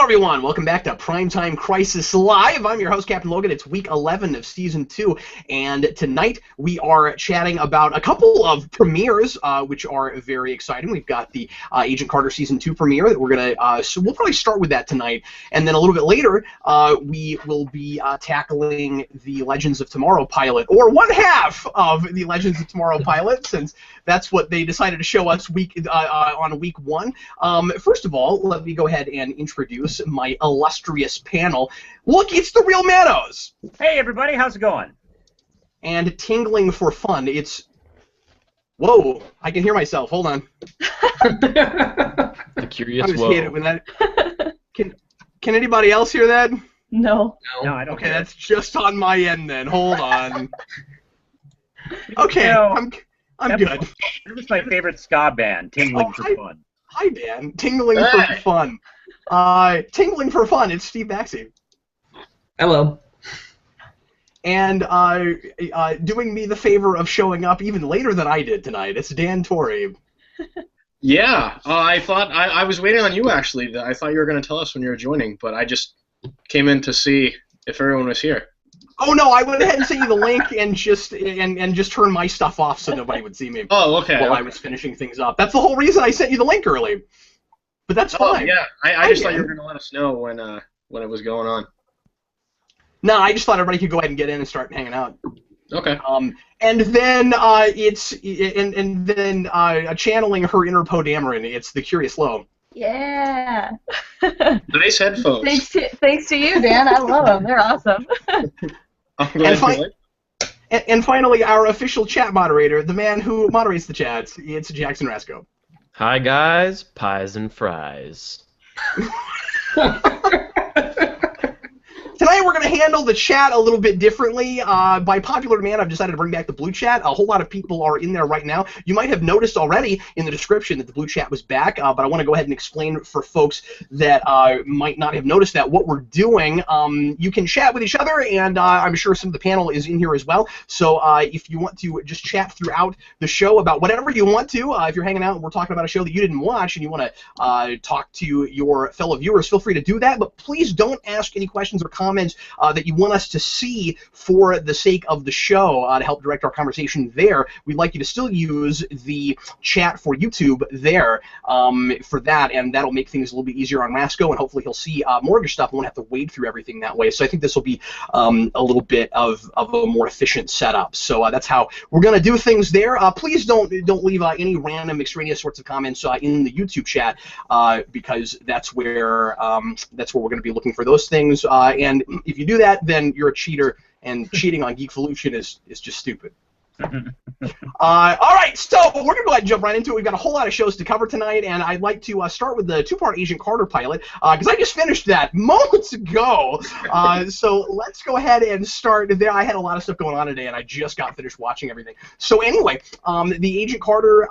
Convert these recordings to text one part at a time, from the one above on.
everyone, welcome back to Primetime Crisis Live. I'm your host, Captain Logan. It's week 11 of Season 2, and tonight we are chatting about a couple of premieres, which are very exciting. We've got the Agent Carter Season 2 premiere that we're going to, so we'll probably start with that tonight, and then a little bit later, we will be tackling the Legends of Tomorrow pilot, or one half of the Legends of Tomorrow pilot, since that's what they decided to show us on week 1. First of all, let me go ahead and introduce my illustrious panel. Look, it's the Real Manos! Hey everybody, how's it going? And tingling for fun, it's... Whoa, I can hear myself, hold on. The curious I just whoa. hate it when that... Can anybody else hear that? No. No, I don't. Okay, that's just on my end then, hold on. Okay, I'm good. That was my favorite ska band, Tingling for Fun. Hi, Dan. Tingling for fun. Tingling for fun. It's Steve Baxi. Hello. And doing me the favor of showing up even later than I did tonight, it's Dan Torrey. Yeah, I thought I was waiting on you actually. I thought you were going to tell us when you were joining, but I just came in to see if everyone was here. Oh no, I went ahead and sent you the link and just turned my stuff off so nobody would see me. Oh, okay. While I was finishing things up. That's the whole reason I sent you the link early. But that's fine. Yeah, I just thought you were going to let us know when it was going on. No, I just thought everybody could go ahead and get in and start hanging out. Okay. And then channeling her inner Poe Dameron, it's the CuriousLo. Yeah. Nice headphones. Thanks to you, Dan. I love them. They're awesome. And finally, our official chat moderator, the man who moderates the chats, it's Jackson Rasco. Hi guys, pies and fries. Tonight we're going to handle the chat a little bit differently. By popular demand, I've decided to bring back the blue chat. A whole lot of people are in there right now. You might have noticed already in the description that the blue chat was back, but I want to go ahead and explain for folks that might not have noticed that what we're doing. You can chat with each other, and I'm sure some of the panel is in here as well. So if you want to just chat throughout the show about whatever you want to, if you're hanging out and we're talking about a show that you didn't watch and you want to talk to your fellow viewers, feel free to do that. But please don't ask any questions or comments that you want us to see for the sake of the show to help direct our conversation there. We'd like you to still use the chat for YouTube there for that, and that'll make things a little bit easier on Rasco, and hopefully he'll see more of your stuff and won't have to wade through everything that way. So I think this will be a little bit of a more efficient setup. So that's how we're going to do things there. Please don't leave any random extraneous sorts of comments in the YouTube chat because that's where we're going to be looking for those things. And if you do that, then you're a cheater, and cheating on Geekvolution is just stupid. All right, so we're going to go ahead and jump right into it. We've got a whole lot of shows to cover tonight, and I'd like to start with the two-part Agent Carter pilot, because I just finished that moments ago. So let's go ahead and start there. I had a lot of stuff going on today, and I just got finished watching everything. So anyway, the Agent Carter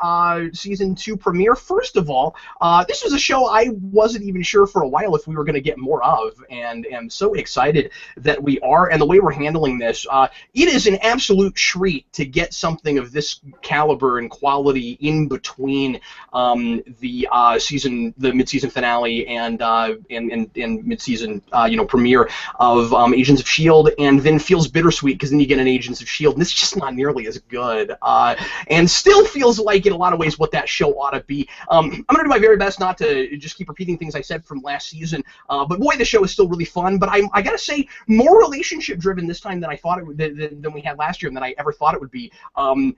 Season 2 premiere, first of all, this was a show I wasn't even sure for a while if we were going to get more of, and am so excited that we are, and the way we're handling this, it is an absolute treat to get something of this caliber and quality in between the mid-season finale and mid-season premiere of Agents of S.H.I.E.L.D. and then feels bittersweet because then you get an Agents of S.H.I.E.L.D. and it's just not nearly as good and still feels like in a lot of ways what that show ought to be. I'm going to do my very best not to just keep repeating things I said from last season, but boy, the show is still really fun. But I got to say, more relationship-driven this time than I thought it would, than we had last year and than I ever thought it would be.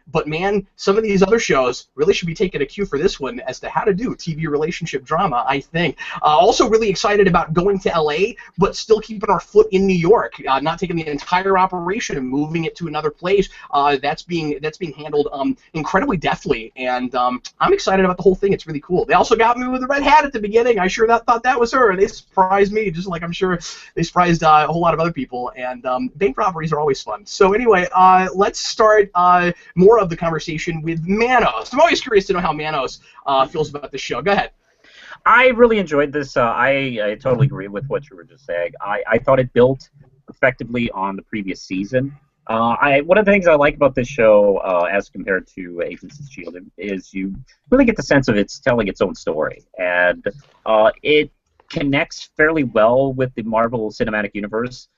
But man, some of these other shows really should be taking a cue for this one as to how to do TV relationship drama, I think. Also really excited about going to LA, but still keeping our foot in New York, not taking the entire operation and moving it to another place. That's being handled incredibly deftly, and I'm excited about the whole thing. It's really cool. They also got me with the red hat at the beginning. I sure thought that was her. They surprised me, just like I'm sure they surprised a whole lot of other people, and bank robberies are always fun. So anyway, let's start more of the conversation with Manos. I'm always curious to know how Manos feels about this show. Go ahead. I really enjoyed this. I totally agree with what you were just saying. I thought it built effectively on the previous season. One of the things I like about this show, as compared to Agents of S.H.I.E.L.D., is you really get the sense of it's telling its own story, and it connects fairly well with the Marvel Cinematic Universe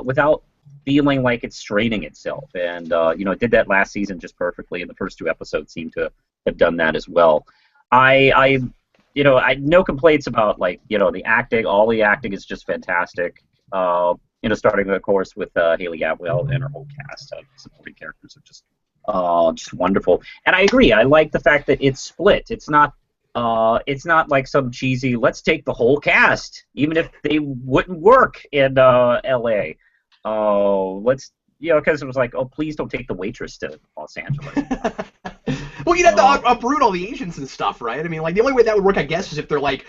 without feeling like it's straining itself. And it did that last season just perfectly, and the first 2 episodes seem to have done that as well. I no complaints about the acting. All the acting is just fantastic. Starting of course with Haley Atwell and her whole cast of supporting characters are just wonderful. And I agree. I like the fact that it's split. It's not like some cheesy, let's take the whole cast, even if they wouldn't work in L.A. Because it was like, oh, please don't take the waitress to Los Angeles. Well, you'd have to uproot all the agents and stuff, right? I mean, the only way that would work, I guess, is if they're they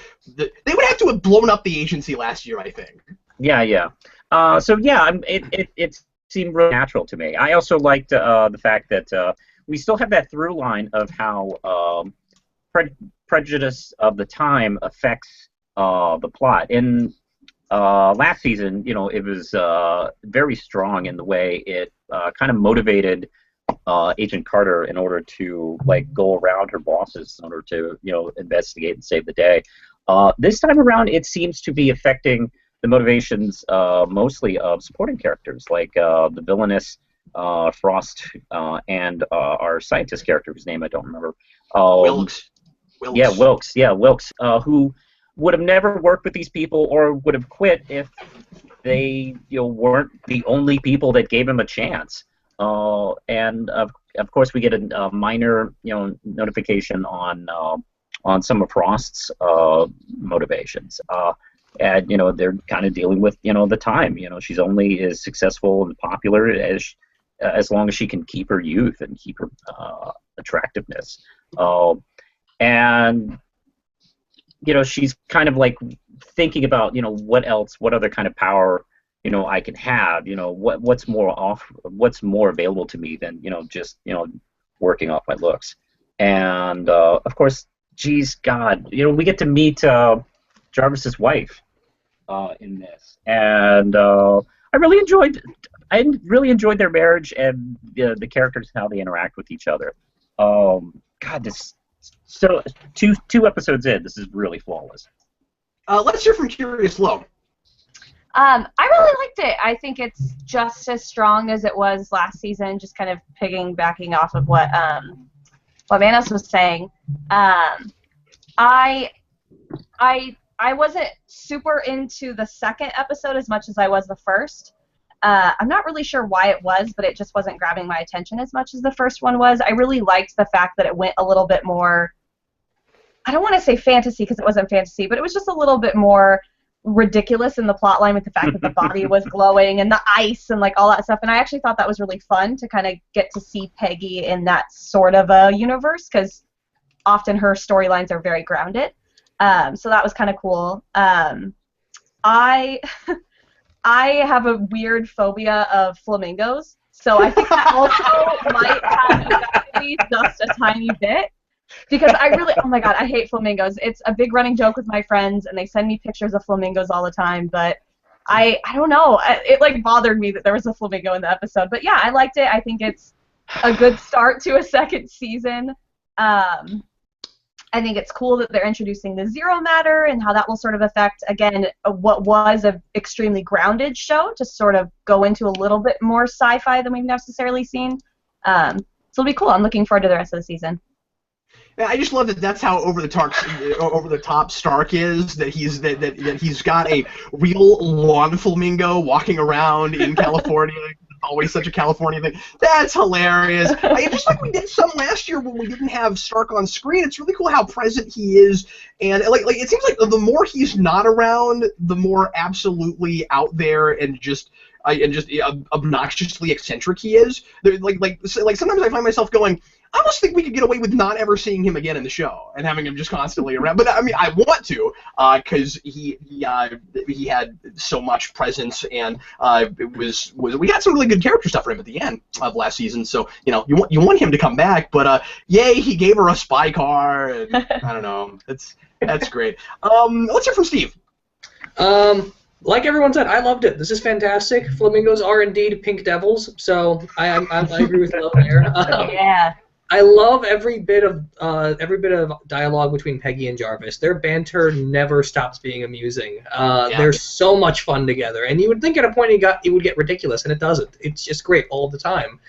would have to have blown up the agency last year, I think. Yeah. It seemed really natural to me. I also liked the fact that we still have that through line of how prejudice of the time affects the plot. In last season, it was very strong in the way it kind of motivated Agent Carter in order to go around her bosses in order to investigate and save the day. This time around, it seems to be affecting the motivations mostly of supporting characters like the villainous Frost and our scientist character whose name I don't remember. Wilkes. Yeah, Wilkes. Who would have never worked with these people or would have quit if they weren't the only people that gave him a chance. And of course we get a minor notification on some of Frost's motivations. And they're kind of dealing with the time. She's only as successful and popular as long as she can keep her youth and keep her attractiveness. And she's kind of thinking about what other kind of power I can have. What's more available to me than just working off my looks. And of course, geez, God, we get to meet Jarvis's wife in this, and I really enjoyed their marriage and the characters and how they interact with each other. God, this so two episodes in, this is really flawless. Let's hear from TheCuriousLo. I really liked it. I think it's just as strong as it was last season. Just kind of piggybacking off of what Manos was saying. I wasn't super into the second episode as much as I was the first. I'm not really sure why it was, but it just wasn't grabbing my attention as much as the first one was. I really liked the fact that it went a little bit more, I don't want to say fantasy because it wasn't fantasy, but it was just a little bit more ridiculous in the plot line with the fact that the body was glowing and the ice and all that stuff. And I actually thought that was really fun to kind of get to see Peggy in that sort of a universe because often her storylines are very grounded. So that was kind of cool. I have a weird phobia of flamingos, so I think that also might have affected me just a tiny bit. Because I really, oh my God, I hate flamingos. It's a big running joke with my friends, and they send me pictures of flamingos all the time. But I don't know. It bothered me that there was a flamingo in the episode. But yeah, I liked it. I think it's a good start to a second season. I think it's cool that they're introducing the zero matter and how that will sort of affect, again, what was an extremely grounded show to sort of go into a little bit more sci-fi than we've necessarily seen. So it'll be cool. I'm looking forward to the rest of the season. I just love that that's how over the top Stark is, that he's got a real lawn flamingo walking around in California. Always such a California thing. That's hilarious. Just like we did some last year when we didn't have Stark on screen, it's really cool how present he is, and it seems like the more he's not around, the more absolutely out there and just obnoxiously eccentric he is. Sometimes I find myself going, I almost think we could get away with not ever seeing him again in the show and having him just constantly around. But I mean, I want to, because he had so much presence, and we got some really good character stuff for him at the end of last season. So you want him to come back, but yay, he gave her a spy car, and I don't know, that's great. Let's hear from Steve. Like everyone said, I loved it. This is fantastic. Flamingos are indeed pink devils, so I agree with Lo there. Yeah. I love every bit of dialogue between Peggy and Jarvis. Their banter never stops being amusing. They're so much fun together, and you would think at a point it would get ridiculous, and it doesn't. It's just great all the time.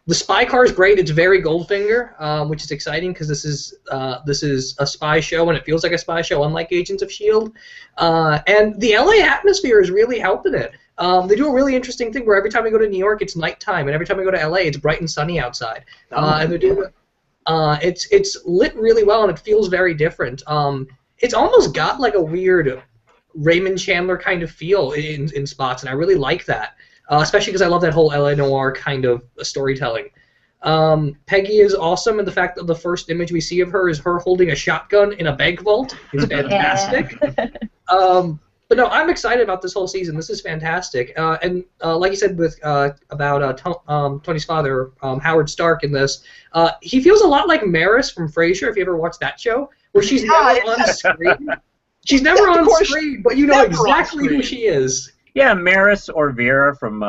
The spy car is great. It's very Goldfinger, which is exciting because this is a spy show and it feels like a spy show, unlike Agents of S.H.I.E.L.D. And the LA atmosphere is really helping it. They do a really interesting thing where every time we go to New York, it's nighttime, and every time we go to LA, it's bright and sunny outside. And they're doing it's lit really well, and it feels very different. It's almost got like a weird Raymond Chandler kind of feel in spots, and I really like that. Especially because I love that whole LA noir kind of storytelling. Peggy is awesome, and the fact that the first image we see of her is her holding a shotgun in a bank vault is fantastic. But no, I'm excited about this whole season. This is fantastic. And like you said about Tony's father, Howard Stark, in this, he feels a lot like Maris from Frasier, if you ever watched that show, where she's never on screen. She's never on screen, but you know exactly who she is. Yeah, Maris or Vera from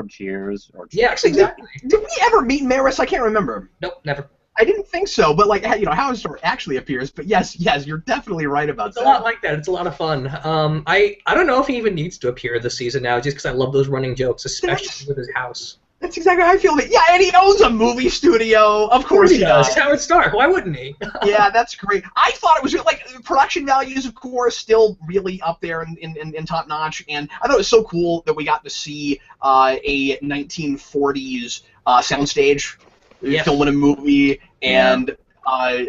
Cheers. Yeah, exactly. Did we ever meet Maris? I can't remember. Nope, never. I didn't think so, but like, you know, Howard Stark actually appears. But yes, you're definitely right about that. It's a lot like that. It's a lot of fun. I don't know if he even needs to appear this season now, just because I love those running jokes, especially with his house. That's exactly how I feel. Yeah, and he owns a movie studio. Of course he does. He's Howard Stark. Why wouldn't he? Yeah, that's great. I thought it was like production values, of course, still really up there in top notch. And I thought it was so cool that we got to see a 1940s soundstage filming a movie, and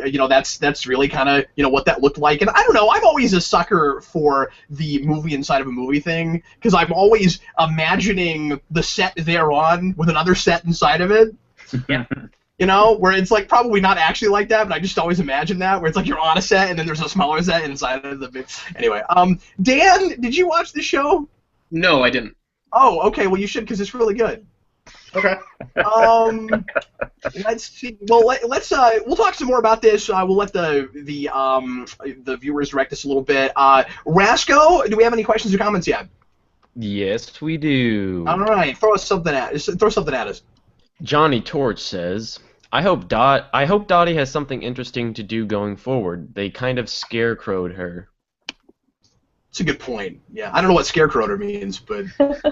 you know, that's really kind of, you know, what that looked like. And I don't know, I'm always a sucker for the movie inside of a movie thing, because I'm always imagining the set they're on with another set inside of it. Yeah. You know, where it's like probably not actually like that, but I just always imagine that, where it's like you're on a set and then there's a smaller set inside of the big. Anyway, Dan, did you watch the show? No, I didn't. Oh, okay. Well, you should, because it's really good. Okay. Let's see. Well, we'll talk some more about this. We'll let the viewers direct us a little bit. Rasco, do we have any questions or comments yet? Yes, we do. All right, throw something at us. Johnny Torch says, I hope Dottie has something interesting to do going forward. They kind of scarecrowed her. It's a good point. Yeah, I don't know what scarecrower means, but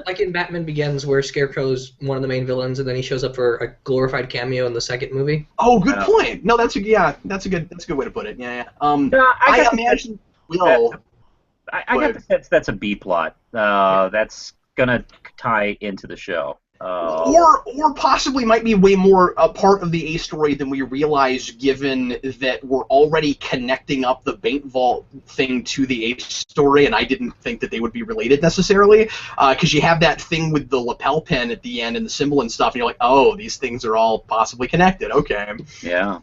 like in Batman Begins, where Scarecrow's one of the main villains, and then he shows up for a glorified cameo in the second movie. Oh, good point. No, that's a good way to put it. Yeah. I imagine Will. I got the sense that's a B plot. That's gonna tie into the show. Or possibly might be way more a part of the A story than we realize, given that we're already connecting up the Bait Vault thing to the A story, and I didn't think that they would be related necessarily, because you have that thing with the lapel pin at the end and the symbol and stuff, and you're like, oh, these things are all possibly connected. Okay. Yeah.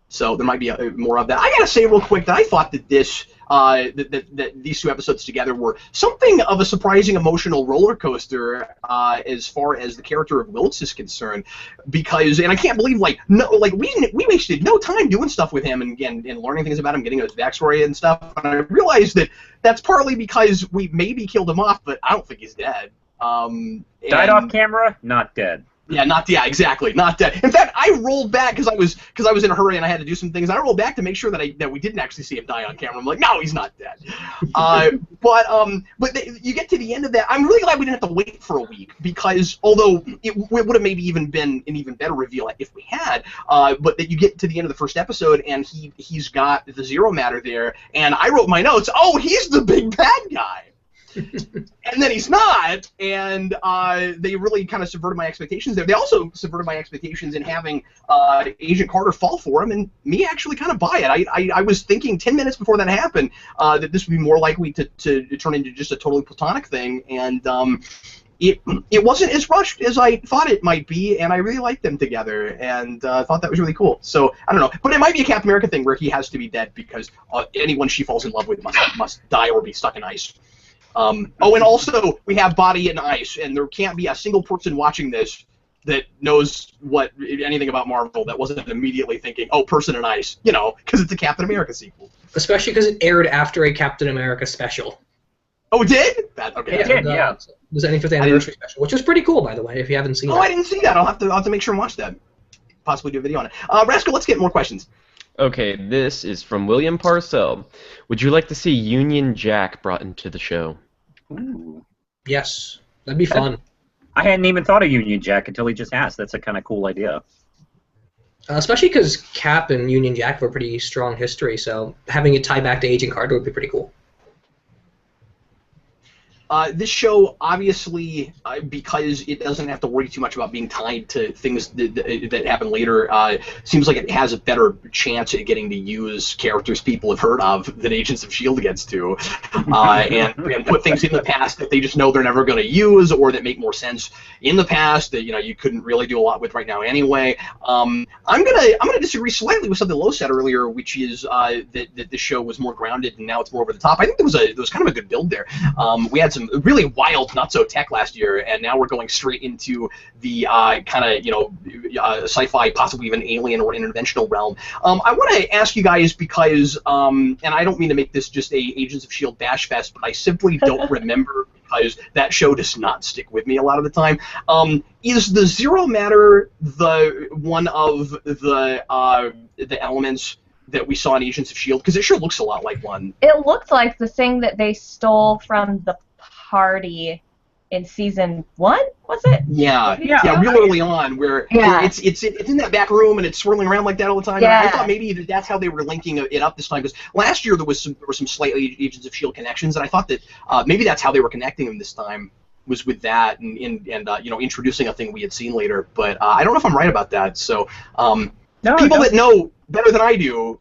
So there might be more of that. I gotta say real quick that I thought that this, that these two episodes together were something of a surprising emotional roller coaster as far as the character of Wiltz is concerned, because, and I can't believe we wasted no time doing stuff with him and learning things about him, getting his backstory and stuff. And I realized that that's partly because we maybe killed him off, but I don't think he's dead. Died off camera, not dead. Yeah, exactly, not dead. In fact, I rolled back because I was in a hurry and I had to do some things. I rolled back to make sure that we didn't actually see him die on camera. I'm like, no, he's not dead. But you get to the end of that. I'm really glad we didn't have to wait for a week, because although it would have maybe even been an even better reveal if we had, but that you get to the end of the first episode and he's got the Zero Matter there, and I wrote my notes. Oh, he's the big bad guy. And then he's not, and they really kind of subverted my expectations there. They also subverted my expectations in having Agent Carter fall for him, and me actually kind of buy it. I was thinking 10 minutes before that happened that this would be more likely to turn into just a totally platonic thing, and it wasn't as rushed as I thought it might be, and I really liked them together, and thought that was really cool. So, I don't know. But it might be a Captain America thing where he has to be dead because anyone she falls in love with must die or be stuck in ice. And also we have Body in Ice, and there can't be a single person watching this that knows anything about Marvel that wasn't immediately thinking, oh, Person in Ice, because it's a Captain America sequel. Especially because it aired after a Captain America special. Oh, it did? Okay. It did, yeah. The 75th anniversary special, which was pretty cool, by the way, if you haven't seen it. Oh, I didn't see that. I'll have to make sure and watch that. possibly do a video on it. Rasco, let's get more questions. Okay, this is from William Parcell. Would you like to see Union Jack brought into the show? Ooh. Yes, that'd be fun. I hadn't even thought of Union Jack until he just asked. That's a kind of cool idea. Especially because Cap and Union Jack have a pretty strong history, so having it tie back to Agent Carter would be pretty cool. This show, obviously, because it doesn't have to worry too much about being tied to things that happen later, seems like it has a better chance at getting to use characters people have heard of than Agents of S.H.I.E.L.D. gets to, and put things in the past that they just know they're never going to use, or that make more sense in the past that you couldn't really do a lot with right now anyway. I'm gonna disagree slightly with something Lo said earlier, which is that the show was more grounded and now it's more over the top. I think there was kind of a good build there. We had some really wild not-so-tech last year, and now we're going straight into the kind of, sci-fi, possibly even alien or interdimensional realm. I want to ask you guys because, and I don't mean to make this just a Agents of S.H.I.E.L.D. bash fest, but I simply don't remember because that show does not stick with me a lot of the time. Is the Zero Matter the one of the elements that we saw in Agents of S.H.I.E.L.D.? Because it sure looks a lot like one. It looked like the thing that they stole from the party in season 1, was it? Yeah, real early on, where it's in that back room and it's swirling around like that all the time. Yeah. And I thought maybe that's how they were linking it up this time, because last year there were some slightly Agents of S.H.I.E.L.D. connections, and I thought that maybe that's how they were connecting them this time, was with that and introducing a thing we had seen later. But I don't know if I'm right about that. So people that know better than I do,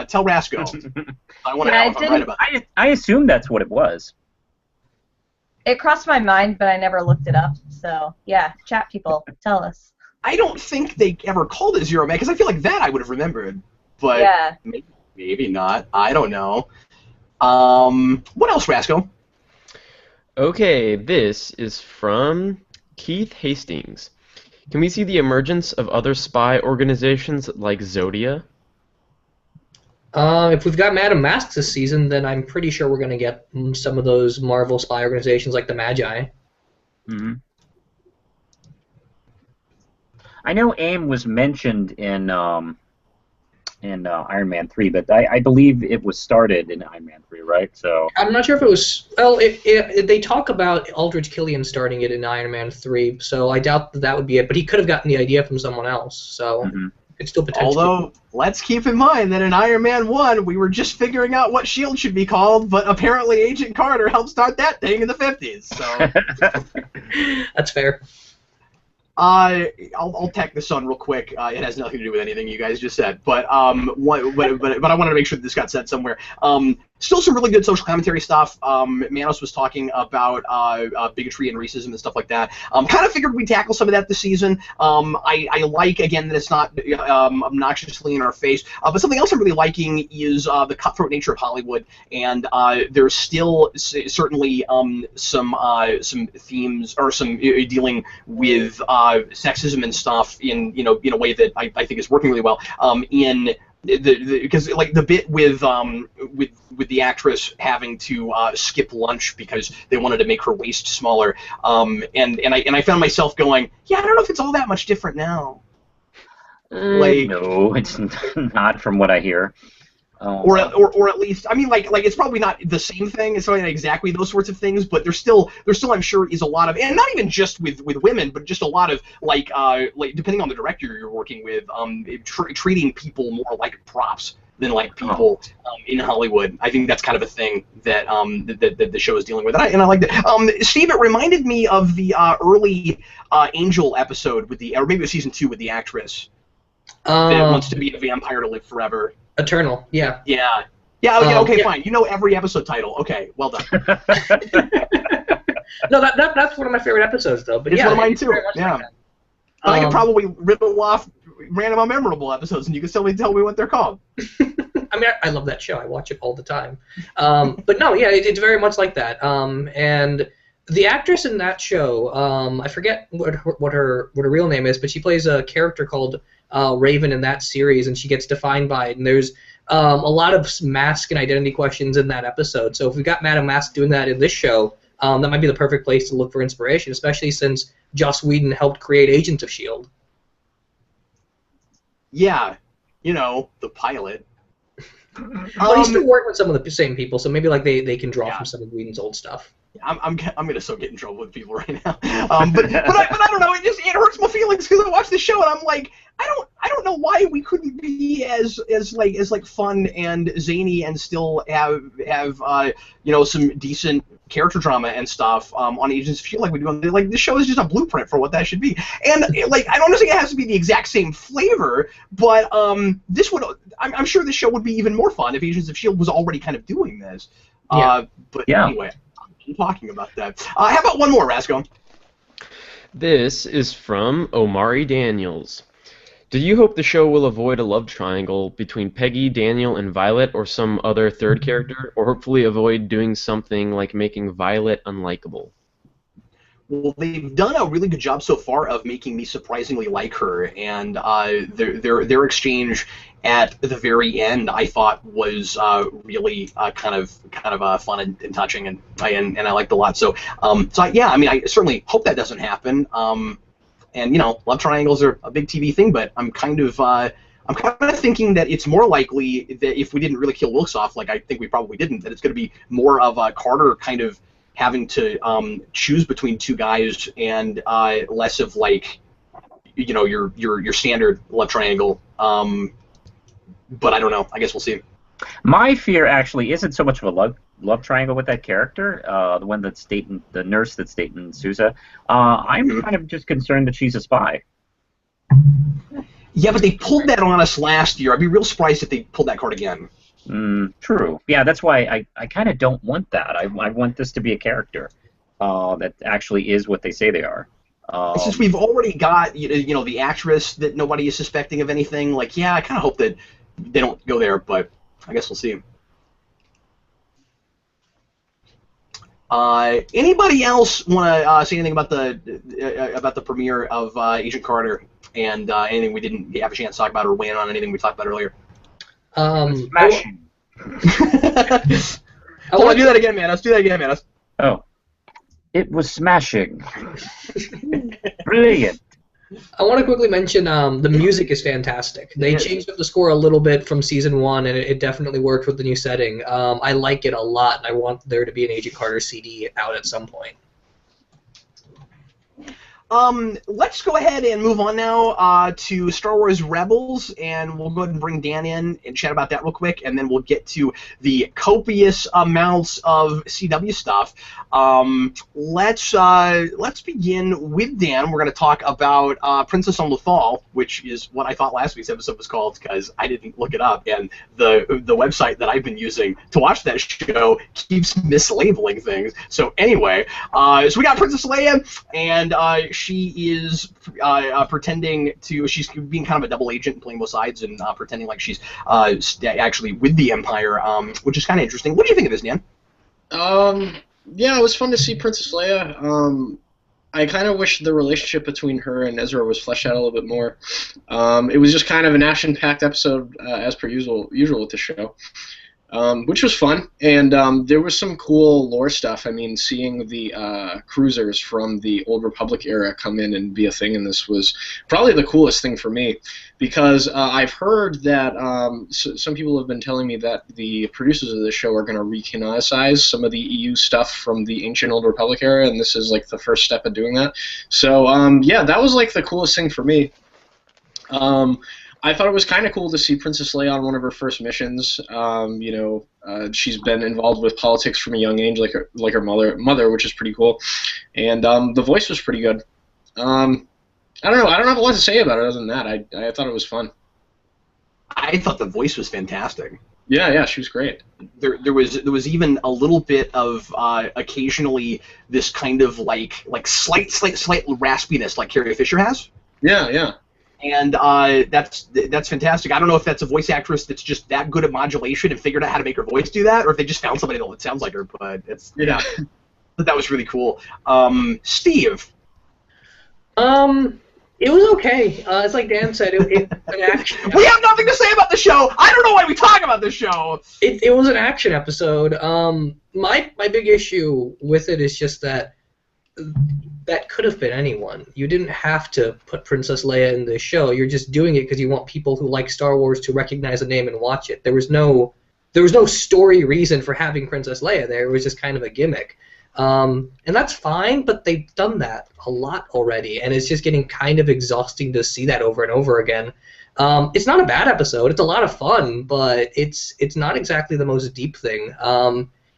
tell Rasco. I want to know if I'm right about that. I assume that's what it was. It crossed my mind, but I never looked it up. So, yeah, chat people, tell us. I don't think they ever called it Zero Man, because I feel like that I would have remembered. But yeah. maybe not. I don't know. What else, Rasco? Okay, this is from Keith Hastings. Can we see the emergence of other spy organizations like Zodia? If we've got Madame Mask this season, then I'm pretty sure we're going to get some of those Marvel spy organizations like the Magi. Mm-hmm. I know AIM was mentioned in Iron Man 3, but I believe it was started in Iron Man 3, right? So I'm not sure if it was. Well, they talk about Aldrich Killian starting it in Iron Man 3, so I doubt that would be it. But he could have gotten the idea from someone else, so. Mm-hmm. It's still potential. Although, let's keep in mind that in Iron Man 1, we were just figuring out what S.H.I.E.L.D. should be called, but apparently Agent Carter helped start that thing in the 50s. So that's fair. I'll tack this on real quick. It has nothing to do with anything you guys just said, but I wanted to make sure that this got said somewhere. Still some really good social commentary stuff. Manos was talking about bigotry and racism and stuff like that. Kind of figured we'd tackle some of that this season. I like, again, that it's not obnoxiously in our face. But something else I'm really liking is the cutthroat nature of Hollywood, and there's still certainly some themes or some dealing with sexism and stuff in a way that I think is working really well. Because like the bit with the actress having to skip lunch because they wanted to make her waist smaller, and I found myself going, yeah, I don't know if it's all that much different now. No, it's not from what I hear. Or at least, I mean, like it's probably not the same thing. It's probably not exactly those sorts of things, but there's still I'm sure is a lot of, and not even just with women, but just a lot of like depending on the director you're working with, treating people more like props than like people in Hollywood. I think that's kind of a thing that that the show is dealing with, and I like that. Steve, it reminded me of the early Angel episode with or maybe it was season 2 with the actress that wants to be a vampire to live forever. Eternal, yeah. Yeah. Okay, fine. You know every episode title. Okay, well done. No, that's one of my favorite episodes, though. But it's one of mine too. Yeah. Like I could probably riddle off random unmemorable episodes, and you can still tell me what they're called. I mean, I love that show. I watch it all the time. But no, yeah, it's very much like that. And the actress in that show, I forget what her real name is, but she plays a character called Raven in that series, and she gets defined by it. And there's a lot of mask and identity questions in that episode. So if we've got Madame Mask doing that in this show, that might be the perfect place to look for inspiration, especially since Joss Whedon helped create Agents of S.H.I.E.L.D. Yeah, you know, the pilot. But he's still working with some of the same people, so maybe like they can draw Yeah. from some of Whedon's old stuff. I'm gonna so get in trouble with people right now. But I don't know. It hurts my feelings because I watched the show and I'm like, I don't know why we couldn't be as fun and zany and still have you know, some decent character drama and stuff on Agents of S.H.I.E.L.D. like we do on the show is just a blueprint for what that should be. And like I don't think it has to be the exact same flavor, but this would I'm sure this show would be even more fun if Agents of S.H.I.E.L.D. was already kind of doing this. Yeah. But Yeah. anyway. Talking about that. How about one more, Rasco? This is from Omari Daniels. Do you hope the show will avoid a love triangle between Peggy, Daniel, and Violet, or some other third character, or hopefully avoid doing something like making Violet unlikable? Well, they've done a really good job so far of making me surprisingly like her, and their exchange at the very end I thought was really kind of fun and touching, and I liked a lot. So yeah, I mean, I certainly hope that doesn't happen. And you know, love triangles are a big TV thing, but I'm kind of thinking that it's more likely that if we didn't really kill Wilkes off, like I think we probably didn't, that it's going to be more of Carter kind of having to choose between two guys and less of like, you know, your standard love triangle. But I don't know. I guess we'll see. My fear actually isn't so much of a love triangle with that character, the one that's dating the nurse that's dating Sousa. I'm kind of just concerned that she's a spy. Yeah, but they pulled that on us last year. I'd be real surprised if they pulled that card again. True. Yeah, that's why I kind of don't want that. I want this to be a character that actually is what they say they are. Since we've already got you know the actress that nobody is suspecting of anything, like yeah, I kind of hope that they don't go there, but I guess we'll see. Anybody else want to say anything about the premiere of Agent Carter and anything we didn't have a chance to talk about or weigh in on anything we talked about earlier? Smashing. Hold on, do that again, Manos. Do that again, Manos. Oh. It was smashing. Brilliant. I want to quickly mention the music is fantastic. They changed up the score a little bit from season 1, and it definitely worked with the new setting. I like it a lot, and I want there to be an Agent Carter CD out at some point. Let's go ahead and move on now to Star Wars Rebels, and we'll go ahead and bring Dan in and chat about that real quick, and then we'll get to the copious amounts of CW stuff. Let's begin with Dan. We're going to talk about Princess on Lothal, which is what I thought last week's episode was called because I didn't look it up, and the website that I've been using to watch that show keeps mislabeling things. So anyway, so we got Princess Leia, and she is pretending to, she's being kind of a double agent, playing both sides, and pretending like she's actually with the Empire, which is kind of interesting. What do you think of this, Dan? Yeah, it was fun to see Princess Leia. I kind of wish the relationship between her and Ezra was fleshed out a little bit more. It was just kind of an action-packed episode, as per usual with the show. Which was fun, and there was some cool lore stuff. I mean, seeing the cruisers from the Old Republic era come in and be a thing in this was probably the coolest thing for me, because I've heard that some people have been telling me that the producers of the show are going to recanonize some of the EU stuff from the ancient Old Republic era, and this is like the first step of doing that. So yeah, that was like the coolest thing for me. I thought it was kind of cool to see Princess Leia on one of her first missions. She's been involved with politics from a young age, like her mother, which is pretty cool. And the voice was pretty good. I don't know. I don't have a lot to say about it other than that. I thought it was fun. I thought the voice was fantastic. Yeah, she was great. There was even a little bit of occasionally this kind of like slight raspiness like Carrie Fisher has. Yeah. And that's fantastic. I don't know if that's a voice actress that's just that good at modulation and figured out how to make her voice do that, or if they just found somebody that sounds like her. But it's yeah. But that was really cool. Steve. It was okay. It's like Dan said. An action. We have nothing to say about the show. I don't know why we talk about this show. It was an action episode. My big issue with it is just that that could have been anyone. You didn't have to put Princess Leia in the show. You're just doing it because you want people who like Star Wars to recognize the name and watch it. There was no story reason for having Princess Leia there. It was just kind of a gimmick. And that's fine, but they've done that a lot already, and it's just getting kind of exhausting to see that over and over again. It's not a bad episode. It's a lot of fun, but it's not exactly the most deep thing.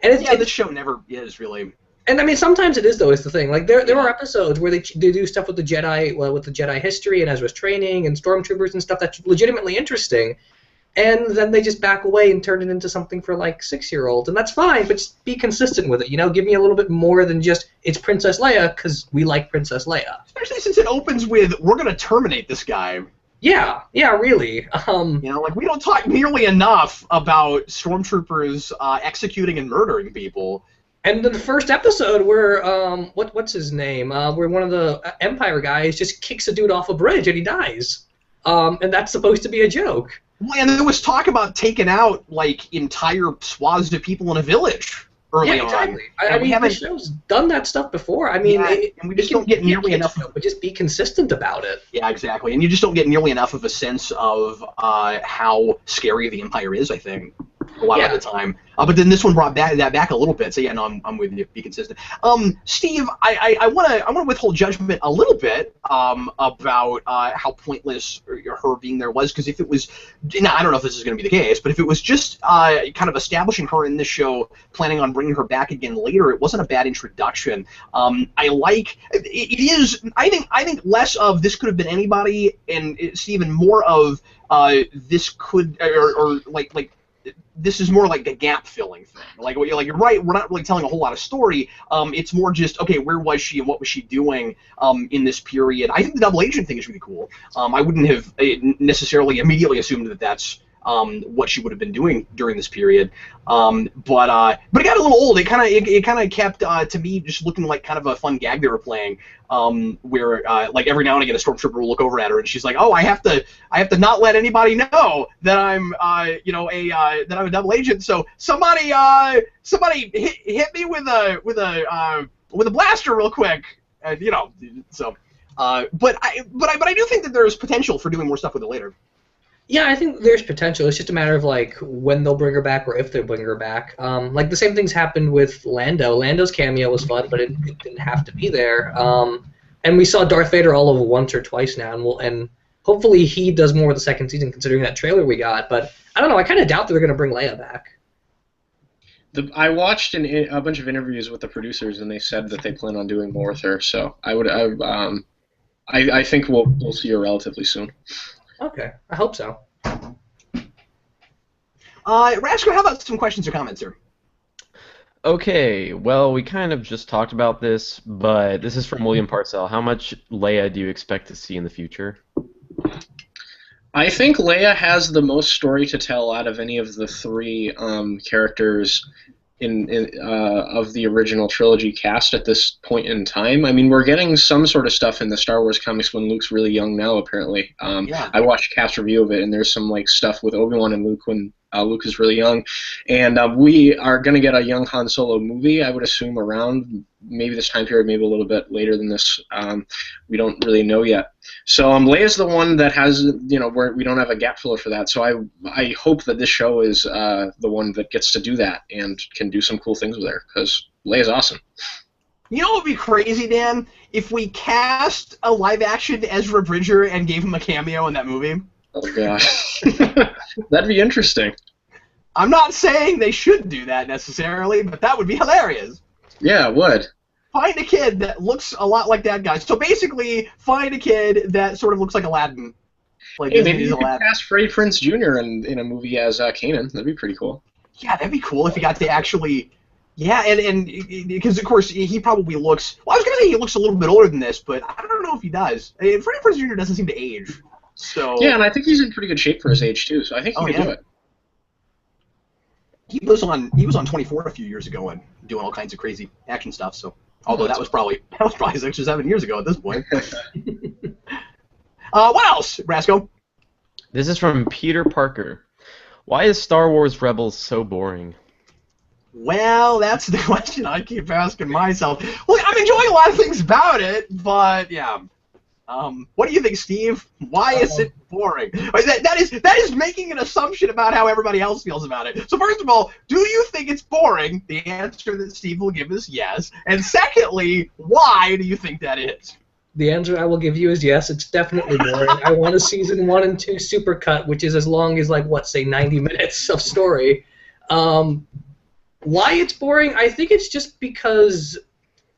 This show never is really. And I mean, sometimes it is though. Is the thing. Like there are episodes where they do stuff with the Jedi, with the Jedi history and Ezra's training and stormtroopers and stuff that's legitimately interesting. And then they just back away and turn it into something for like 6-year-olds, and that's fine. But just be consistent with it. You know, give me a little bit more than just it's Princess Leia because we like Princess Leia. Especially since it opens with we're gonna terminate this guy. Yeah, really. We don't talk nearly enough about stormtroopers executing and murdering people. And the first episode where what's his name? Where one of the Empire guys just kicks a dude off a bridge and he dies. And that's supposed to be a joke. Well, and there was talk about taking out like entire swaths of people in a village early on. Exactly. I mean, the show's done that stuff before. I mean, and we just don't get nearly enough. But just be consistent about it. Yeah, exactly. And you just don't get nearly enough of a sense of how scary the Empire is, I think, a lot of the time. But then this one brought that back a little bit. So yeah, no, I'm with you. Be consistent. Steve, I wanna withhold judgment a little bit about how pointless her being there was, because if it was, now I don't know if this is going to be the case, but if it was just kind of establishing her in this show, planning on bringing her back again later, it wasn't a bad introduction. I like it is. I think less of this could have been anybody, and it's even more of this could or like. This is more like a gap-filling thing. Like you're right, we're not really telling a whole lot of story. It's more just, okay, where was she and what was she doing in this period? I think the double agent thing is really cool. I wouldn't have necessarily immediately assumed that that's what she would have been doing during this period. But it got a little old. It kind of kept to me just looking like kind of a fun gag they were playing, where like every now and again a stormtrooper will look over at her and she's like, "Oh, I have to not let anybody know that I'm that I'm a double agent. So somebody hit me with a blaster real quick." So. But I do think that there's potential for doing more stuff with it later. Yeah, I think there's potential. It's just a matter of like when they'll bring her back or if they'll bring her back. Like the same things happened with Lando. Lando's cameo was fun, but it didn't have to be there. And we saw Darth Vader all over once or twice now, and hopefully he does more with the second season, considering that trailer we got. But I don't know. I kind of doubt that they're going to bring Leia back. I watched a bunch of interviews with the producers, and they said that they plan on doing more with her. So I think we'll see her relatively soon. Okay, I hope so. Rasco, how about some questions or comments here? Okay, well, we kind of just talked about this, but this is from William Parcell. How much Leia do you expect to see in the future? I think Leia has the most story to tell out of any of the three characters of the original trilogy cast at this point in time. I mean, we're getting some sort of stuff in the Star Wars comics when Luke's really young now, apparently. I watched a cast review of it, and there's some like stuff with Obi-Wan and Luke when Luke is really young. And we are going to get a young Han Solo movie, I would assume, around maybe this time period, maybe a little bit later than this. We don't really know yet. So Leia's the one that has, where we don't have a gap filler for that. So I hope that this show is the one that gets to do that and can do some cool things with her, because Leia's awesome. You know what would be crazy, Dan? If we cast a live-action Ezra Bridger and gave him a cameo in that movie. Oh, gosh. That'd be interesting. I'm not saying they should do that necessarily, but that would be hilarious. Yeah, it would. Find a kid that looks a lot like that guy. So basically, find a kid that sort of looks like Aladdin. Like maybe you could cast Freddie Prinze Jr. in a movie as Kanan. That'd be pretty cool. Yeah, that'd be cool if he got to actually... Yeah, and because, of course, he probably looks... Well, I was going to say he looks a little bit older than this, but I don't know if he does. Freddie Prinze Jr. doesn't seem to age. So... Yeah, and I think he's in pretty good shape for his age, too, so I think he could do it. He was on 24 a few years ago and doing all kinds of crazy action stuff, so... Although that was probably 6 or 7 years ago at this point. What else, Rasco? This is from Peter Parker. Why is Star Wars Rebels so boring? Well, that's the question I keep asking myself. Well, I'm enjoying a lot of things about it, but yeah. What do you think, Steve? Why is it boring? That is making an assumption about how everybody else feels about it. So first of all, do you think it's boring? The answer that Steve will give is yes. And secondly, why do you think that is? The answer I will give you is yes, it's definitely boring. I want a season 1 and 2 supercut, which is as long as, like, what, say 90 minutes of story. Why it's boring? I think it's just because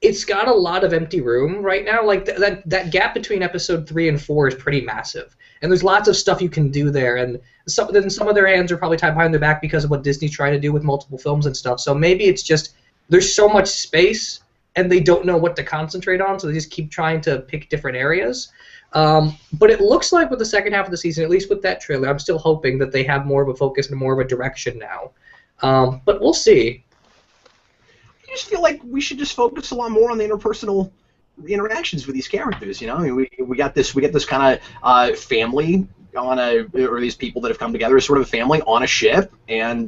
it's got a lot of empty room right now. Like, that gap between episode 3 and 4 is pretty massive. And there's lots of stuff you can do there. And some of their hands are probably tied behind their back because of what Disney's trying to do with multiple films and stuff. So maybe it's just there's so much space and they don't know what to concentrate on, so they just keep trying to pick different areas. But it looks like with the second half of the season, at least with that trailer, I'm still hoping that they have more of a focus and more of a direction now. But we'll see. I just feel like we should just focus a lot more on the interpersonal interactions with these characters. You know, I mean, we got this kind of family or these people that have come together as sort of a family on a ship, and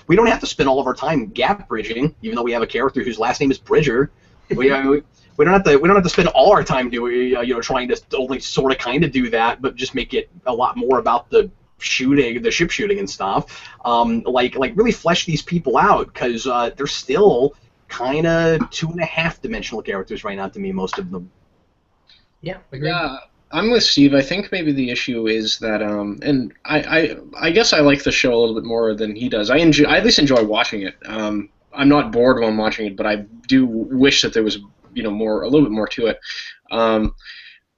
we don't have to spend all of our time gap bridging, even though we have a character whose last name is Bridger. We don't have to spend all our time doing trying to only sort of kind of do that, but just make it a lot more about the ship shooting and stuff. Like really flesh these people out, because they're still kind of 2.5-dimensional characters right now to me, most of them. Yeah, agree. Yeah, I'm with Steve. I think maybe the issue is that, and I guess I like the show a little bit more than he does. I at least enjoy watching it. I'm not bored when I'm watching it, but I do wish that there was a little bit more to it.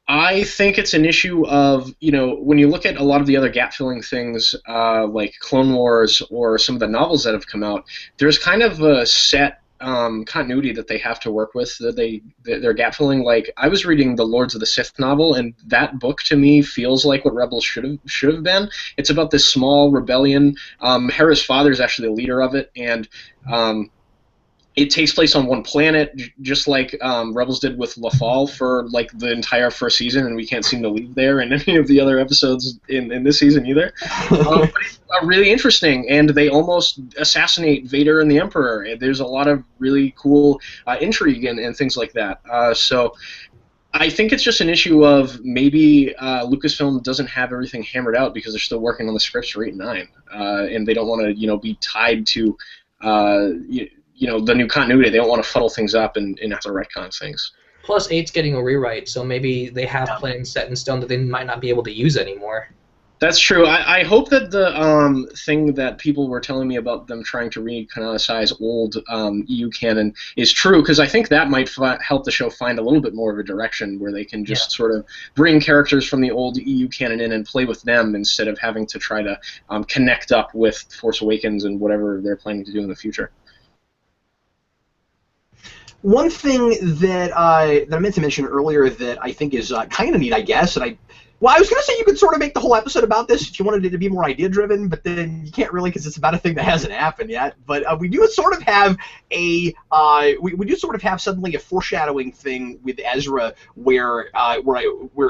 I think it's an issue of, when you look at a lot of the other gap-filling things, like Clone Wars or some of the novels that have come out, there's kind of a set continuity that they have to work with. They're gap-filling. Like, I was reading the Lords of the Sith novel, and that book to me feels like what Rebels should have been. It's about this small rebellion. Hera's father is actually the leader of it, and it takes place on one planet, just like Rebels did with Lothal for like the entire first season, and we can't seem to leave there in any of the other episodes in this season either. But it's really interesting, and they almost assassinate Vader and the Emperor. And there's a lot of really cool intrigue and things like that. So I think it's just an issue of maybe Lucasfilm doesn't have everything hammered out because they're still working on the scripts for 8 and 9, and they don't want to be tied to the new continuity. They don't want to fuddle things up and have to retcon things. Plus, 8's getting a rewrite, so maybe they have plans set in stone that they might not be able to use anymore. That's true. I hope that the thing that people were telling me about them trying to recanonize old EU canon is true, because I think that might help the show find a little bit more of a direction where they can just sort of bring characters from the old EU canon in and play with them instead of having to try to connect up with Force Awakens and whatever they're planning to do in the future. One thing that I meant to mention earlier that I think is kind of neat, I guess, and I was going to say you could sort of make the whole episode about this if you wanted it to be more idea-driven, but then you can't really because it's about a thing that hasn't happened yet. But we do sort of have suddenly a foreshadowing thing with Ezra where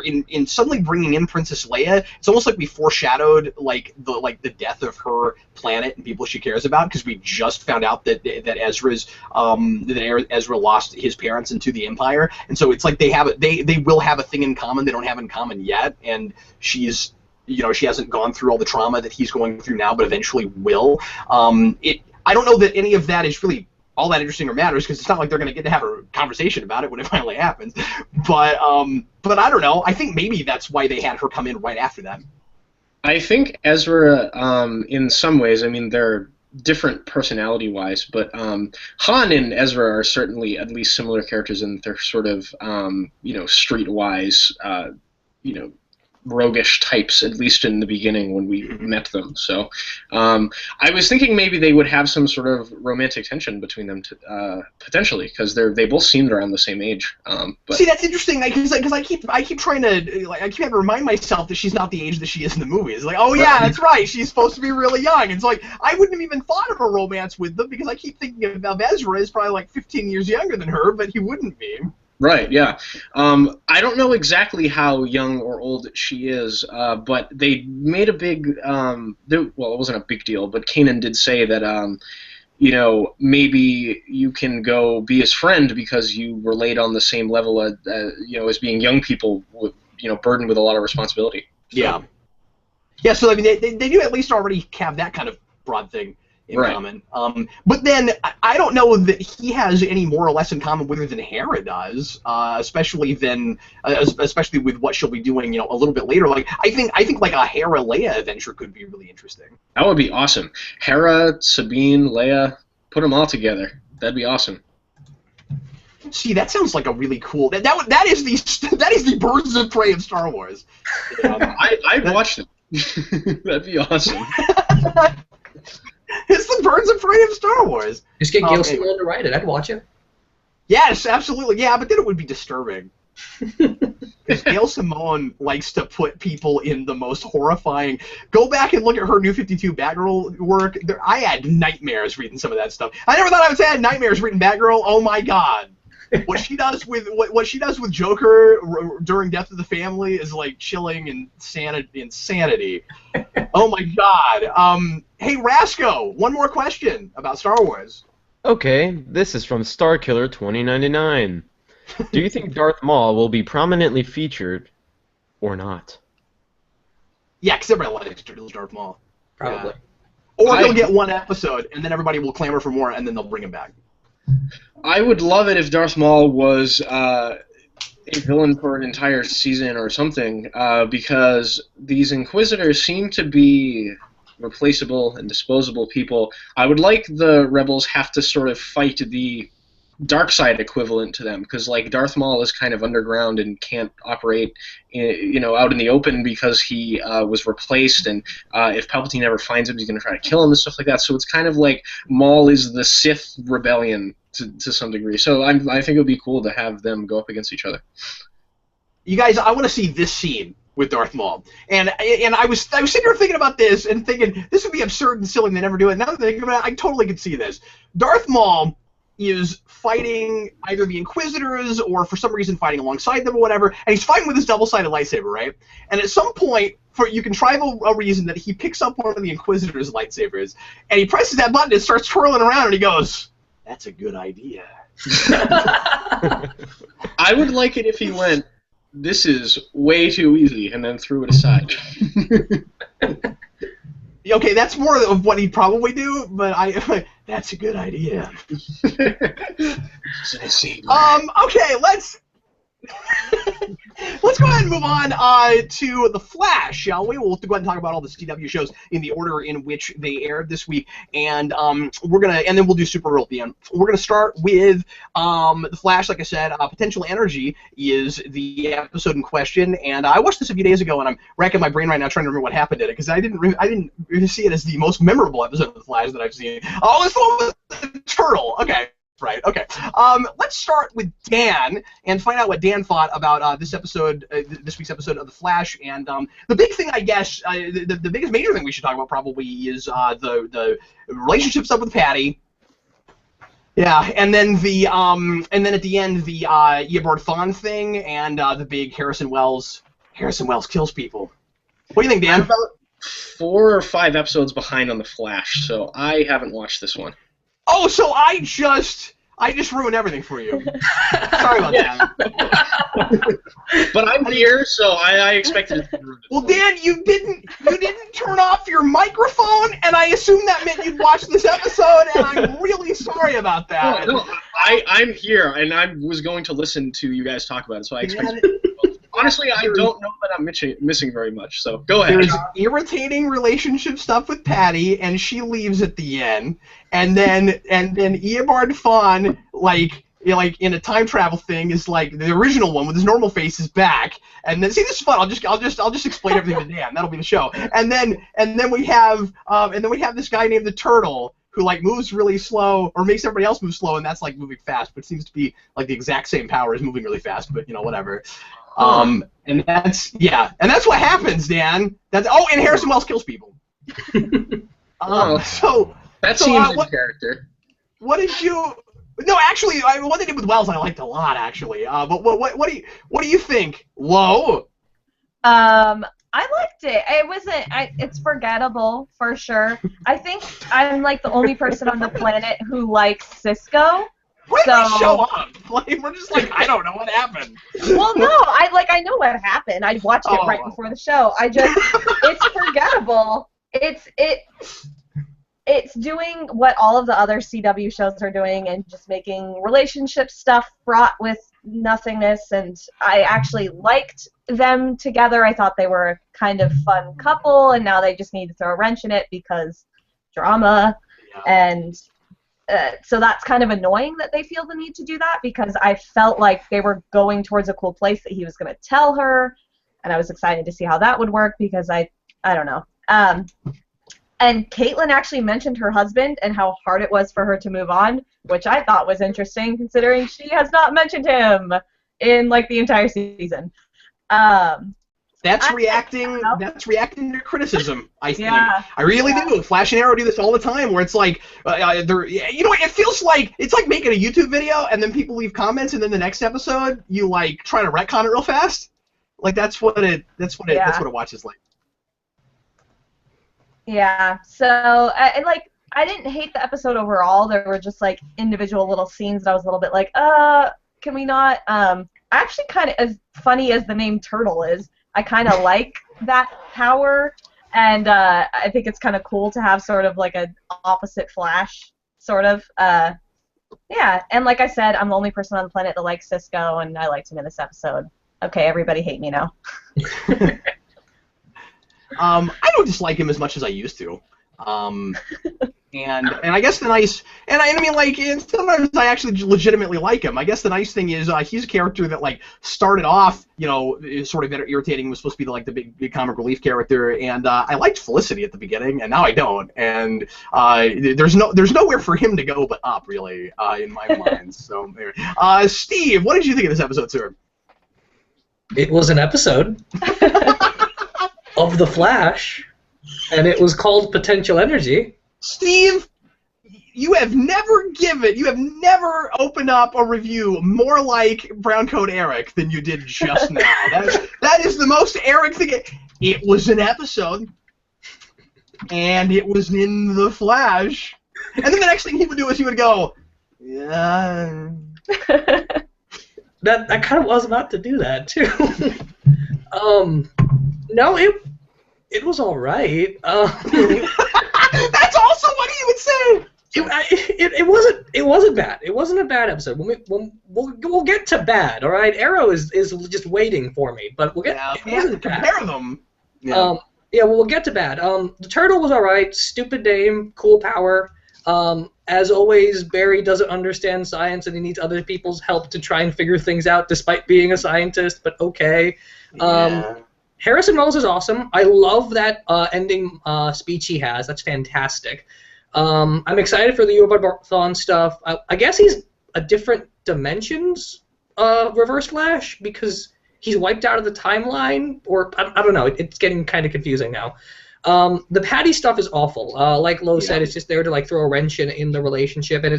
in suddenly bringing in Princess Leia, it's almost like we foreshadowed the death of her planet and people she cares about, because we just found out that Ezra lost his parents into the Empire, and so it's like they will have a thing in common they don't have in common yet. And she hasn't gone through all the trauma that he's going through now, but eventually will. I don't know that any of that is really all that interesting or matters, because it's not like they're going to get to have a conversation about it when it finally happens. But I don't know. I think maybe that's why they had her come in right after that. I think Ezra, in some ways, I mean, they're different personality-wise, but Han and Ezra are certainly at least similar characters in their sort of, streetwise, roguish types, at least in the beginning when we met them. So I was thinking maybe they would have some sort of romantic tension between them, potentially, because they both seemed around the same age. But see, that's interesting, because I keep trying to I keep having to remind myself that she's not the age that she is in the movie. It's like, oh yeah, that's right, she's supposed to be really young. It's like I wouldn't have even thought of a romance with them, because I keep thinking of Ezra as probably like 15 years younger than her, but he wouldn't be. Right, yeah. I don't know exactly how young or old she is, but they made a big, well, it wasn't a big deal, but Kanan did say that maybe you can go be his friend because you relate on the same level as being young people with, burdened with a lot of responsibility. So. Yeah. Yeah, so I mean, they do at least already have that kind of broad thing in common. But then I don't know that he has any more or less in common with her than Hera does, especially with what she'll be doing, a little bit later. Like I think like a Hera Leia adventure could be really interesting. That would be awesome. Hera, Sabine, Leia, put them all together. That'd be awesome. See, that sounds like a really cool. That is the Birds of Prey of Star Wars. I'd watch them. That'd be awesome. It's the Birds of Prey of Star Wars. Just get Gail Simone to write it. I'd watch it. Yes, absolutely. Yeah, but then it would be disturbing. Because Gail Simone likes to put people in the most horrifying. Go back and look at her New 52 Batgirl work. I had nightmares reading some of that stuff. I never thought I would say I had nightmares reading Batgirl. Oh my god. What she does with Joker during Death of the Family is like chilling insanity. Oh my god. Hey Rasco, one more question about Star Wars. Okay, this is from Starkiller 2099. Do you think Darth Maul will be prominently featured or not? Yeah, because everybody likes Darth Maul. Probably. Yeah. Or he'll get one episode, and then everybody will clamor for more, and then they'll bring him back. I would love it if Darth Maul was a villain for an entire season or something, because these Inquisitors seem to be replaceable and disposable people. I would like the Rebels have to sort of fight the dark side equivalent to them, because like Darth Maul is kind of underground and can't operate out in the open because he was replaced, and if Palpatine ever finds him, he's going to try to kill him and stuff like that. So it's kind of like Maul is the Sith rebellion to some degree. So I think it would be cool to have them go up against each other. You guys, I want to see this scene with Darth Maul, and I was sitting here thinking about this and thinking this would be absurd and silly and they never do it. Now that I'm thinking about it, I totally could see this. Darth Maul is fighting either the Inquisitors or for some reason fighting alongside them or whatever, and he's fighting with his double-sided lightsaber, right? And at some point, you can try a reason that he picks up one of the Inquisitors' lightsabers, and he presses that button and starts twirling around, and he goes, "That's a good idea." I would like it if he went, "This is way too easy," and then threw it aside. Okay, that's more of what he'd probably do, but that's a good idea. Okay, let's go ahead and move on to The Flash, shall we? We'll go ahead and talk about all the CW shows in the order in which they aired this week, and then we'll do Supergirl at the end. We're gonna start with The Flash. Like I said, Potential Energy is the episode in question, and I watched this a few days ago, and I'm racking my brain right now trying to remember what happened in it because I didn't really see it as the most memorable episode of The Flash that I've seen. Oh, this one was the turtle. Okay. Right, okay. Let's start with Dan and find out what Dan thought about this week's episode of The Flash. And the big thing, I guess, the biggest major thing we should talk about probably is the relationship stuff with Patty. Yeah, and then at the end the Eobard Thawne thing and the big Harrison Wells kills people. What do you think, Dan? I'm about 4 or 5 episodes behind on The Flash, so I haven't watched this one. Oh, so I just ruined everything for you. Sorry about that. But I'm here, so I expected it to be ruined. Well, Dan, you didn't turn off your microphone, and I assumed that meant you'd watch this episode, and I'm really sorry about that. No, I'm here, and I was going to listen to you guys talk about it, so I expected it. Honestly, I don't know that I'm missing very much, so go ahead. There's irritating relationship stuff with Patty, and she leaves at the end, and then Eobard Thawne, like in a time travel thing, is like the original one with his normal face is back, and then see, this is fun. I'll just explain everything to Dan. That'll be the show, and then we have this guy named the Turtle who like moves really slow or makes everybody else move slow, and that's like moving fast, but seems to be like the exact same power as moving really fast, but whatever. And that's what happens, Dan. And Harrison Wells kills people. So that seems in character. What did you? No, actually, what they did with Wells I liked a lot, actually. But what do you think, Lo? I liked it. It wasn't. It's forgettable for sure. I think I'm like the only person on the planet who likes Cisco. Why did they show up? Like, we're just like, I don't know what happened. Well, no, I know what happened. I watched it right before the show. It's forgettable. It's doing what all of the other CW shows are doing and just making relationship stuff fraught with nothingness, and I actually liked them together. I thought they were a kind of fun couple, and now they just need to throw a wrench in it because drama, and so that's kind of annoying that they feel the need to do that, because I felt like they were going towards a cool place that he was going to tell her, and I was excited to see how that would work, because I don't know. And Caitlin actually mentioned her husband and how hard it was for her to move on, which I thought was interesting, considering she has not mentioned him in like the entire season. That's reacting to criticism, I think. Yeah. I really do. Flash and Arrow do this all the time, where it's like, it feels like it's like making a YouTube video and then people leave comments, and then the next episode you like try to retcon it real fast. Like that's what it watches like. Yeah. So I didn't hate the episode overall. There were just like individual little scenes that I was a little bit like, can we not? Actually, kind of as funny as the name Turtle is, I kind of like that power, and I think it's kind of cool to have sort of like an opposite Flash, sort of. Yeah, and like I said, I'm the only person on the planet that likes Cisco, and I liked him in this episode. Okay, everybody hate me now. I don't dislike him as much as I used to. And I guess the nice, and I mean, like, and sometimes I actually legitimately like him. I guess the nice thing is he's a character that, like, started off, sort of irritating, was supposed to be like the big comic relief character, and I liked Felicity at the beginning, and now I don't, and there's nowhere for him to go but up, really, in my mind. So, Steve, what did you think of this episode, sir? It was an episode of The Flash, and it was called Potential Energy. Steve, you have never opened up a review more like Brown Coat Eric than you did just now. That is the most Eric thing. It was an episode, and it was in The Flash. And then the next thing he would do is he would go, yeah. I kind of was about to do that, too. No, it was all right. That's also what he would say. It wasn't bad. It wasn't a bad episode. We'll get to bad. All right, Arrow is just waiting for me, but we'll get. Yeah, we have to compare them. Yeah. We'll get to bad. The Turtle was all right. Stupid name, cool power. As always, Barry doesn't understand science, and he needs other people's help to try and figure things out, despite being a scientist. But okay. Harrison Wells is awesome. I love that ending speech he has. That's fantastic. I'm excited for the Uberthon stuff. I guess he's a different dimensions Reverse Flash, because he's wiped out of the timeline, or I don't know. It's getting kind of confusing now. The Patty stuff is awful. Like Lo said, it's just there to like throw a wrench in the relationship, and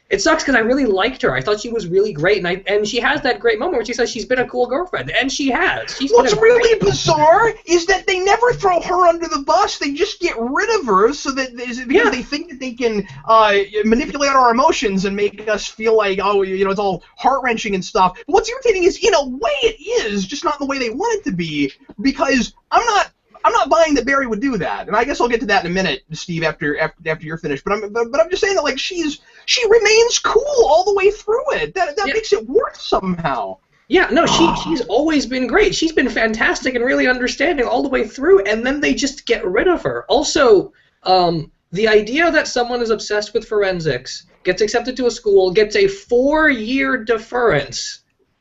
it sucks because I really liked her. I thought she was really great, and she has that great moment where she says she's been a cool girlfriend, and she has. What's really bizarre is that they never throw her under the bus. They just get rid of her because they think that they can manipulate our emotions and make us feel like, it's all heart-wrenching and stuff. But what's irritating is, in a way it is, just not in the way they want it to be, because I'm not buying that Barry would do that, and I guess I'll get to that in a minute, Steve, after you're finished. But I'm just saying that, like, she remains cool all the way through it. That makes it work somehow. Yeah, no, she's always been great. She's been fantastic and really understanding all the way through, and then they just get rid of her. Also, the idea that someone is obsessed with forensics, gets accepted to a school, gets a 4-year deference,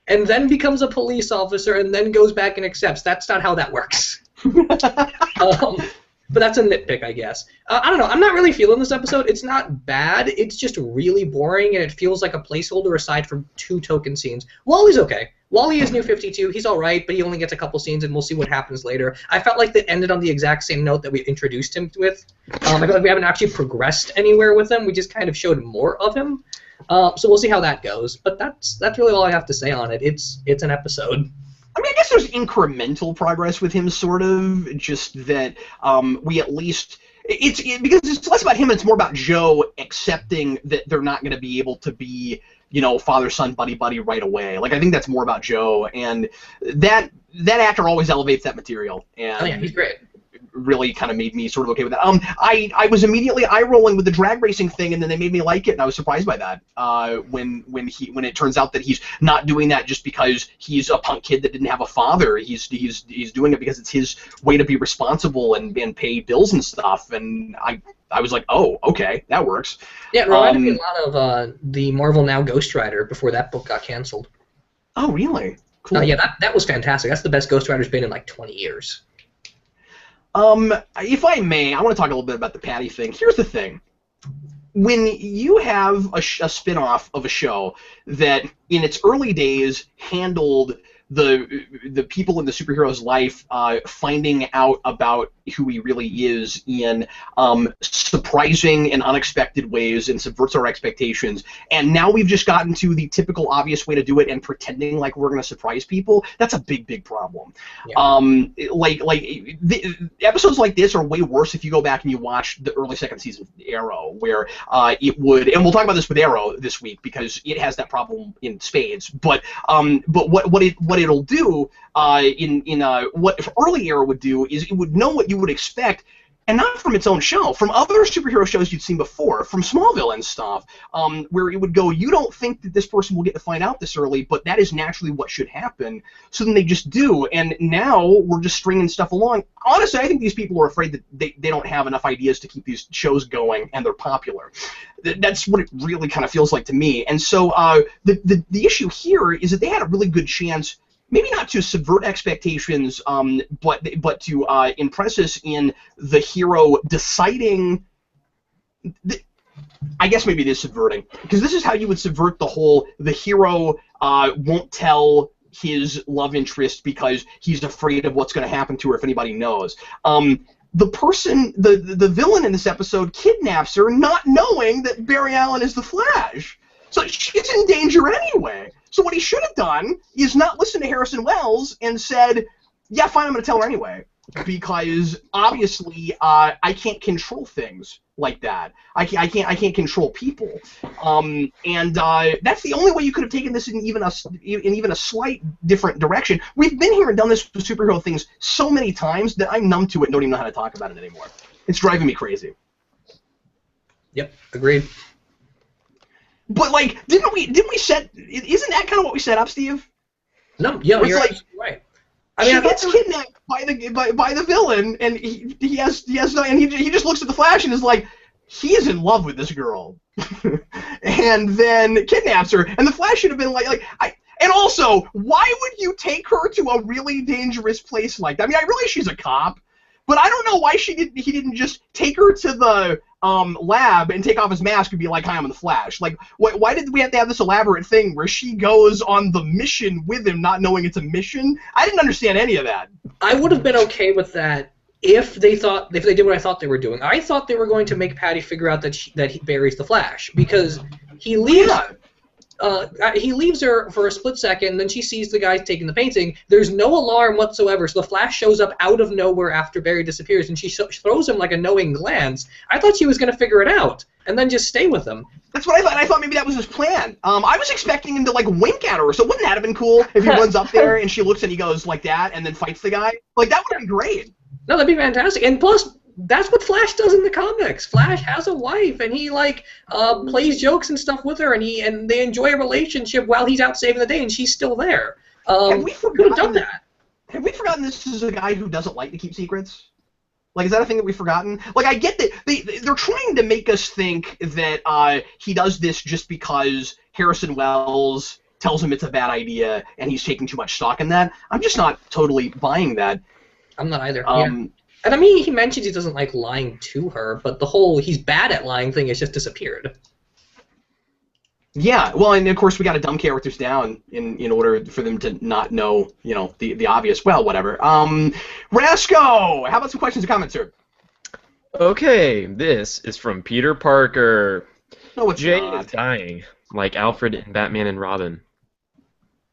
and then becomes a police officer, and then goes back and accepts. That's not how that works. But that's a nitpick, I guess. I don't know. I'm not really feeling this episode. It's not bad. It's just really boring, and it feels like a placeholder aside from 2 token scenes. Wally's okay. Wally is New 52. He's all right, but he only gets a couple scenes, and we'll see what happens later. I felt like they ended on the exact same note that we introduced him with. I feel like we haven't actually progressed anywhere with him. We just kind of showed more of him. So we'll see how that goes. But that's really all I have to say on it. It's an episode. I mean, I guess there's incremental progress with him, sort of. Just that we at least because it's less about him and it's more about Joe accepting that they're not going to be able to be, father son buddy buddy right away. Like I think that's more about Joe, and that actor always elevates that material. And Oh yeah, he's great. really kind of made me sort of okay with that. I was immediately eye-rolling with the drag racing thing, and then they made me like it, and I was surprised by that. When it turns out that he's not doing that just because he's a punk kid that didn't have a father. He's doing it because it's his way to be responsible and pay bills and stuff. And I was like, oh, okay, that works. Yeah, it reminded me a lot of the Marvel Now Ghost Rider before that book got canceled. Oh, really? Cool. Yeah, that was fantastic. That's the best Ghost Rider's been in like 20 years. If I may, I want to talk a little bit about the Patty thing. Here's the thing. When you have a spin-off of a show that in its early days handled the people in the superhero's life finding out about who he really is in surprising and unexpected ways and subverts our expectations, and now we've just gotten to the typical obvious way to do it and pretending like we're going to surprise people, that's a big problem. Yeah. Episodes like this are way worse if you go back and you watch the early second season of Arrow, where it would, and we'll talk about this with Arrow this week because it has that problem in spades, but what it'll do what early Arrow would do is it would know what you would expect, and not from its own show, from other superhero shows you'd seen before, from Smallville and stuff, where it would go, you don't think that this person will get to find out this early, but that is naturally what should happen. So then they just do, and now we're just stringing stuff along. Honestly, I think these people are afraid that they don't have enough ideas to keep these shows going, and they're popular. That's what it really kind of feels like to me. And so the issue here is that they had a really good chance, maybe not to subvert expectations, but to impress us in the hero deciding. I guess maybe it is subverting, because this is how you would subvert the hero won't tell his love interest because he's afraid of what's going to happen to her if anybody knows. The villain in this episode kidnaps her, not knowing that Barry Allen is the Flash. So she's in danger anyway. So what he should have done is not listen to Harrison Wells and said, yeah, fine, I'm going to tell her anyway. Because obviously I can't control things like that. I can't control people. And that's the only way you could have taken this in even a slight different direction. We've been here and done this with superhero things so many times that I'm numb to it and don't even know how to talk about it anymore. It's driving me crazy. Yep, agreed. But didn't we set? Isn't that kind of what we set up, Steve? No, yeah, you're right. I mean, she gets kidnapped by the villain, and he has no, and he just looks at the Flash and is like, he is in love with this girl, and then kidnaps her, and the Flash should have been and also, why would you take her to a really dangerous place like that? I mean, I realize she's a cop, but I don't know why he didn't just take her to the lab and take off his mask and be like, hi, I'm the Flash. Like, why did we have to have this elaborate thing where she goes on the mission with him not knowing it's a mission? I didn't understand any of that. I would have been okay with that if they did what I thought they were doing. I thought they were going to make Patty figure out that Barry's the Flash, because he leaves... Yeah. He leaves her for a split second, and then she sees the guy taking the painting. There's no alarm whatsoever, so the Flash shows up out of nowhere after Barry disappears, and she throws him like a knowing glance. I thought she was going to figure it out, and then just stay with him. That's what I thought. I thought maybe that was his plan. I was expecting him to, wink at her, so wouldn't that have been cool if he runs up there and she looks and he goes like that and then fights the guy? Like, that would have been great. No, that'd be fantastic. And plus, that's what Flash does in the comics. Flash has a wife, and he plays jokes and stuff with her, and they enjoy a relationship while he's out saving the day, and she's still there. Have we forgotten done that? Have we forgotten this is a guy who doesn't like to keep secrets? Is that a thing that we've forgotten? I get that they're trying to make us think that he does this just because Harrison Wells tells him it's a bad idea, and he's taking too much stock in that. I'm just not totally buying that. I'm not either. Yeah. And I mean, he mentions he doesn't like lying to her, but the whole he's bad at lying thing has just disappeared. Yeah, well, and of course we got to dumb characters down in order for them to not know, the obvious. Well, whatever. Rasco, how about some questions and comments, sir? Okay, this is from Peter Parker. No, it's Jay not. is dying, like Alfred in Batman and Robin.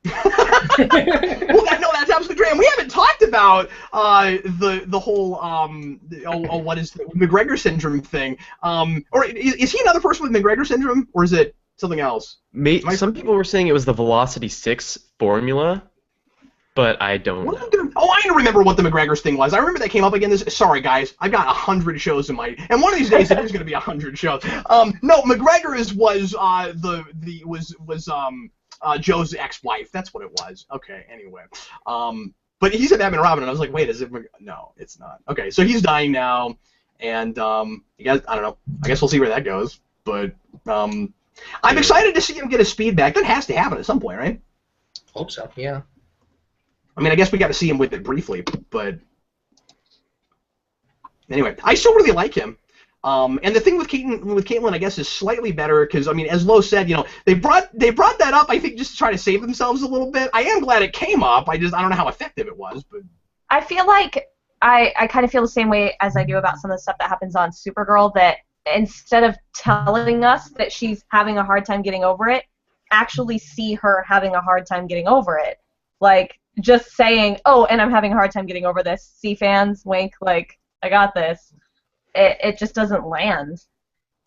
Well, that's absolutely great. And we haven't talked about the whole what is the McGregor syndrome thing? Or is he another person with McGregor syndrome, or is it something else? Some people were saying it was the Velocity 6 formula, but I don't know. I remember what the McGregor's thing was. I remember that came up again. Sorry, guys, I've got 100 shows in my, and one of these days it is going to be 100 shows. No, McGregor's was Joe's ex-wife. That's what it was. Okay, anyway. But he said Batman and Robin, and I was like, wait, is it? No, it's not. Okay, so he's dying now, and you guys, I don't know. I guess we'll see where that goes. But I'm excited to see him get his speed back. That has to happen at some point, right? Hope so. Yeah. I mean, I guess we got to see him with it briefly, but anyway, I still really like him. And the thing with Caitlin, I guess, is slightly better because, I mean, as Lo said, you know, they brought that up, I think, just to try to save themselves a little bit. I am glad it came up. I don't know how effective it was, but I feel like I kind of feel the same way as I do about some of the stuff that happens on Supergirl. That instead of telling us that she's having a hard time getting over it, actually see her having a hard time getting over it. Like, just saying, oh, and I'm having a hard time getting over this. See, fans, wink, like, I got this. It just doesn't land.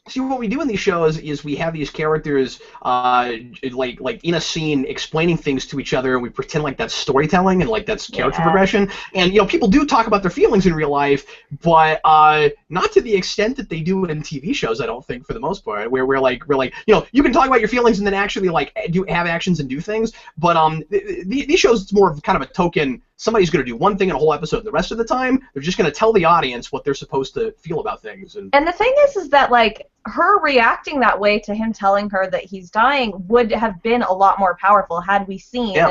See, what we do in these shows is we have these characters, like in a scene, explaining things to each other, and we pretend like that's storytelling and like that's character progression. And you know, people do talk about their feelings in real life, but not to the extent that they do it in TV shows. I don't think, for the most part, where we're like, you know, you can talk about your feelings and then actually like have actions and do things. But these shows, it's more of kind of a token. Somebody's going to do one thing in a whole episode. The rest of the time, they're just going to tell the audience what they're supposed to feel about things. And the thing is that, like, her reacting that way to him telling her that he's dying would have been a lot more powerful had we seen,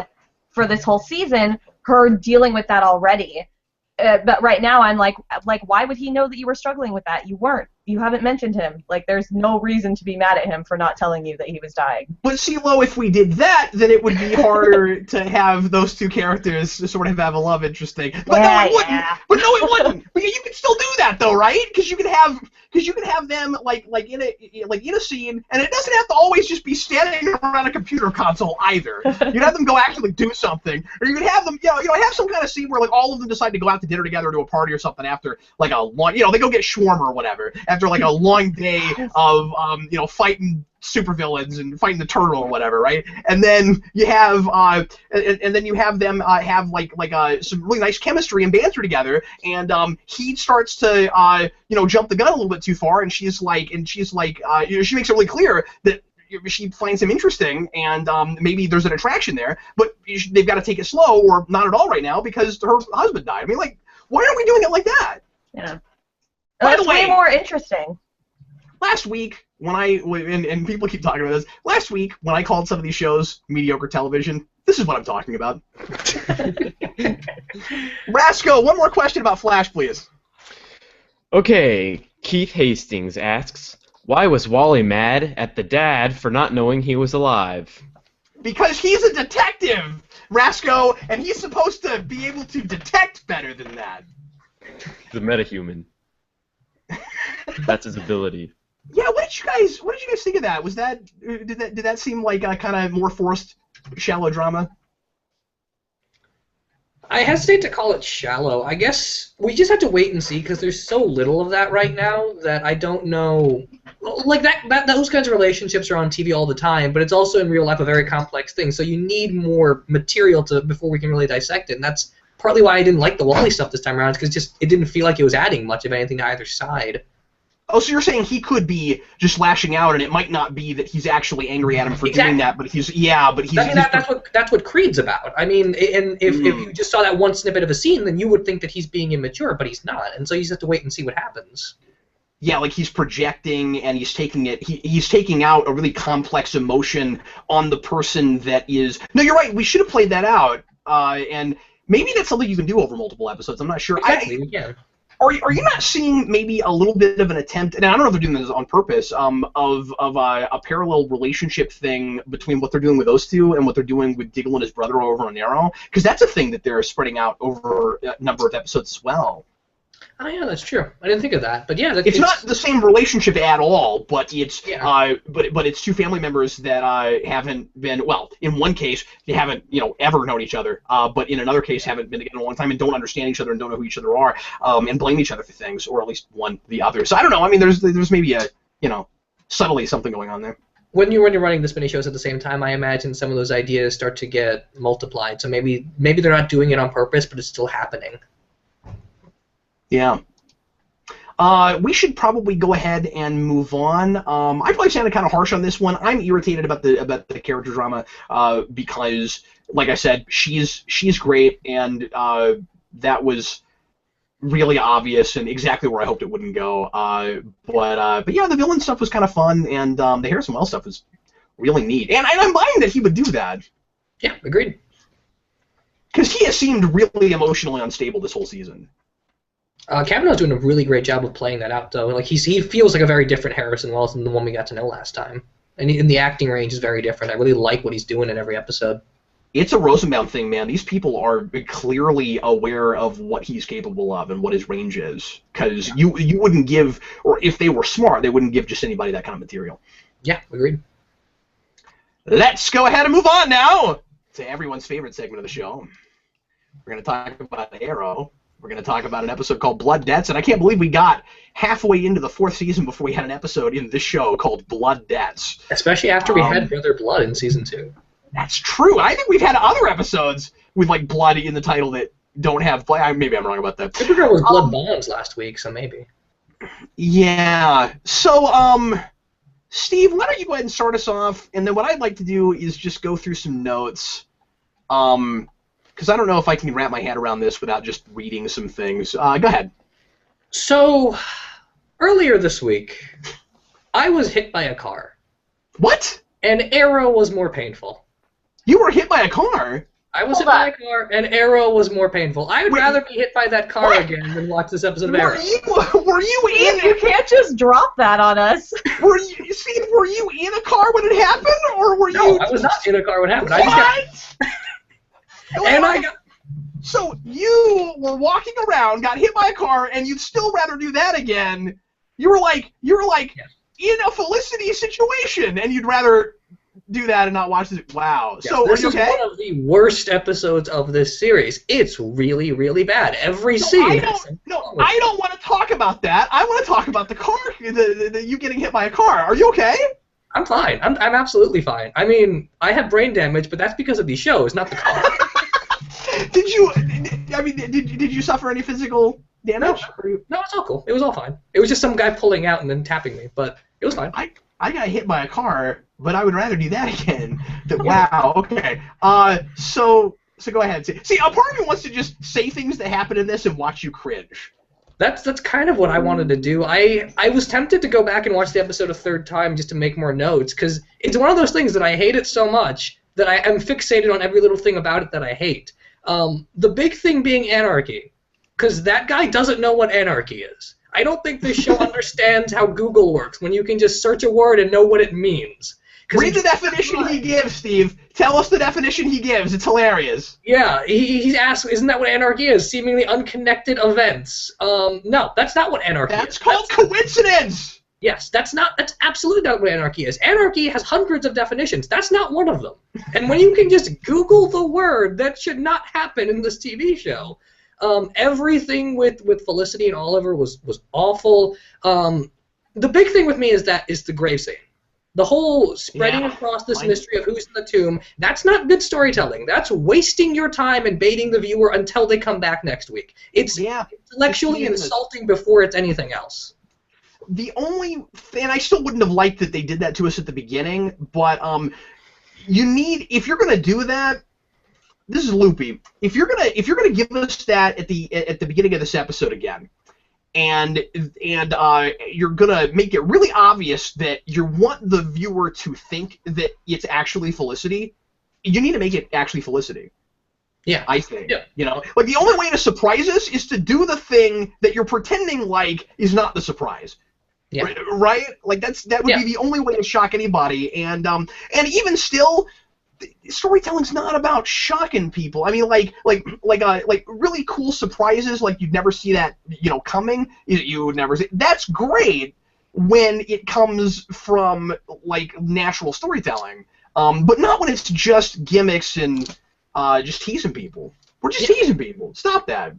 for this whole season, her dealing with that already. But right now, I'm like, why would he know that you were struggling with that? You weren't. You haven't mentioned him. Like, there's no reason to be mad at him for not telling you that he was dying. But see, Lo, if we did that, then it would be harder to have those two characters sort of have a love interest thing. But no, it wouldn't. But no, it wouldn't. But you could still do that, though, right? Because you can have them like in a scene, and it doesn't have to always just be standing around a computer console either. You'd have them go actually do something, or you could have them, you know, have some kind of scene where like all of them decide to go out to dinner together, or to a party or something after like a long, you know, they go get shawarma or whatever after like a long day of you know, fighting supervillains and fighting the turtle or whatever, right? And then you have and then you have them have like some really nice chemistry and banter together, and he starts to you know, jump the gun a little bit too far, and she's like you know, she makes it really clear that she finds him interesting, and maybe there's an attraction there, but they've got to take it slow or not at all right now because her husband died. I mean, like, why aren't we doing it like that? Yeah. By the way, way more interesting. Last week, when and people keep talking about this, last week when I called some of these shows mediocre television, this is what I'm talking about. Rasco, one more question about Flash, please. Okay, Keith Hastings asks, why was Wally mad at the dad for not knowing he was alive? Because he's a detective, Rasco, and he's supposed to be able to detect better than that. The metahuman. That's his ability. Yeah, what did you guys think of that? Was that did that seem like a kind of more forced, shallow drama? I hesitate to call it shallow. I guess we just have to wait and see because there's so little of that right now that I don't know. Like those kinds of relationships are on TV all the time, but it's also in real life a very complex thing. So you need more material before we can really dissect it, and that's partly why I didn't like the Wally stuff this time around, because it didn't feel like it was adding much of anything to either side. Oh, so you're saying he could be just lashing out, and it might not be that he's actually angry at him for doing that, but he's that's what Creed's about. I mean, and if you just saw that one snippet of a scene, then you would think that he's being immature, but he's not, and so you just have to wait and see what happens. Yeah, like he's projecting and he's taking it. He's taking out a really complex emotion on the person that is. No, you're right. We should have played that out, and maybe that's something you can do over multiple episodes. I'm not sure. Exactly. Yeah. Are you not seeing maybe a little bit of an attempt, and I don't know if they're doing this on purpose, of a parallel relationship thing between what they're doing with those two and what they're doing with Diggle and his brother over on Arrow? Because that's a thing that they're spreading out over a number of episodes as well. Oh yeah, that's true. I didn't think of that, but yeah, it's not the same relationship at all. But it's but it's two family members that haven't been in one case they haven't ever known each other, but in another case haven't been together in a long time and don't understand each other and don't know who each other are, and blame each other for things, or at least one the other. So I don't know. I mean, there's maybe a subtly something going on there. When you're running this many shows at the same time, I imagine some of those ideas start to get multiplied. So maybe they're not doing it on purpose, but it's still happening. Yeah. We should probably go ahead and move on. I probably sounded kind of harsh on this one. I'm irritated about the character drama because, like I said, she's great, and that was really obvious and exactly where I hoped it wouldn't go. But yeah, the villain stuff was kind of fun, and the Harrison Wells stuff was really neat. And I'm buying that he would do that. Yeah, agreed. Because he has seemed really emotionally unstable this whole season. Kavanaugh's doing a really great job of playing that out, though. Like he feels like a very different Harrison Wells than the one we got to know last time. And the acting range is very different. I really like what he's doing in every episode. It's a Rosenbaum thing, man. These people are clearly aware of what he's capable of and what his range is. Because you wouldn't give, or if they were smart, they wouldn't give just anybody that kind of material. Yeah, agreed. Let's go ahead and move on now to everyone's favorite segment of the show. We're going to talk about Arrow. We're going to talk about an episode called Blood Debts, and I can't believe we got halfway into the 4th season before we had an episode in this show called Blood Debts. Especially after we had Brother Blood in Season 2. That's true. I think we've had other episodes with, like, blood in the title that don't have blood. Maybe I'm wrong about that. Supergirl was Blood Bonds last week, so maybe. Yeah. So, Steve, why don't you go ahead and start us off, and then what I'd like to do is just go through some notes. Because I don't know if I can wrap my head around this without just reading some things. Go ahead. So, earlier this week, I was hit by a car. What? And Arrow was more painful. You were hit by a car? I was hit by a car, and Arrow was more painful. I would rather be hit by that car again than watch this episode of Arrow. Were you in? You can't just drop that on us. Were you in a car when it happened, or were you? No, I was not in a car when it happened. What? And So you were walking around, got hit by a car, and you'd still rather do that again. You were like yes. In a Felicity situation, and you'd rather do that and not watch this. Wow. Yes, so this are you okay? is one of the worst episodes of this series. It's really, really bad. Every scene. I don't want to talk about that. I want to talk about the car. You getting hit by a car. Are you okay? I'm fine. I'm absolutely fine. I mean, I have brain damage, but that's because of these shows, not the car. Did you suffer any physical damage? No, it's all cool. It was all fine. It was just some guy pulling out and then tapping me, but it was fine. I got hit by a car, but I would rather do that again. Wow. Okay. So go ahead. See, a part of me wants to just say things that happen in this and watch you cringe. That's kind of what I wanted to do. I was tempted to go back and watch the episode a third time just to make more notes, because it's one of those things that I hate it so much that I am fixated on every little thing about it that I hate. The big thing being anarchy, because that guy doesn't know what anarchy is. I don't think this show understands how Google works, when you can just search a word and know what it means. Read the definition he gives, Steve. Tell us the definition he gives. It's hilarious. Yeah, he's asked, isn't that what anarchy is? Seemingly unconnected events. No, that's not what anarchy is. That's called coincidence! Yes, that's absolutely not what anarchy is. Anarchy has hundreds of definitions. That's not one of them. And when you can just Google the word, that should not happen in this TV show. Everything with Felicity and Oliver was awful. The big thing with me is the grave scene. The whole spreading across this mystery of who's in the tomb, that's not good storytelling. That's wasting your time and baiting the viewer until they come back next week. It's intellectually insulting before it's anything else. The only thing, I still wouldn't have liked that they did that to us at the beginning, but if you're gonna do that, this is loopy. If you're gonna give us that at the beginning of this episode again, and you're gonna make it really obvious that you want the viewer to think that it's actually Felicity, you need to make it actually Felicity. Yeah, I think. Yeah. Like the only way to surprise us is to do the thing that you're pretending like is not the surprise. Yeah. Right? Like that would be the only way to shock anybody, and even still, storytelling's not about shocking people. I mean, like really cool surprises, like you'd never see that, coming. You would never see. That's great when it comes from like natural storytelling, but not when it's just gimmicks and just teasing people. We're just teasing people. Stop that.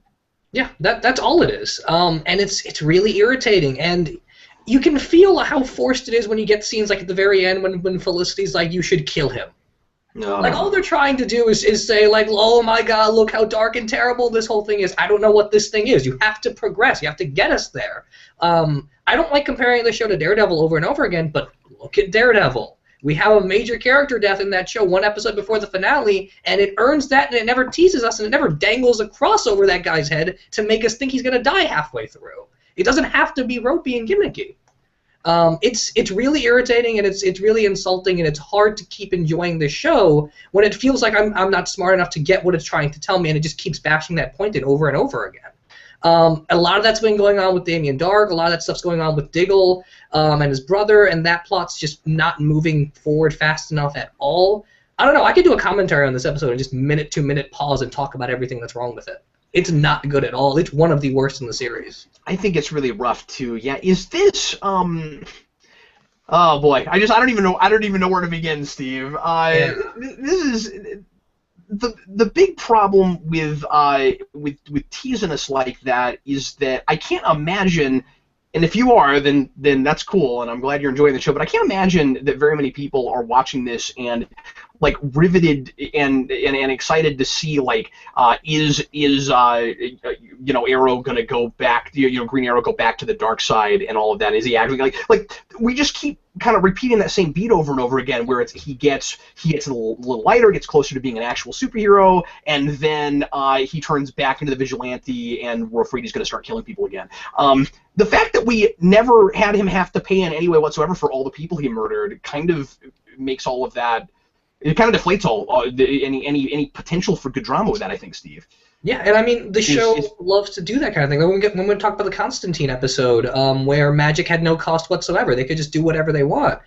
Yeah, that's all it is. And it's really irritating, and you can feel how forced it is when you get scenes like at the very end when Felicity's like, you should kill him. No. Like, all they're trying to do is say, like, oh my god, look how dark and terrible this whole thing is. I don't know what this thing is. You have to progress. You have to get us there. I don't like comparing the show to Daredevil over and over again, but look at Daredevil. We have a major character death in that show one episode before the finale, and it earns that, and it never teases us, and it never dangles a cross over that guy's head to make us think he's going to die halfway through. It doesn't have to be ropey and gimmicky. It's really irritating, and it's really insulting, and it's hard to keep enjoying the show when it feels like I'm not smart enough to get what it's trying to tell me, and it just keeps bashing that point in over and over again. A lot of that's been going on with Damien Darhk. A lot of that stuff's going on with Diggle and his brother, and that plot's just not moving forward fast enough at all. I don't know. I could do a commentary on this episode and just minute-to-minute pause and talk about everything that's wrong with it. It's not good at all. It's one of the worst in the series. I think it's really rough too. Yeah, is this oh boy, I don't even know where to begin, Steve. This is the big problem with teasing us like that is that I can't imagine, and if you are, then that's cool, and I'm glad you're enjoying the show. But I can't imagine that very many people are watching this and like riveted and excited to see like is Arrow gonna go back, Green Arrow go back to the dark side and all of that? Is he actually like we just keep kind of repeating that same beat over and over again, where he gets a little lighter, gets closer to being an actual superhero, and then he turns back into the vigilante, and we're afraid he's going to start killing people again. The fact that we never had him have to pay in any way whatsoever for all the people he murdered kind of makes all of that. It kind of deflates any potential for good drama with that, I think, Steve. Yeah, and I mean, the show loves to do that kind of thing. When we talk about the Constantine episode, where magic had no cost whatsoever, they could just do whatever they want.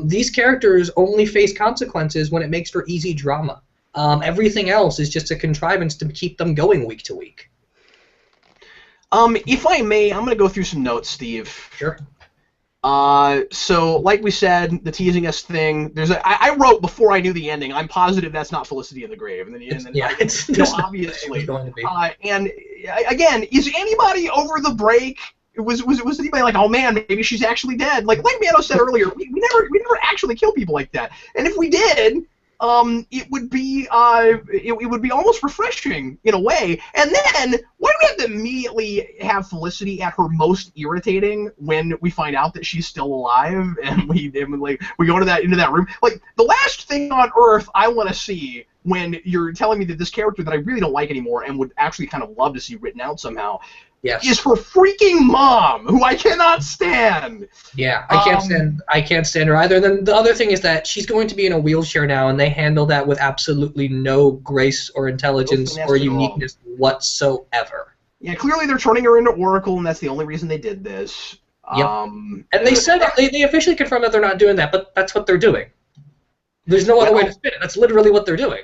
These characters only face consequences when it makes for easy drama. Everything else is just a contrivance to keep them going week to week. If I may, I'm going to go through some notes, Steve. Sure. So, like we said, the teasing us thing. I wrote before I knew the ending. I'm positive that's not Felicity in the grave, and then it's obviously. And again, is anybody over the break? Was anybody like, oh man, maybe she's actually dead? Like Manos said earlier, we never actually kill people like that. And if we did, it would be almost refreshing in a way. And then why do we have to immediately have Felicity at her most irritating when we find out that she's still alive and we go into that room? Like, the last thing on earth I want to see when you're telling me that this character that I really don't like anymore and would actually kind of love to see written out somehow. Yes. Is her freaking mom, who I cannot stand. Yeah, I can't stand her either. And then the other thing is that she's going to be in a wheelchair now, and they handle that with absolutely no grace or intelligence or uniqueness whatsoever. Yeah, clearly they're turning her into Oracle, and that's the only reason they did this. Yep. And they said they officially confirmed that they're not doing that, but that's what they're doing. There's no other way to spin it. That's literally what they're doing.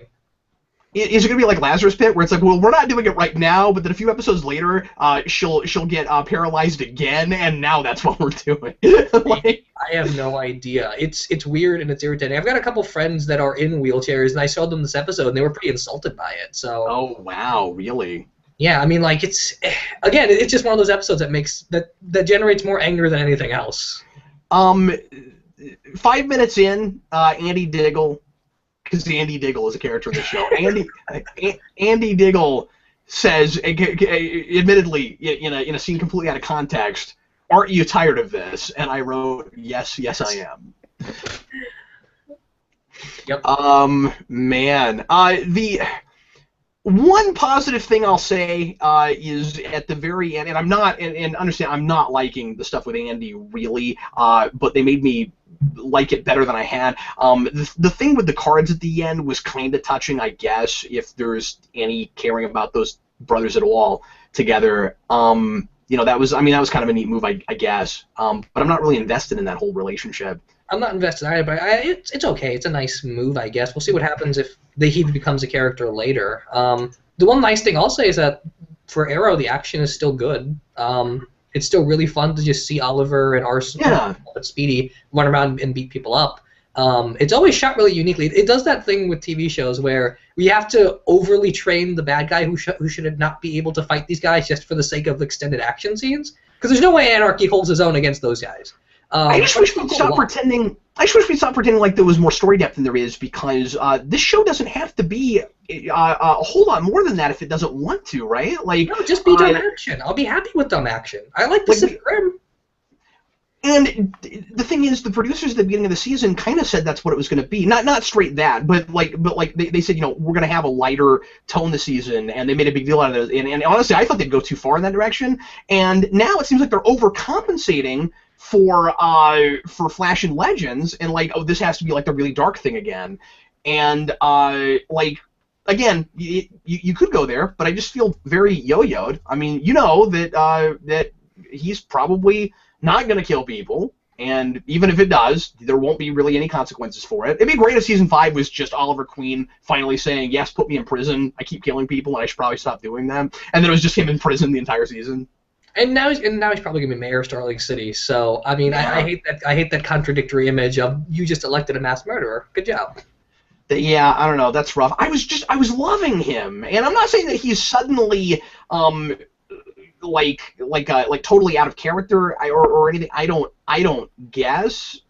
Is it going to be like Lazarus Pit, where it's like, well, we're not doing it right now, but then a few episodes later, she'll get paralyzed again, and now that's what we're doing? I have no idea. It's weird and it's irritating. I've got a couple friends that are in wheelchairs, and I showed them this episode, and they were pretty insulted by it. So. Oh wow, really? Yeah, I mean, like, it's just one of those episodes that generates more anger than anything else. 5 minutes in, Andy Diggle. Because Andy Diggle is a character in the show. Andy Diggle says, admittedly, in a scene completely out of context, "Aren't you tired of this?" And I wrote, "Yes, I am." Yep. Man. The one positive thing I'll say is at the very end, and I'm not, and understand, I'm not liking the stuff with Andy really, but they made me like it better than I had. The thing with the cards at the end was kind of touching, I guess, if there's any caring about those brothers at all together. That was kind of a neat move, I guess. But I'm not really invested in that whole relationship. I'm not invested either, but it's okay. It's a nice move, I guess. We'll see what happens if he becomes a character later. The one nice thing I'll say is that for Arrow, the action is still good. It's still really fun to just see Oliver and Arsenal and Speedy run around and beat people up. It's always shot really uniquely. It does that thing with TV shows where we have to overly train the bad guy who should not be able to fight these guys just for the sake of extended action scenes. Because there's no way Anarchy holds his own against those guys. I just wish we'd stop pretending. I just wish we'd stop pretending like there was more story depth than there is, because this show doesn't have to be a whole lot more than that if it doesn't want to, right? Like, no, just be dumb action. I'll be happy with dumb action. I like Pacific Rim. And the thing is, the producers at the beginning of the season kind of said that's what it was going to be. Not straight that, but they said, we're going to have a lighter tone this season, and they made a big deal out of it. And honestly, I thought they'd go too far in that direction. And now it seems like they're overcompensating for Flash and Legends, and this has to be the really dark thing again. And again, you could go there, but I just feel very yo-yoed. I mean, that he's probably not going to kill people, and even if it does, there won't be really any consequences for it. It'd be great if Season 5 was just Oliver Queen finally saying, yes, put me in prison, I keep killing people, and I should probably stop doing them, and then it was just him in prison the entire season. And now he's probably going to be mayor of Starling City, so, I mean, I hate that contradictory image of, you just elected a mass murderer. Good job. Yeah, I don't know, that's rough. I was loving him, and I'm not saying that he's suddenly, totally out of character or anything. I don't guess.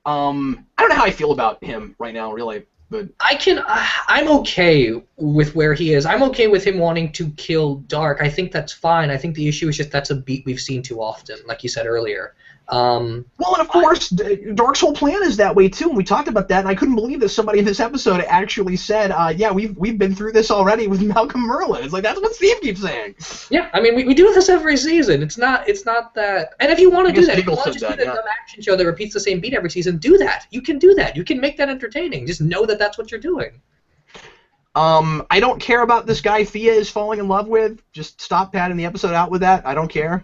I don't know how I feel about him right now, really. But I'm okay with where he is. I'm okay with him wanting to kill Dark. I think that's fine. I think the issue is just that's a beat we've seen too often, like you said earlier. Well, and of course, Dark's whole plan is that way too, and we talked about that, and I couldn't believe that somebody in this episode actually said, yeah, we've been through this already with Malcolm Merlin. It's like, that's what Steve keeps saying. Yeah, I mean, we do this every season. It's not that... And if you want to do that, if you want to just do an action show that repeats the same beat every season, do that. You can do that. You can make that entertaining. Just know that that's what you're doing. I don't care about this guy Thea is falling in love with. Just stop padding the episode out with that. I don't care.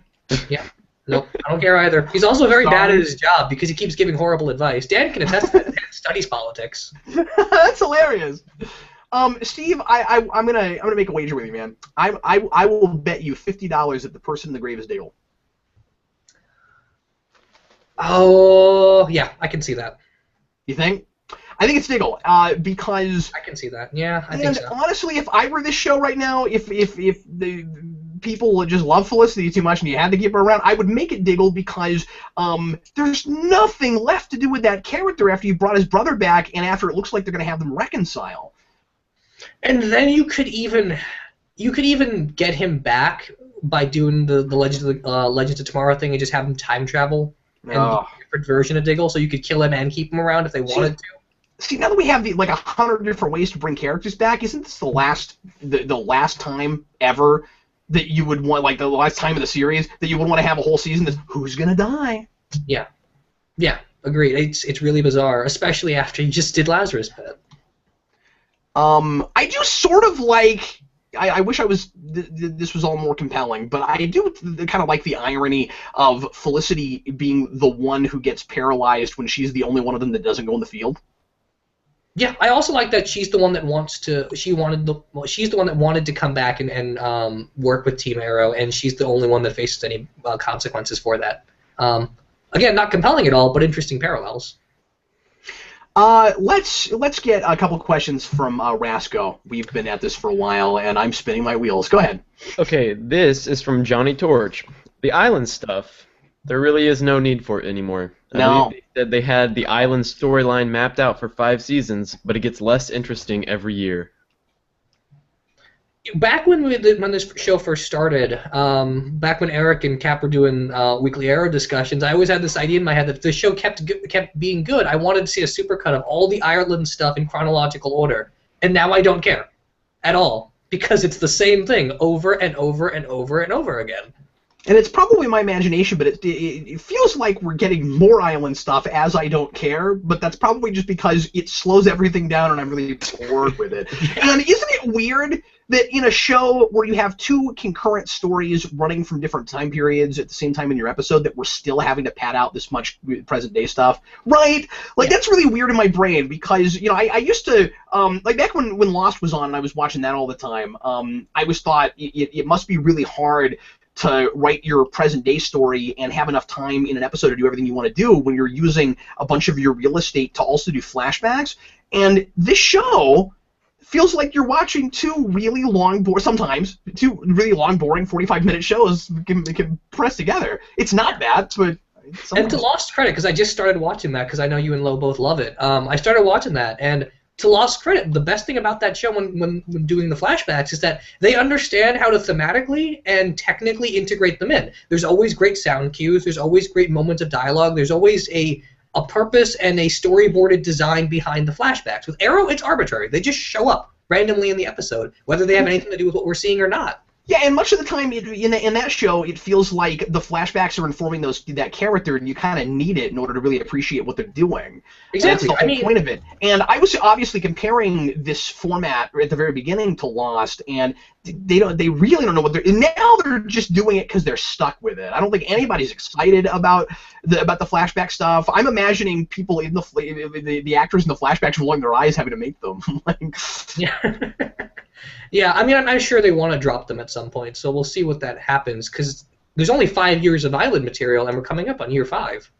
Yeah. Nope, I don't care either. He's also very bad at his job because he keeps giving horrible advice. Dan can attest to that. Dan studies politics. That's hilarious. Steve, I'm gonna make a wager with you, man. I will bet you $50 that the person in the grave is Diggle. Oh yeah, I can see that. You think? I think it's Diggle, because I can see that. Yeah, I think so. Honestly, if I were this show right now, if the people just love Felicity too much and you had to keep her around, I would make it Diggle, because there's nothing left to do with that character after you brought his brother back and after it looks like they're going to have them reconcile. And then you could even get him back by doing the Legends of Tomorrow thing and just have him time travel and be a different version of Diggle, so you could kill him and keep him around if they wanted to. See, now that we have 100 different ways to bring characters back, isn't this the last time ever that you would want, the last time of the series, that you would want to have a whole season that's who's gonna die? Yeah, agreed. It's really bizarre, especially after you just did Lazarus Pit. I do sort of like. I wish this was all more compelling, but I do kind of like the irony of Felicity being the one who gets paralyzed when she's the only one of them that doesn't go in the field. Yeah, I also like that she's the one that she's the one that wanted to come back and work with Team Arrow, and she's the only one that faces any consequences for that. Again, not compelling at all, but interesting parallels. Let's get a couple questions from Rasco. We've been at this for a while, and I'm spinning my wheels. Go ahead. Okay, this is from Johnny Torch. The island stuff, there really is no need for it anymore. No. They said they had the island storyline mapped out for 5 seasons, but it gets less interesting every year. Back when this show first started, back when Eric and Cap were doing weekly Arrow discussions, I always had this idea in my head that if the show kept being good, I wanted to see a supercut of all the Ireland stuff in chronological order. And now I don't care at all, because it's the same thing over and over and over and over again. And it's probably my imagination, but it feels like we're getting more island stuff as I don't care, but that's probably just because it slows everything down and I'm really bored with it. And isn't it weird that in a show where you have two concurrent stories running from different time periods at the same time in your episode that we're still having to pad out this much present-day stuff, right? Like, that's really weird in my brain because, you know, I used to, like, back when Lost was on and I was watching that all the time, I always thought it must be really hard to write your present-day story and have enough time in an episode to do everything you want to do when you're using a bunch of your real estate to also do flashbacks. And this show feels like you're watching two really long, boring 45-minute shows can press together. It's not bad, but... And to Lost credit, because I just started watching that, because I know you and Lo both love it, I started watching that, and to Lost credit, the best thing about that show when doing the flashbacks is that they understand how to thematically and technically integrate them in. There's always great sound cues, there's always great moments of dialogue, there's always a purpose and a storyboarded design behind the flashbacks. With Arrow, it's arbitrary. They just show up randomly in the episode, whether they have anything to do with what we're seeing or not. Yeah, and much of the time in that show, it feels like the flashbacks are informing that character, and you kind of need it in order to really appreciate what they're doing. Exactly. That's the whole point of it. And I was obviously comparing this format at the very beginning to Lost, and they really don't know what they're. And now they're just doing it because they're stuck with it. I don't think anybody's excited about the flashback stuff. I'm imagining people in the actors in the flashbacks rolling their eyes having to make them. Yeah. Yeah, I mean, I'm sure they want to drop them at some point, so we'll see what that happens, because there's only 5 years of Island material, and we're coming up on year 5.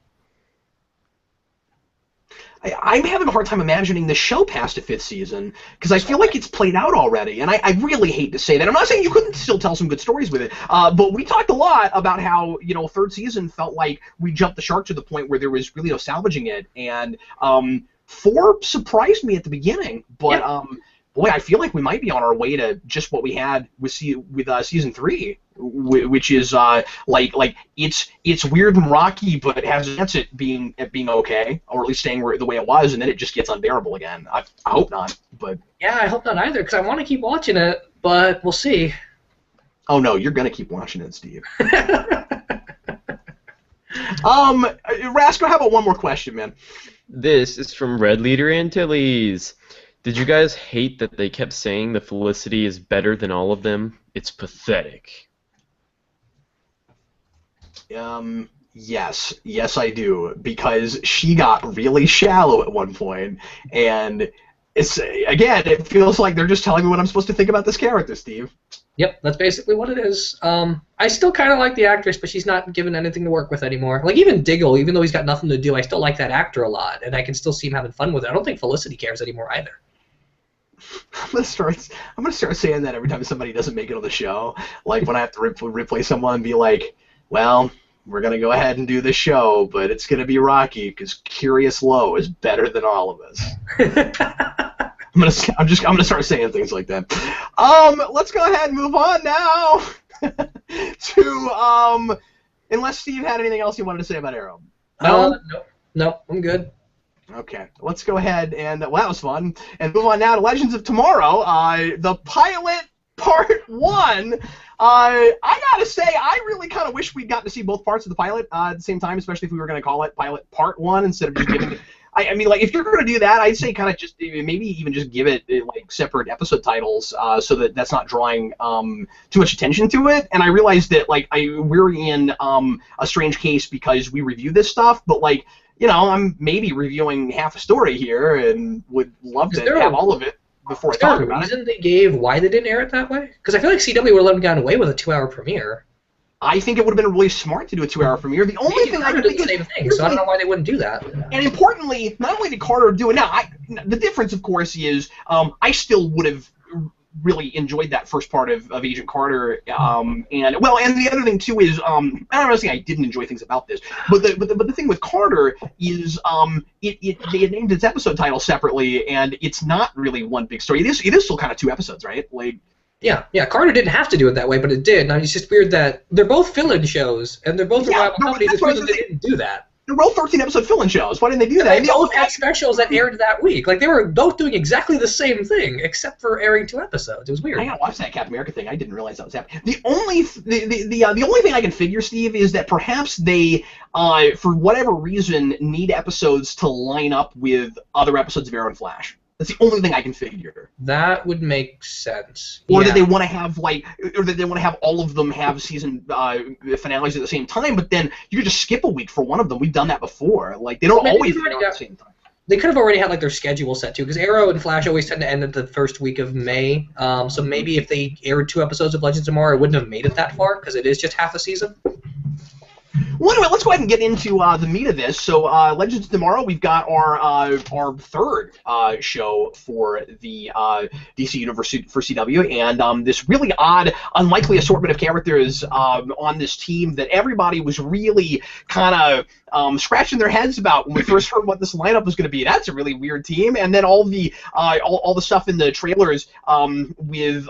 I'm having a hard time imagining the show past a 5th season, because I feel like it's played out already, and I really hate to say that. I'm not saying you couldn't still tell some good stories with it, but we talked a lot about how, you know, 3rd season felt like we jumped the shark to the point where there was really no salvaging it, and 4 surprised me at the beginning, but... Yeah. Boy, I feel like we might be on our way to just what we had with season 3, which is like it's weird and rocky, but it has a chance at being okay, or at least staying the way it was, and then it just gets unbearable again. I hope not, but yeah, I hope not either, because I want to keep watching it, but we'll see. Oh no, you're gonna keep watching it, Steve. Rasco, how about one more question, man? This is from Red Leader Antilles. Did you guys hate that they kept saying the Felicity is better than all of them? It's pathetic. Yes I do, because she got really shallow at one point, and it feels like they're just telling me what I'm supposed to think about this character, Steve. Yep, that's basically what it is. I still kind of like the actress, but she's not given anything to work with anymore. Like, even Diggle, even though he's got nothing to do, I still like that actor a lot, and I can still see him having fun with it. I don't think Felicity cares anymore either. I'm gonna start saying that every time somebody doesn't make it on the show. Like, when I have to replace someone and be like, well, we're gonna go ahead and do this show, but it's gonna be rocky because TheCuriousLo is better than all of us. I'm gonna start saying things like that. Let's go ahead and move on now to unless Steve had anything else you wanted to say about Arrow. No, I'm good. Okay, let's go ahead and, well, that was fun, and move on now to Legends of Tomorrow, the pilot part 1. I gotta say, I really kind of wish we'd gotten to see both parts of the pilot at the same time, especially if we were going to call it pilot part 1 instead of just giving it... I mean, like, if you're going to do that, I'd say kind of just, maybe even just give it, like, separate episode titles so that that's not drawing too much attention to it. And I realized that, like, we're in a strange case because we review this stuff, but, like, you know, I'm maybe reviewing half a story here and would love to have all of it before I talk about it. Is there a reason they gave why they didn't air it that way? Because I feel like CW would have let them get away with a 2-hour premiere. I think it would have been really smart to do a 2-hour premiere. The only thing I can think is the same thing, so I don't know why they wouldn't do that. And importantly, not only did Carter do it, the difference, of course, is I still would have really enjoyed that first part of Agent Carter, and the other thing too is I don't know, I didn't enjoy things about this, but the thing with Carter is they had named its episode title separately, and it's not really one big story. It is still kind of 2 episodes, right? Like. Yeah, Carter didn't have to do it that way, but it did. Now it's just weird that they're both fill-in shows, and they're both reliable companies. It's weird that they didn't do that. They're both 13-episode fill-in shows. Why didn't they do that? They both had specials that aired that week. Like, they were both doing exactly the same thing, except for airing 2 episodes. It was weird. I gotta watch that Captain America thing. I didn't realize that was happening. The only thing I can figure, Steve, is that perhaps they, for whatever reason, need episodes to line up with other episodes of Arrow and Flash. That's the only thing I can figure. That would make sense. Or that they want to have all of them have season finales at the same time, but then you could just skip a week for one of them. We've done that before. Like, they don't always air at the same time. They could have already had like their schedule set too, because Arrow and Flash always tend to end at the first week of May. So maybe if they aired 2 episodes of Legends of Tomorrow, it wouldn't have made it that far, because it is just half a season. Well, anyway, let's go ahead and get into the meat of this. So, Legends of Tomorrow, we've got our third show for the DC Universe for CW, and this really odd, unlikely assortment of characters on this team that everybody was really kind of scratching their heads about when we first heard what this lineup was going to be. That's a really weird team, and then all the stuff in the trailers with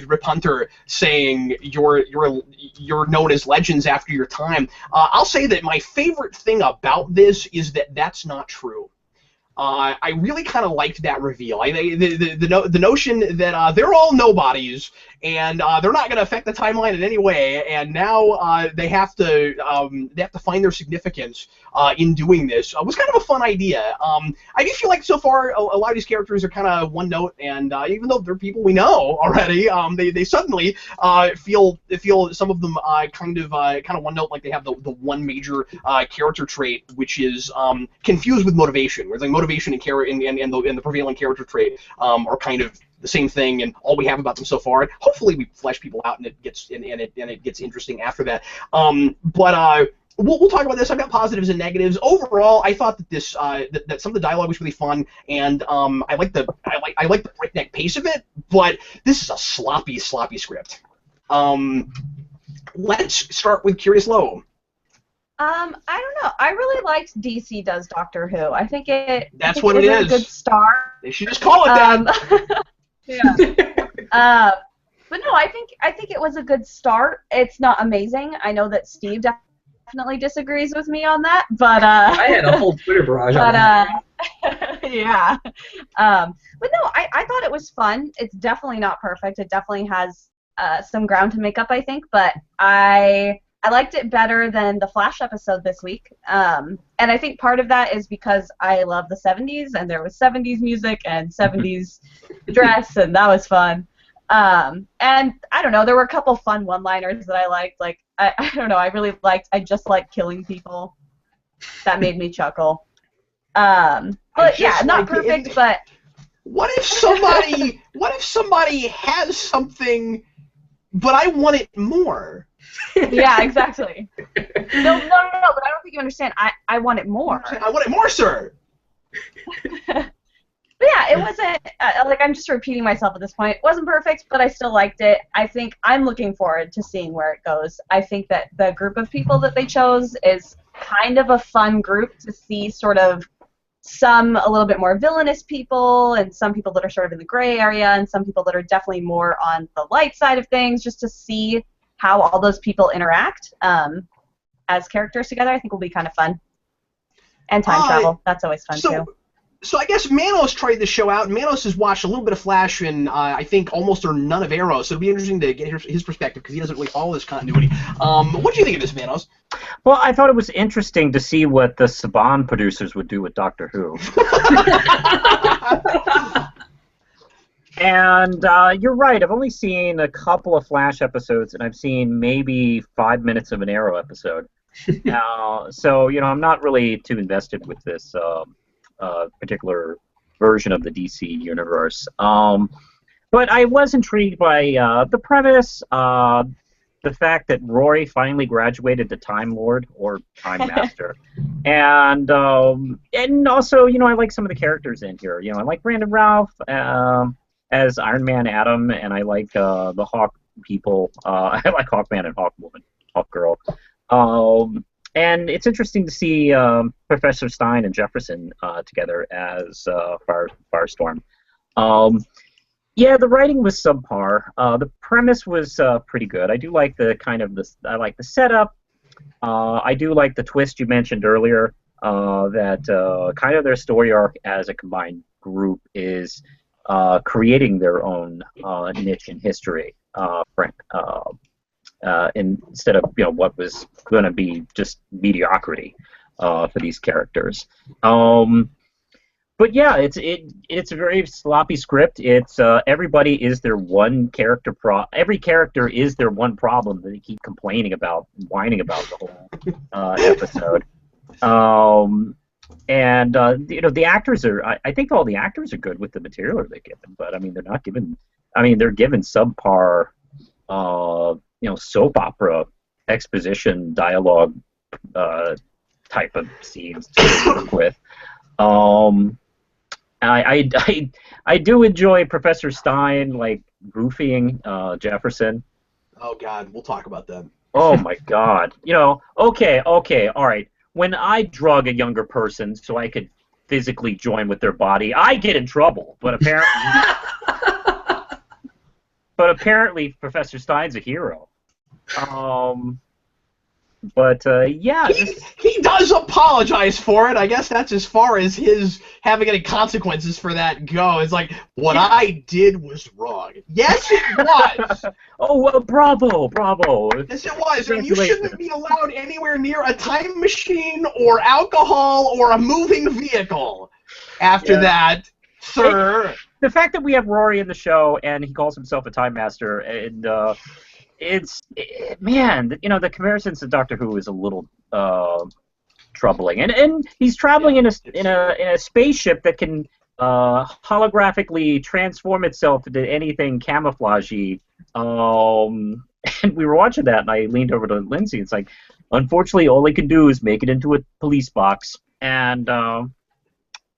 Rip Hunter saying you're known as legends after your time. I'll say that my favorite thing about this is that that's not true. I really kind of liked that reveal. The notion that they're all nobodies and they're not going to affect the timeline in any way, and now they have to find their significance in doing this was kind of a fun idea. I do feel like so far a lot of these characters are kind of one note, and even though they're people we know already, they suddenly feel some of them kind of one note, like they have the one major character trait, which is confused with motivation, where like motivation and the prevailing character trait are kind of the same thing, and all we have about them so far. And hopefully we flesh people out, and it gets interesting after that. We'll talk about this. I've got positives and negatives. Overall, I thought that this that some of the dialogue was really fun, and I like the breakneck pace of it. But this is a sloppy script. Let's start with CuriousLo. I don't know. I really liked DC Does Doctor Who. I think it. That's think what it it was is. A good start. They should just call it that. Yeah. But no, I think it was a good start. It's not amazing. I know that Steve definitely disagrees with me on that, but I had a whole Twitter barrage on that. Yeah. But no, I thought it was fun. It's definitely not perfect. It definitely has some ground to make up, I think, but I liked it better than the Flash episode this week. And I think part of that is because I love the 70s, and there was 70s music and 70s dress, and that was fun. And I don't know, there were a couple fun one-liners that I liked. Like, I don't know, I just like killing people. That made me chuckle. But yeah, not perfect, but... What if somebody has something, but I want it more? Yeah, exactly. No, but I don't think you understand. I want it more. I want it more, sir. But yeah, it wasn't, I'm just repeating myself at this point. It wasn't perfect, but I still liked it. I think I'm looking forward to seeing where it goes. I think that the group of people that they chose is kind of a fun group to see, sort of some a little bit more villainous people, and some people that are sort of in the gray area, and some people that are definitely more on the light side of things, just to see how all those people interact as characters together. I think will be kind of fun. And time travel. That's always fun, too. So I guess Manos tried this show out. Manos has watched a little bit of Flash and I think almost or none of Arrow, so it'll be interesting to get his perspective because he doesn't really follow this continuity. What do you think of this, Manos? Well, I thought it was interesting to see what the Saban producers would do with Doctor Who. And you're right, I've only seen a couple of Flash episodes, and I've seen maybe 5 minutes of an Arrow episode. So, I'm not really too invested with this particular version of the DC universe. But I was intrigued by the premise, the fact that Roy finally graduated to Time Lord or Time Master, and also, I like some of the characters in here. I like Brandon Routh as Iron Man Adam, and I like the Hawk people. I like Hawkman and Hawkwoman, Hawkgirl. And it's interesting to see Professor Stein and Jefferson together as Firestorm. Yeah, the writing was subpar. The premise was pretty good. I do like I like the setup. I do like the twist you mentioned earlier, that kind of their story arc as a combined group is creating their own niche in history, instead of what was going to be just mediocrity for these characters. But yeah, it's a very sloppy script. It's everybody is their one character every character is their one problem that they keep complaining about, whining about the whole episode. And the actors are. I think all the actors are good with the material they're given, but I mean they're not given. I mean they're given subpar, soap opera exposition dialogue type of scenes to work with. I do enjoy Professor Stein goofing Jefferson. Oh God, we'll talk about that. Oh my God, okay, all right. When I drug a younger person so I could physically join with their body, I get in trouble. But apparently, Professor Stein's a hero. Yeah. He does apologize for it. I guess that's as far as his having any consequences for that go. It's like, what I did was wrong. Yes, it was. Oh, well, bravo. Yes, it was. And you shouldn't be allowed anywhere near a time machine or alcohol or a moving vehicle after that, sir. The fact that we have Rory in the show and he calls himself a time master and... man, the comparisons to Doctor Who is a little troubling, and he's traveling in a spaceship that can holographically transform itself into anything camouflagey. And we were watching that, and I leaned over to Lindsay. It's like, unfortunately, all he can do is make it into a police box, and.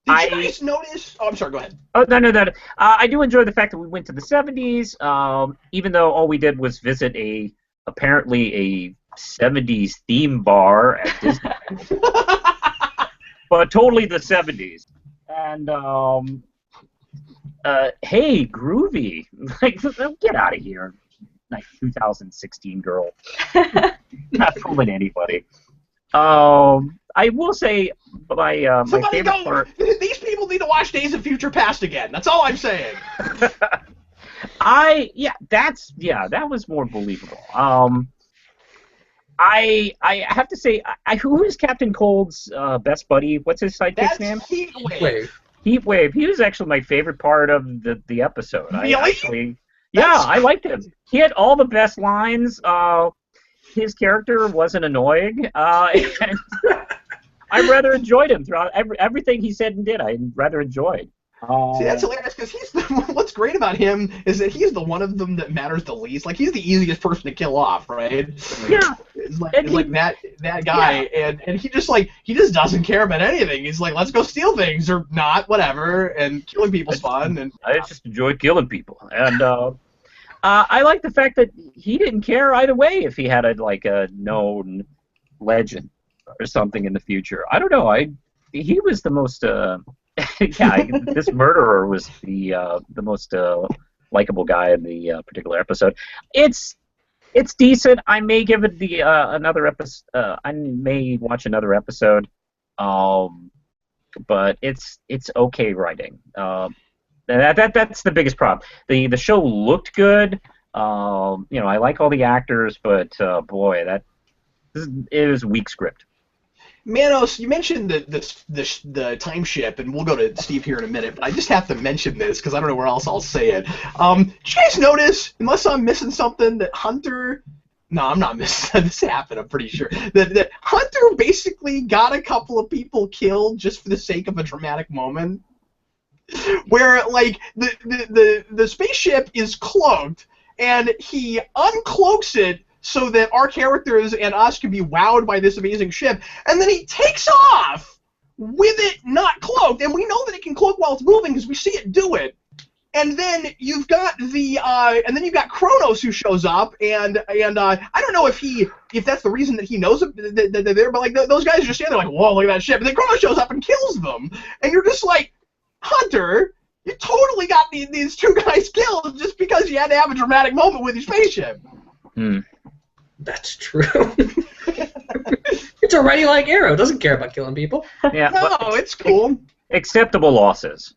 Did you guys notice? Oh, I'm sorry. Go ahead. Oh, no. I do enjoy the fact that we went to the 70s, even though all we did was visit apparently a 70s theme bar at Disney. But totally the 70s. And, hey, groovy. Get out of here. 2016 girl. Not fooling anybody. I will say my favorite part. These people need to watch Days of Future Past again. That's all I'm saying. That was more believable. I have to say, who is Captain Cold's best buddy? What's his sidekick's name? Heatwave. Heatwave. He was actually my favorite part of the episode. Really? I liked him. He had all the best lines. His character wasn't annoying, and I rather enjoyed him throughout everything he said and did. I rather enjoyed. See, that's hilarious because what's great about him is that he's the one of them that matters the least. Like, he's the easiest person to kill off, right? Yeah. It's like that guy, and he just doesn't care about anything. He's like, let's go steal things or not, whatever, and killing people's fun. And I just enjoy killing people, and I like the fact that he didn't care either way if he had a known legend or something in the future. I don't know. He was the most. This murderer was the most likable guy in the particular episode. It's decent. I may give it another episode. I may watch another episode. But it's okay writing. That's the biggest problem. The show looked good. I like all the actors, but boy, it was a weak script. Manos, you mentioned the time ship, and we'll go to Steve here in a minute, but I just have to mention this because I don't know where else I'll say it. Did you guys notice, unless I'm missing something, that Hunter... No, I'm not missing. This happened, I'm pretty sure. That Hunter basically got a couple of people killed just for the sake of a dramatic moment? Where, the spaceship is cloaked, and he uncloaks it so that our characters and us can be wowed by this amazing ship, and then he takes off with it not cloaked, and we know that it can cloak while it's moving because we see it do it. And then you've got Kronos who shows up, and I don't know if that's the reason that he knows that they're there, but those guys are just standing there whoa, look at that ship, and then Kronos shows up and kills them, and you're just like, Hunter, you totally got these two guys killed just because you had to have a dramatic moment with your spaceship. That's true. It's already like Arrow. Doesn't care about killing people. Yeah, No, it's cool. acceptable losses.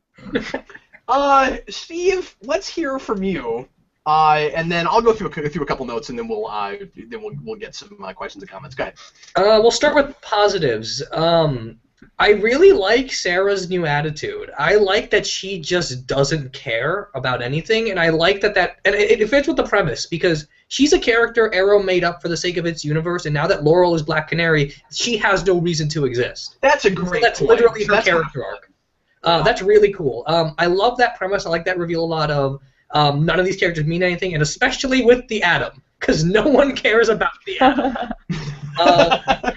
Steve, let's hear from you. And then I'll go through a couple notes, and then we'll get some questions and comments. Go ahead. We'll start with positives. I really like Sarah's new attitude. I like that she just doesn't care about anything, and I like that and it fits with the premise, because she's a character Arrow made up for the sake of its universe, and now that Laurel is Black Canary, she has no reason to exist. That's a great That's point. literally her character arc. That's really cool. I love that premise. I like that reveal a lot of none of these characters mean anything, and especially with the Atom, because no one cares about the Atom.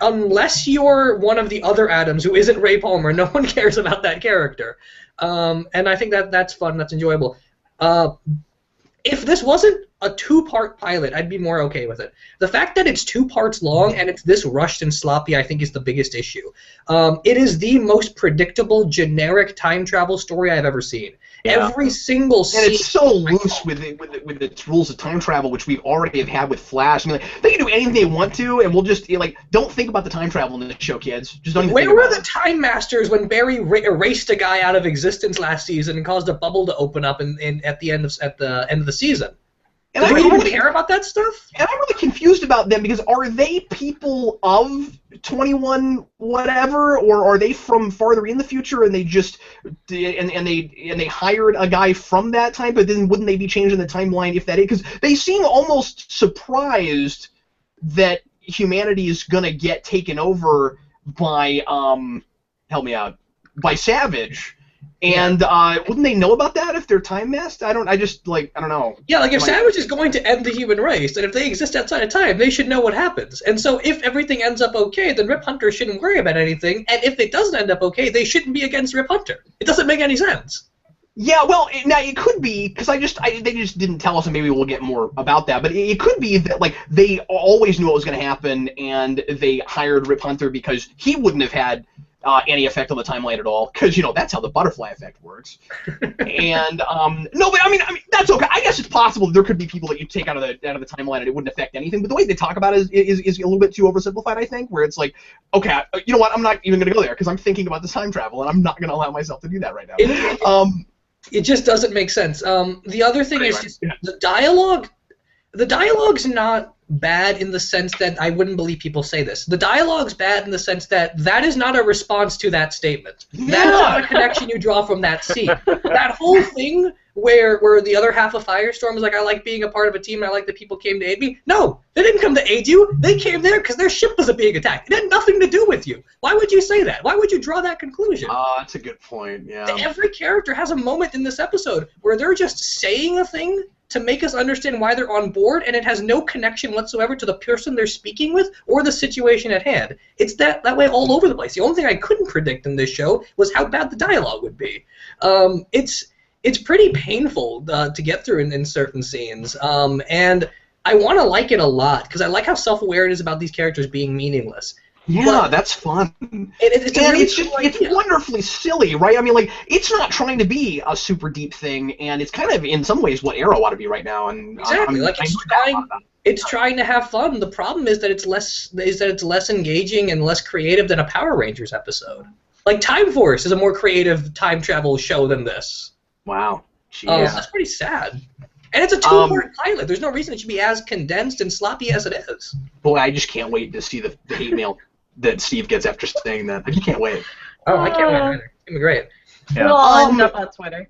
Unless you're one of the other Atoms who isn't Ray Palmer, no one cares about that character. And I think that's fun, that's enjoyable. If this wasn't a 2-part pilot, I'd be more okay with it. The fact that it's 2 parts long and it's this rushed and sloppy, I think, is the biggest issue. It is the most predictable, generic time travel story I've ever seen. Yeah. Every single scene. And it's so loose with its rules of time travel, which we already have had with Flash. I mean, like, they can do anything they want to, and we'll just don't think about the time travel in the show, kids. Just don't even think Where about were the Time Masters when Barry erased a guy out of existence last season and caused a bubble to open up at the end of the season? And Do I we even really care about that stuff? And I'm really confused about them, because are they people of 21 whatever, or are they from farther in the future and they just and they hired a guy from that time? But then wouldn't they be changing the timeline if that is? Because they seem almost surprised that humanity is gonna get taken over by help me out, by Savage. And wouldn't they know about that if they're time messed? I don't know. Yeah, like if Savage is going to end the human race, and if they exist outside of time, they should know what happens. And so if everything ends up okay, then Rip Hunter shouldn't worry about anything. And if it doesn't end up okay, they shouldn't be against Rip Hunter. It doesn't make any sense. Yeah, well, now it could be, because they just didn't tell us, and maybe we'll get more about that. But it could be that they always knew what was going to happen, and they hired Rip Hunter because he wouldn't have had any effect on the timeline at all, because that's how the butterfly effect works. And no, but I mean that's okay. I guess it's possible there could be people that you take out of the timeline and it wouldn't affect anything. But the way they talk about it is a little bit too oversimplified, I think. Where it's like, okay, you know what? I'm not even going to go there because I'm thinking about this time travel, and I'm not going to allow myself to do that right now. It just doesn't make sense. The other thing is just the dialogue. The dialogue's not bad in the sense that I wouldn't believe people say this. The dialogue's bad in the sense that is not a response to that statement. Yeah. That is not a connection you draw from that scene. That whole thing where the other half of Firestorm is like, I like being a part of a team and I like that people came to aid me. No, they didn't come to aid you. They came there because their ship was being attacked. It had nothing to do with you. Why would you say that? Why would you draw that conclusion? That's a good point, yeah. Every character has a moment in this episode where they're just saying a thing to make us understand why they're on board, and it has no connection whatsoever to the person they're speaking with or the situation at hand. It's that way all over the place. The only thing I couldn't predict in this show was how bad the dialogue would be. It's pretty painful to get through in certain scenes, and I want to like it a lot because I like how self-aware it is about these characters being meaningless. Yeah, that's fun. It's wonderfully silly, right? I mean, it's not trying to be a super deep thing, and it's kind of in some ways what Arrow ought to be right now. And exactly, it's trying to have fun. The problem is that it's less engaging and less creative than a Power Rangers episode. Like Time Force is a more creative time travel show than this. Wow, that's pretty sad. And it's a 2-part pilot. There's no reason it should be as condensed and sloppy as it is. Boy, I just can't wait to see the hate mail that Steve gets after saying that. I just can't wait. Oh, I can't wait either. It's gonna be great. Yeah. We'll end up on Twitter.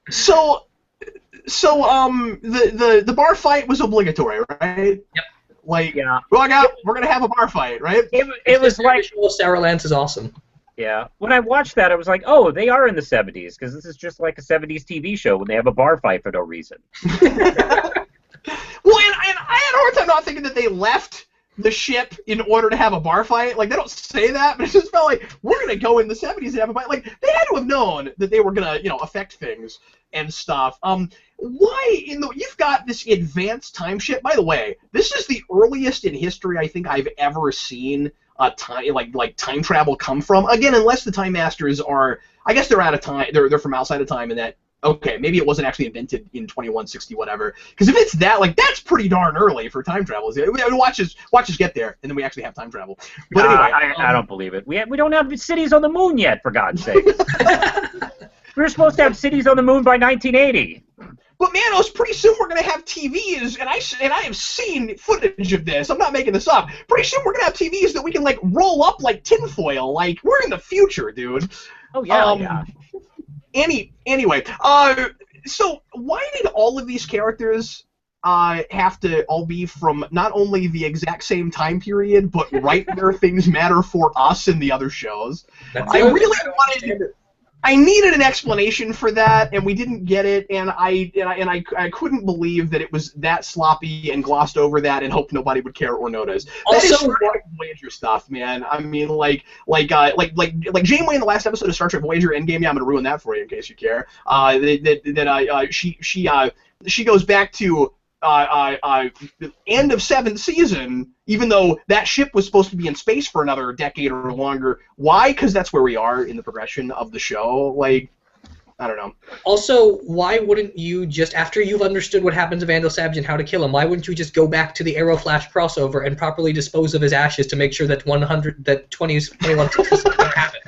So the bar fight was obligatory, right? Yep. We're gonna have a bar fight, right? It was like Sarah Lance is awesome. Yeah. When I watched that, I was like, oh, they are in the 70s, because this is just like a 70s TV show when they have a bar fight for no reason. Well, and I had a hard time not thinking that they left the ship in order to have a bar fight. Like, they don't say that, but it just felt like, we're going to go in the 70s and have a fight. Like, they had to have known that they were going to, affect things and stuff. You've got this advanced time ship. By the way, this is the earliest in history I think I've ever seen time travel come from. Again, unless the Time Masters are, I guess they're out of time. They're from outside of time, and that okay, maybe it wasn't actually invented in 2160 whatever. Because if it's that, like, that's pretty darn early for time travel. I mean, watch us get there, and then we actually have time travel. But anyway, I don't believe it. We don't have cities on the moon yet, for God's sake. We were supposed to have cities on the moon by 1980. But Manos, pretty soon we're gonna have TVs, and I have seen footage of this. I'm not making this up. Pretty soon we're gonna have TVs that we can like roll up like tinfoil. Like we're in the future, dude. Oh yeah, yeah. Anyway, so why did all of these characters have to all be from not only the exact same time period, but right where things matter for us in the other shows? I needed an explanation for that, and we didn't get it, and I couldn't believe that it was that sloppy and glossed over that and hoped nobody would care or notice. That is Star Trek Voyager stuff, man. I mean, like Janeway in the last episode of Star Trek Voyager Endgame. Yeah, I'm gonna ruin that for you in case you care. She goes back to end of 7th season, even though that ship was supposed to be in space for another decade or longer. Why? Because that's where we are in the progression of the show. Like, I don't know. Also, why wouldn't you just, after you've understood what happens to Vandal Savage and how to kill him, why wouldn't you just go back to the Arrow Flash crossover and properly dispose of his ashes to make sure that 21 doesn't happen?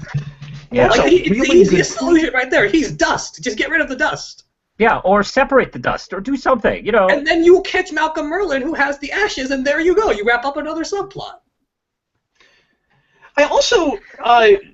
Yeah, like, it's the easiest solution right there. He's dust. Just get rid of the dust. Yeah, or separate the dust, or do something, you know. And then you catch Malcolm Merlyn, who has the ashes, and there you go. You wrap up another subplot. I also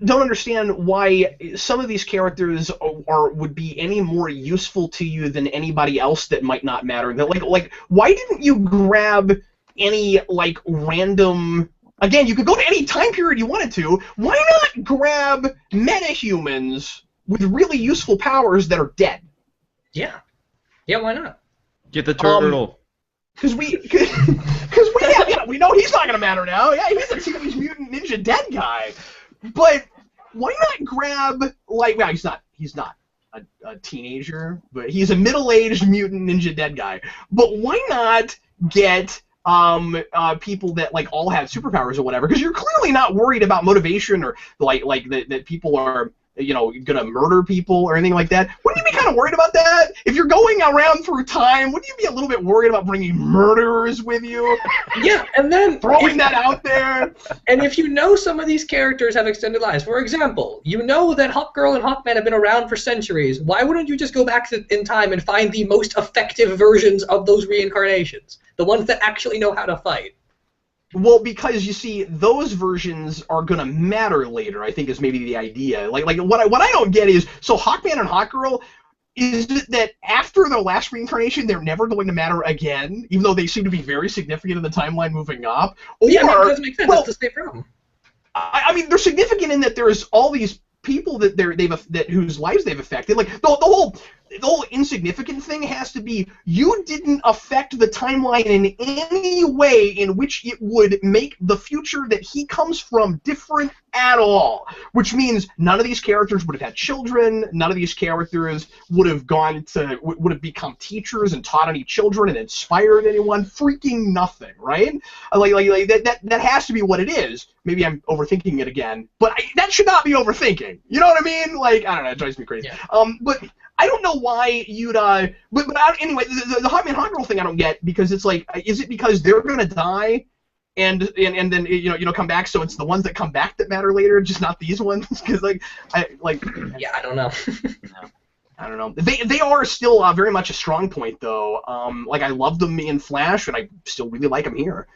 don't understand why some of these characters would be any more useful to you than anybody else that might not matter. Like, why didn't you grab any like random? Again, you could go to any time period you wanted to. Why not grab metahumans with really useful powers that are dead? Yeah. Yeah, why not? Get the turtle. Because we know he's not going to matter now. Yeah, he's a Teenage Mutant Ninja Dead guy. But why not grab, like, well, he's not a teenager, but he's a middle-aged Mutant Ninja Dead guy. But why not get people that, like, all have superpowers or whatever? Because you're clearly not worried about motivation or, like that people are, you know, gonna murder people or anything like that. Wouldn't you be kind of worried about that? If you're going around through time, wouldn't you be a little bit worried about bringing murderers with you? Yeah, and then throwing that out there. And if you know some of these characters have extended lives, for example, you know that Hawkgirl and Hawkman have been around for centuries. Why wouldn't you just go back in time and find the most effective versions of those reincarnations? The ones that actually know how to fight. Well, because you see, those versions are gonna matter later, I think, is maybe the idea. Like what I don't get is, so Hawkman and Hawkgirl, is it that after their last reincarnation, they're never going to matter again, even though they seem to be very significant in the timeline moving up? Or, yeah, it doesn't make sense. Well, that's the same problem. I mean, they're significant in that there's all these people that whose lives they've affected. Like the whole insignificant thing has to be, you didn't affect the timeline in any way in which it would make the future that he comes from different at all. Which means none of these characters would have had children. None of these characters would have would have become teachers and taught any children and inspired anyone. Freaking nothing, right? Like that has to be what it is. Maybe I'm overthinking it again, but that should not be overthinking. You know what I mean? Like, I don't know, it drives me crazy. Yeah. But I don't know why you'd anyway, the Hawkman Hawkgirl thing I don't get, because it's like, is it because they're gonna die and then you know come back, so it's the ones that come back that matter later, just not these ones? Because yeah, I don't know. I don't know. They are still very much a strong point though. Like, I love them in Flash, and I still really like them here.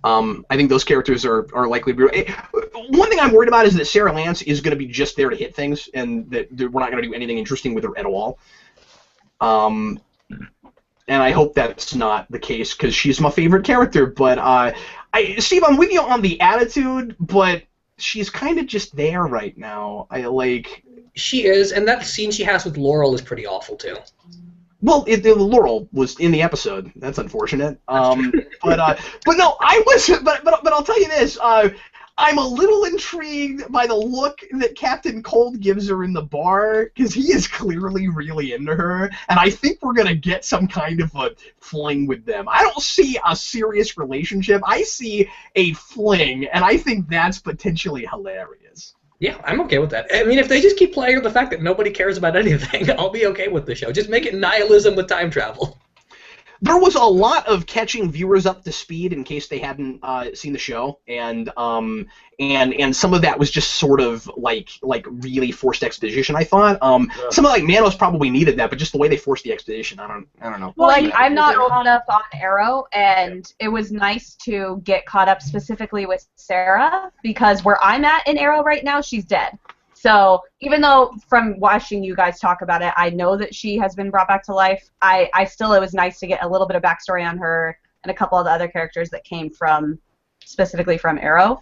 I think those characters are likely to be. One thing I'm worried about is that Sarah Lance is going to be just there to hit things, and that we're not going to do anything interesting with her at all. And I hope that's not the case, because she's my favorite character. But Steve, I'm with you on the attitude, but she's kind of just there right now. She is, and that scene she has with Laurel is pretty awful too. Well, Laurel was in the episode. That's unfortunate. But no, I was. But I'll tell you this. I'm a little intrigued by the look that Captain Cold gives her in the bar, because he is clearly really into her, and I think we're gonna get some kind of a fling with them. I don't see a serious relationship. I see a fling, and I think that's potentially hilarious. Yeah, I'm okay with that. I mean, if they just keep playing with the fact that nobody cares about anything, I'll be okay with the show. Just make it nihilism with time travel. There was a lot of catching viewers up to speed in case they hadn't seen the show, and some of that was just sort of like really forced exposition. I thought some of Manos probably needed that, but just the way they forced the exposition, I don't know. Well, I'm not caught up on Arrow, and it was nice to get caught up specifically with Sarah because where I'm at in Arrow right now, she's dead. So even though from watching you guys talk about it, I know that she has been brought back to life, I still, it was nice to get a little bit of backstory on her and a couple of the other characters that came specifically from Arrow.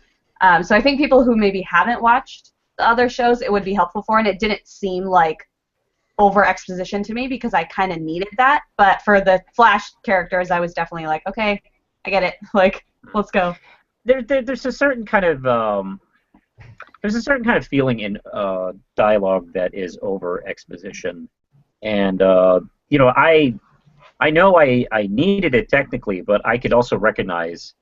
So I think people who maybe haven't watched the other shows, it would be helpful for, and it didn't seem like over-exposition to me because I kind of needed that. But for the Flash characters, I was definitely like, okay, I get it. Like, let's go. There's a certain kind of... There's a certain kind of feeling in dialogue that is over exposition, and you know, I know I needed it technically, but I could also recognize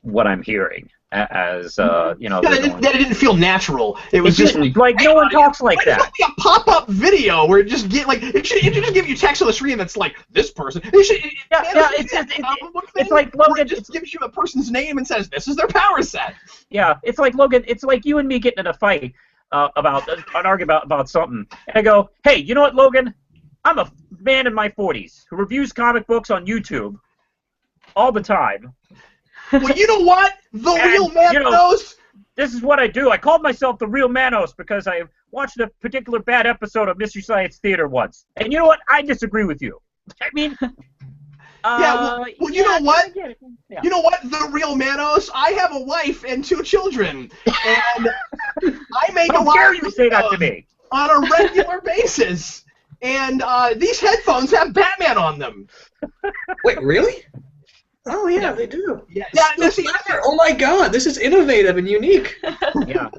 what I'm hearing as you know. Yeah, that it didn't feel natural. It was just like no one talks like that. It should be a pop-up video where it just it should just give you text on the screen that's like this person. It's like Logan. It just gives you a person's name and says this is their power set. Yeah, it's like Logan. It's like you and me getting in a fight about an argument about something, and I go, hey, you know what, Logan? I'm a man in my 40s who reviews comic books on YouTube all the time. Well, you know what? The Real Manos. You know, this is what I do. I called myself the Real Manos because I watched a particular bad episode of Mystery Science Theater once. And you know what? I disagree with you. I mean... you know what? Yeah. You know what? The Real Manos. I have a wife and 2 children, and I make a lot of you say that to me on a regular basis. And these headphones have Batman on them. Wait, really? Oh yeah, they do. Yes. Oh my God, this is innovative and unique. Yeah.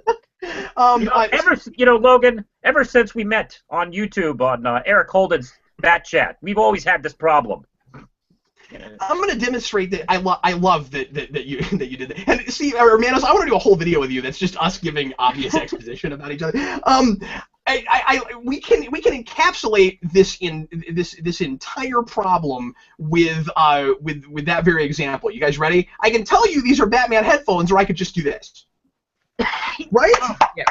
Logan, ever since we met on YouTube on Eric Holden's Bat Chat, we've always had this problem. I'm going to demonstrate that I love that you did that. And see, Manos, I want to do a whole video with you that's just us giving obvious exposition about each other. We can encapsulate this entire problem with that very example. You guys ready? I can tell you these are Batman headphones, or I could just do this. Right? Yeah.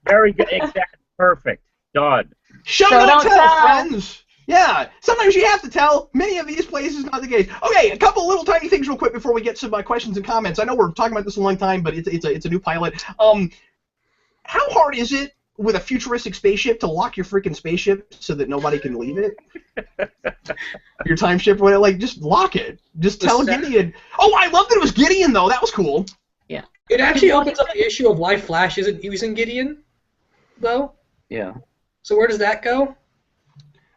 Very good. Exactly. Perfect. Done. Show don't tell, friends. Yeah, sometimes you have to tell. Many of these places, not the case. Okay, a couple little tiny things real quick before we get some questions and comments. I know we're talking about this a long time, but it's a new pilot. How hard is it with a futuristic spaceship to lock your freaking spaceship so that nobody can leave it? Your time ship, whatever, like just lock it. Just tell Gideon. Oh, I love that it was Gideon though. That was cool. Yeah. It actually opens up the issue of why Flash isn't using Gideon, though. Yeah. So where does that go?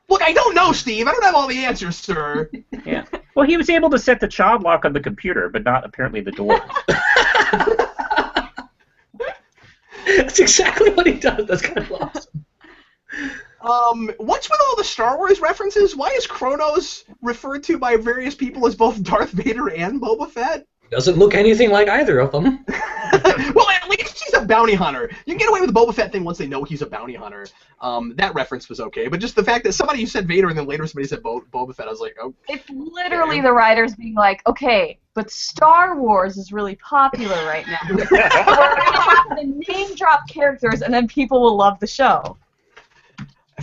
Look, I don't know, Steve. I don't have all the answers, sir. Yeah. Well, he was able to set the child lock on the computer, but not apparently the door. That's exactly what he does. That's kind of awesome. What's with all the Star Wars references? Why is Kronos referred to by various people as both Darth Vader and Boba Fett? Doesn't look anything like either of them. Well, at least he's a bounty hunter. You can get away with the Boba Fett thing once they know he's a bounty hunter. That reference was okay, but just the fact that somebody said Vader and then later somebody said Boba Fett, I was like, oh. It's literally the writers being like, okay, but Star Wars is really popular right now. We're going to have to name drop characters, and then people will love the show.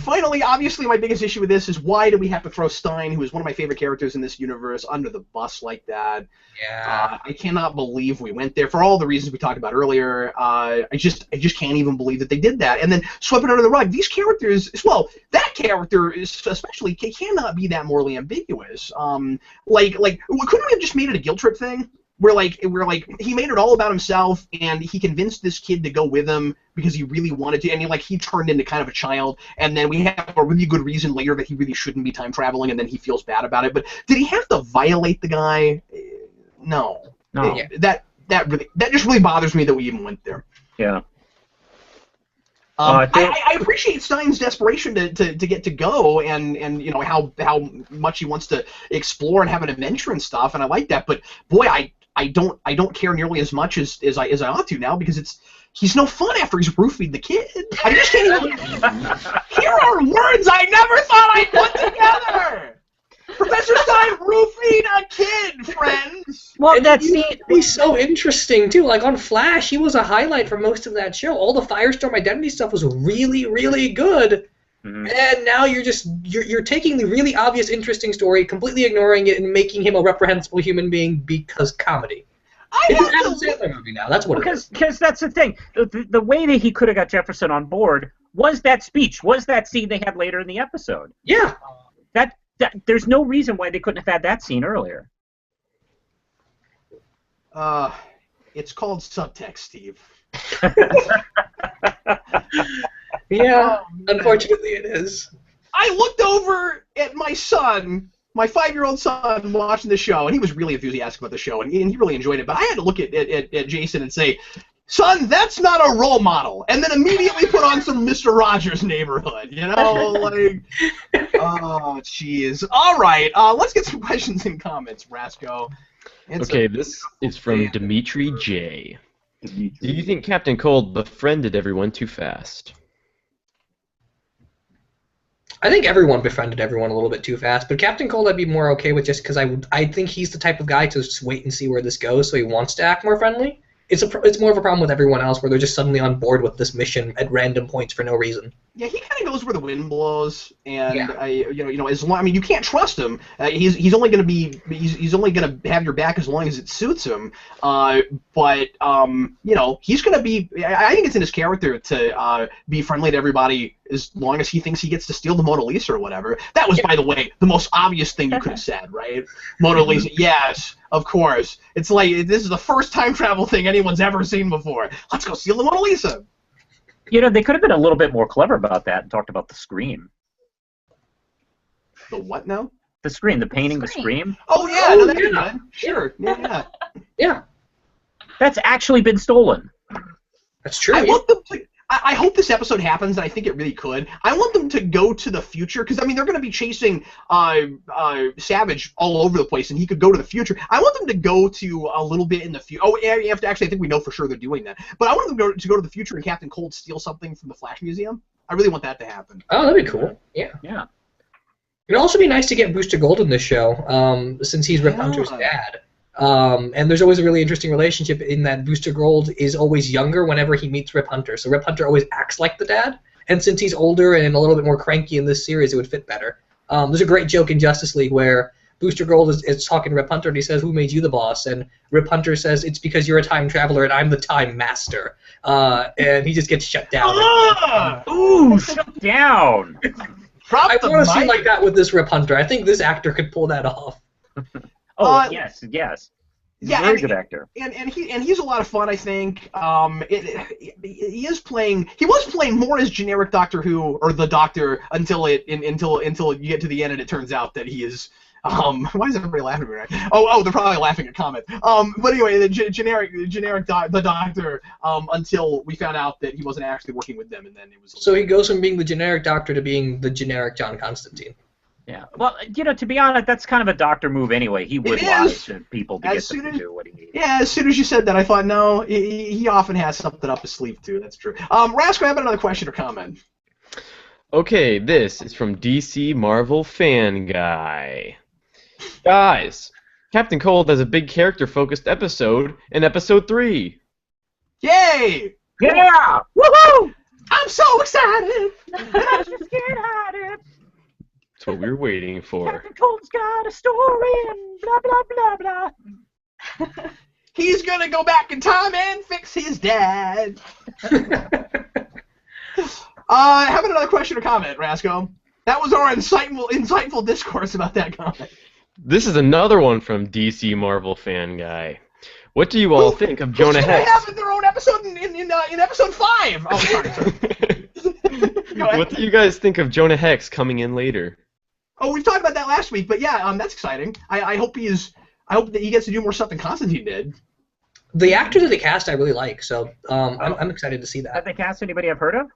Finally, obviously, my biggest issue with this is why do we have to throw Stein, who is one of my favorite characters in this universe, under the bus like that? Yeah. I cannot believe we went there for all the reasons we talked about earlier. I just can't even believe that they did that and then swept it under the rug. These characters, well, that character is especially cannot be that morally ambiguous. Couldn't we have just made it a guilt trip thing? Where he made it all about himself, and he convinced this kid to go with him because he really wanted to, and he turned into kind of a child, and then we have a really good reason later that he really shouldn't be time traveling, and then he feels bad about it. But did he have to violate the guy? No. That just really bothers me that we even went there. Yeah. I appreciate Stein's desperation to get to go and how much he wants to explore and have an adventure and stuff, and I like that. But boy, I don't care nearly as much as I ought to now, because he's no fun after he's roofied the kid. I just can't even... Here are words I never thought I'd put together! Professor Stein roofing a kid, friends! Well, that scene was so interesting, too. Like, on Flash, he was a highlight for most of that show. All the Firestorm Identity stuff was really, really good. Mm-hmm. And now you're taking the really obvious, interesting story, completely ignoring it, and making him a reprehensible human being because comedy. It's an Adam Sandler movie now. That's what it is. Because that's the thing. The way that he could have got Jefferson on board was that speech, was that scene they had later in the episode. Yeah. There's no reason why they couldn't have had that scene earlier. It's called subtext, Steve. Yeah, unfortunately it is. I looked over at my son, my 5-year-old son, watching the show, and he was really enthusiastic about the show, and he really enjoyed it. But I had to look at Jason and say, son, that's not a role model, and then immediately put on some Mr. Rogers' Neighborhood, you know, like, oh, jeez. All right, let's get some questions and comments, Rasco. Okay, this is from Dimitri J. Do you think Captain Cold befriended everyone too fast? I think everyone befriended everyone a little bit too fast, but Captain Cold I'd be more okay with just because I think he's the type of guy to just wait and see where this goes, so he wants to act more friendly. It's more of a problem with everyone else where they're just suddenly on board with this mission at random points for no reason. Yeah, he kind of goes where the wind blows, and as long, I mean, you can't trust him. He's only going to have your back as long as it suits him. But he's going to be. I think it's in his character to be friendly to everybody as long as he thinks he gets to steal the Mona Lisa or whatever. That was, by the way, the most obvious thing you could have said, right? Mona Lisa, yes, of course. It's like this is the first time travel thing anyone's ever seen before. Let's go steal the Mona Lisa. They could have been a little bit more clever about that and talked about the scream. The what now? The scream, the painting, the scream. Oh, yeah, no, that'd be good. Sure, yeah. Yeah. That's actually been stolen. That's true. I want them to... I hope this episode happens, and I think it really could. I want them to go to the future, because, I mean, they're going to be chasing Savage all over the place, and he could go to the future. I want them to go to a little bit in the future. Oh, yeah, actually, I think we know for sure they're doing that. But I want them to go to the future and Captain Cold steal something from the Flash Museum. I really want that to happen. Oh, that'd be cool. Yeah. Yeah. It'd also be nice to get Booster Gold in this show, since he's Rip Hunter's dad. And there's always a really interesting relationship in that Booster Gold is always younger whenever he meets Rip Hunter. So Rip Hunter always acts like the dad. And since he's older and a little bit more cranky in this series, it would fit better. There's a great joke in Justice League where Booster Gold is talking to Rip Hunter and he says, "Who made you the boss?" And Rip Hunter says, "It's because you're a time traveler and I'm the time master." And he just gets shut down. Ooh, shut down. I want to see like that with this Rip Hunter. I think this actor could pull that off. Oh, yes. He's a very good actor. And he's a lot of fun, I think. He was playing more as generic Doctor Who, or the Doctor, until you get to the end and it turns out that he is... why is everybody laughing at me, right? Oh, they're probably laughing at comment. But anyway, the generic the Doctor, until we found out that he wasn't actually working with them, and then it was... So he goes from being the generic Doctor to being the generic John Constantine. Yeah. Well, to be honest, that's kind of a Doctor move anyway. He would lie to people to get them to do what he needs. Yeah, as soon as you said that, I thought, no, he often has something up his sleeve, too. That's true. Rasco, have another question or comment? Okay, this is from DC Marvel Fan Guy. Guys, Captain Cold has a big character-focused episode in Episode 3. Yay! Yeah! Woohoo! I'm so excited! I just get at it. That's what we were waiting for. Captain Cold's got a story and blah, blah, blah, blah. He's gonna go back in time and fix his dad. Have another question or comment, Rasco. That was our insightful discourse about that comment. This is another one from DC Marvel Fan Guy. What do you all think of Jonah Hex? They have their own episode in episode 5. Oh, sorry. What do you guys think of Jonah Hex coming in later? Oh, we've talked about that last week, but yeah, that's exciting. I hope that he gets to do more stuff than Constantine did. The actor that they cast, I really like, so I'm excited to see that. Have they cast anybody I've heard of?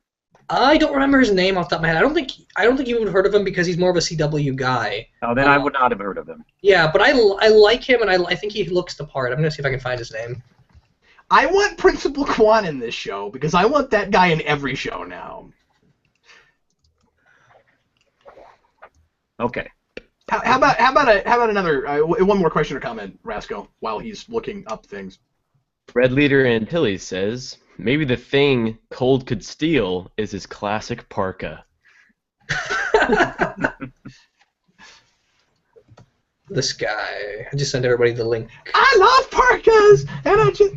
I don't remember his name off the top of my head. I don't think you would have heard of him because he's more of a CW guy. Oh, then I would not have heard of him. Yeah, but I like him, and I think he looks the part. I'm gonna see if I can find his name. I want Principal Kwan in this show because I want that guy in every show now. Okay. How about another one more question or comment, Rasco, while he's looking up things. Red Leader Antilles says, maybe the thing Cold could steal is his classic parka. This guy. I just sent everybody the link. I love parkas, and I just.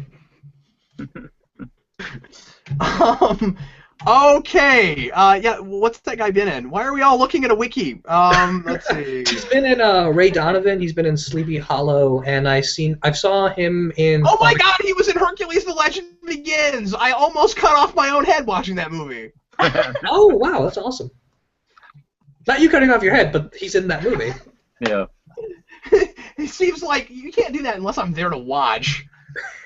Okay. Yeah. What's that guy been in? Why are we all looking at a wiki? Let's see. He's been in Ray Donovan. He's been in Sleepy Hollow, and I saw him in. Oh my God! He was in Hercules: The Legend Begins. I almost cut off my own head watching that movie. Oh wow, that's awesome. Not you cutting off your head, but he's in that movie. Yeah. It seems like you can't do that unless I'm there to watch.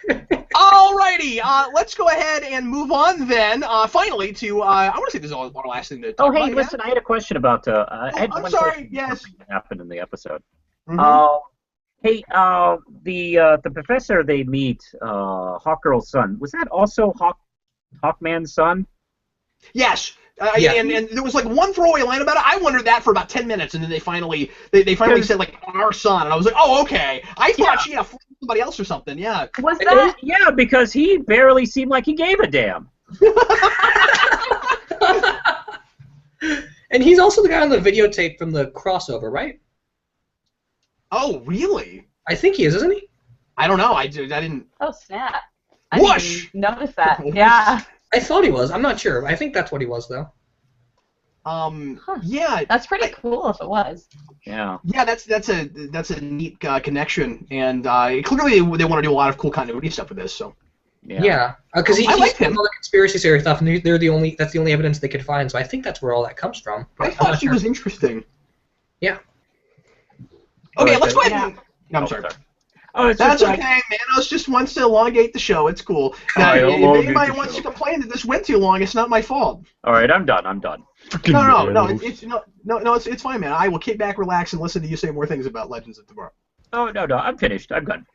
Alrighty, let's go ahead and move on then. Finally, to I want to say this is our last thing to talk about. Oh, hey, listen, I had a question about. I'm sorry. Yes. What happened in the episode? Mm-hmm. Hey, the professor they meet, Hawkgirl's son. Was that also Hawkman's son? Yes. Yeah. And there was like one throwaway line about it. I wondered that for about 10 minutes, and then they finally said like our son, and I was like, oh okay. I thought she had somebody else or something. Yeah. Was that? Yeah, because he barely seemed like he gave a damn. And he's also the guy on the videotape from the crossover, right? Oh really? I think he is, isn't he? I don't know. I didn't. Oh snap! I Whoosh! didn't even notice that. Yeah. I thought he was. I'm not sure. I think that's what he was, though. Yeah. That's pretty cool if it was. Yeah. Yeah, that's a neat connection, and clearly they want to do a lot of cool continuity stuff with this. So. Yeah, because I he's liked him. all the conspiracy theory stuff, and that's the only evidence they could find. So I think that's where all that comes from. I thought he was interesting. Yeah. Okay, let's go ahead and. Yeah. I'm sorry. Oh, it's That's just okay. Manos just wants to elongate the show. It's cool. Now, I if elongate anybody the wants show. to complain that this went too long, it's not my fault. All right, I'm done. No, it's fine, man. I will kick back, relax, and listen to you say more things about Legends of Tomorrow. Oh no, I'm finished. I'm done.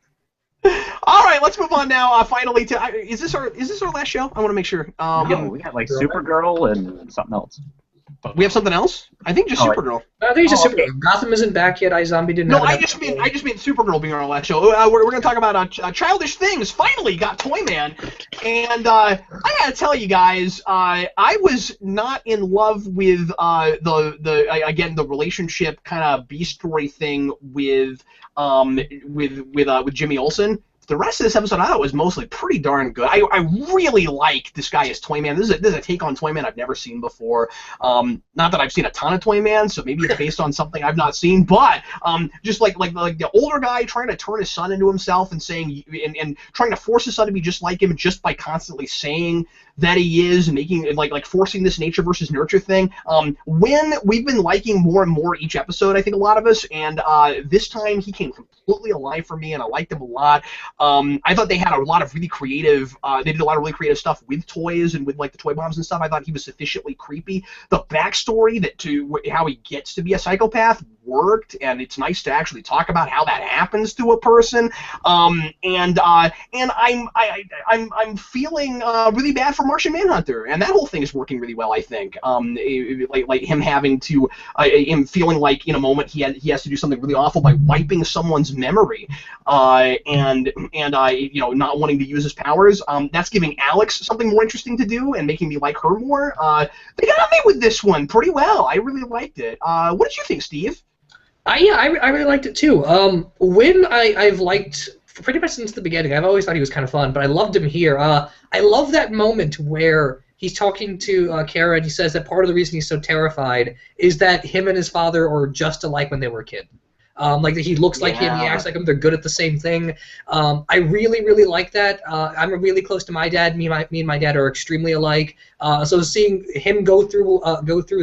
All right, let's move on now. Finally, to is this our last show? I want to make sure. No, we got like Supergirl and something else. We have something else? I think just Supergirl. I think it's just okay. Supergirl. Gotham isn't back yet. iZombie didn't. No, have I an just mean episode. Supergirl being our last show. We're going to talk about Childish Things. Finally got Toyman, and I gotta tell you guys, I was not in love with the relationship kind of B story thing with Jimmy Olsen. The rest of this episode I thought was mostly pretty darn good. I really like this guy as Toyman. This is a take on Toyman I've never seen before. Not that I've seen a ton of Toyman, so maybe it's based on something I've not seen. But just like the older guy trying to turn his son into himself and saying and trying to force his son to be just like him just by constantly saying that he is and making like forcing this nature versus nurture thing. When we've been liking more and more each episode, I think a lot of us, and this time he came completely alive for me, and I liked him a lot. I thought they had a lot of really creative. They did a lot of really creative stuff with toys and with like the toy bombs and stuff. I thought he was sufficiently creepy. The backstory to how he gets to be a psychopath worked, and it's nice to actually talk about how that happens to a person. And I'm feeling really bad for Martian Manhunter, and that whole thing is working really well. I think like him having to him feeling like in a moment he has to do something really awful by wiping someone's memory, and not wanting to use his powers. That's giving Alex something more interesting to do and making me like her more. They got me with this one pretty well. I really liked it. What did you think, Steve? I really liked it too. Wynn I've liked pretty much since the beginning. I've always thought he was kind of fun, but I loved him here. I love that moment where he's talking to Kara and he says that part of the reason he's so terrified is that him and his father are just alike when they were a kid. Like he looks like him, he acts like him. They're good at the same thing. I really, really like that. I'm really close to my dad. Me and my dad are extremely alike. So seeing him go through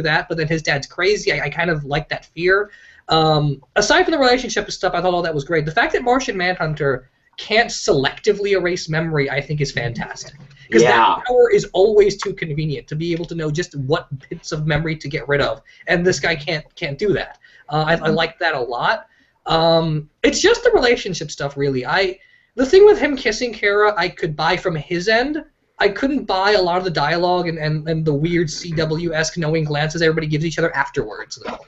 that, but then his dad's crazy. I kind of like that fear. Aside from the relationship and stuff, I thought all that was great. The fact that Martian Manhunter can't selectively erase memory, I think, is fantastic. Because that power is always too convenient to be able to know just what bits of memory to get rid of, and this guy can't do that. I like that a lot. It's just the relationship stuff, really. The thing with him kissing Kara, I could buy from his end. I couldn't buy a lot of the dialogue and the weird CW-esque knowing glances everybody gives each other afterwards, though.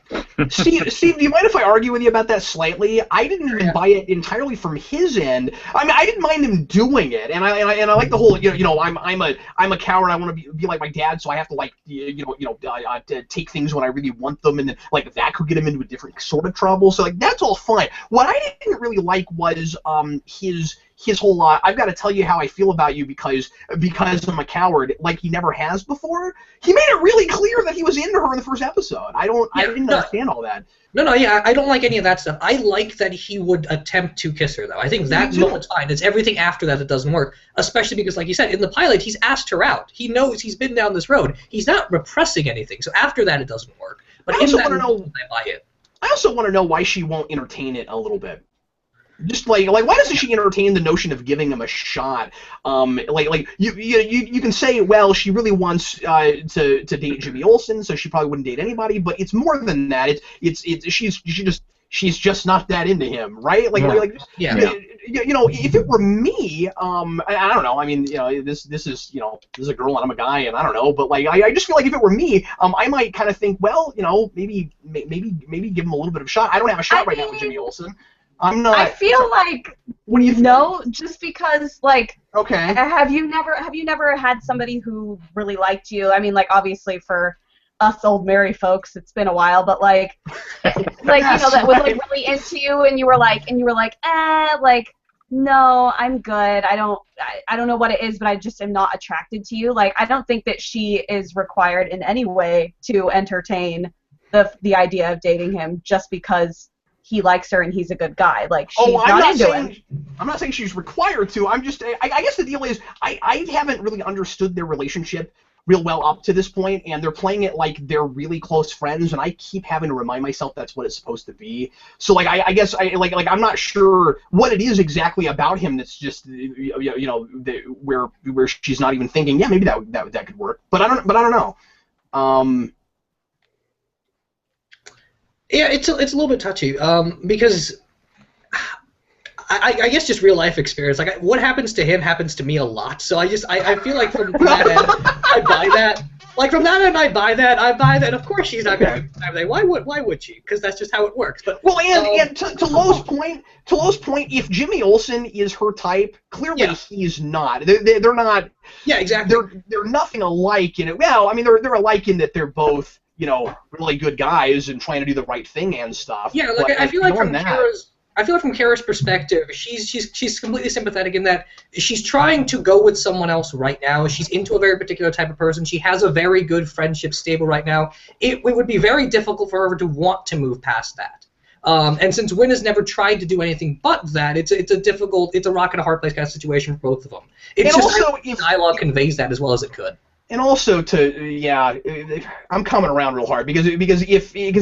Steve, do you mind if I argue with you about that slightly? I didn't even buy it entirely from his end. I mean, I didn't mind him doing it, and I like the whole I'm a coward. I want to be like my dad, so I have to take things when I really want them, and then like that could get him into a different sort of trouble. So like that's all fine. What I didn't really like was his whole I've got to tell you how I feel about you because I'm a coward, like he never has before. He made it really clear that he was into her in the first episode. I didn't understand all that. No, yeah, I don't like any of that stuff. I like that he would attempt to kiss her, though. I think that moment's fine. It's everything after that doesn't work, especially because, like you said, in the pilot, he's asked her out. He knows he's been down this road. He's not repressing anything, so after that, it doesn't work. But I buy it. I also want to know why she won't entertain it a little bit. Just like why doesn't she entertain the notion of giving him a shot? You can say, well, she really wants to date Jimmy Olsen, so she probably wouldn't date anybody. But it's more than that. She's just not that into him, right? If it were me, I don't know. I mean, this is a girl and I'm a guy, and I don't know. But like, I just feel like if it were me, I might kind of think, well, maybe give him a little bit of a shot. I don't have a shot right now with Jimmy Olsen. I'm not. I feel like what do you no, just because like. Okay. Have you never had somebody who really liked you? I mean, like obviously for us old married folks, it's been a while, but like that was like really into you, and you were like, no, I'm good. I don't know what it is, but I just am not attracted to you. Like I don't think that she is required in any way to entertain the idea of dating him just because he likes her and he's a good guy. Like she's not into him. I'm not saying she's required to. I'm just. I guess the deal is I haven't really understood their relationship real well up to this point, and they're playing it like they're really close friends, and I keep having to remind myself that's what it's supposed to be. So like I guess I'm not sure what it is exactly about him that's just where she's not even thinking, yeah, maybe that could work. But I don't know. Yeah, it's a little bit touchy because I guess just real life experience. Like what happens to him happens to me a lot. So I feel like from that end I buy that. Like from that end I buy that. Of course she's not going to do Why would she? Because that's just how it works. But well, and to Lo's point, if Jimmy Olsen is her type, clearly he's not. They're not. Yeah, exactly. They're nothing alike in it. Well, I mean they're alike in that they're both really good guys and trying to do the right thing and stuff. Yeah, like I feel like from Kara's perspective, she's completely sympathetic in that she's trying to go with someone else right now. She's into a very particular type of person. She has a very good friendship stable right now. It would be very difficult for her to want to move past that. And since Wynn has never tried to do anything but that, it's a rock and a hard place kind of situation for both of them. It's just also, if dialogue conveys that as well as it could. And also I'm coming around real hard because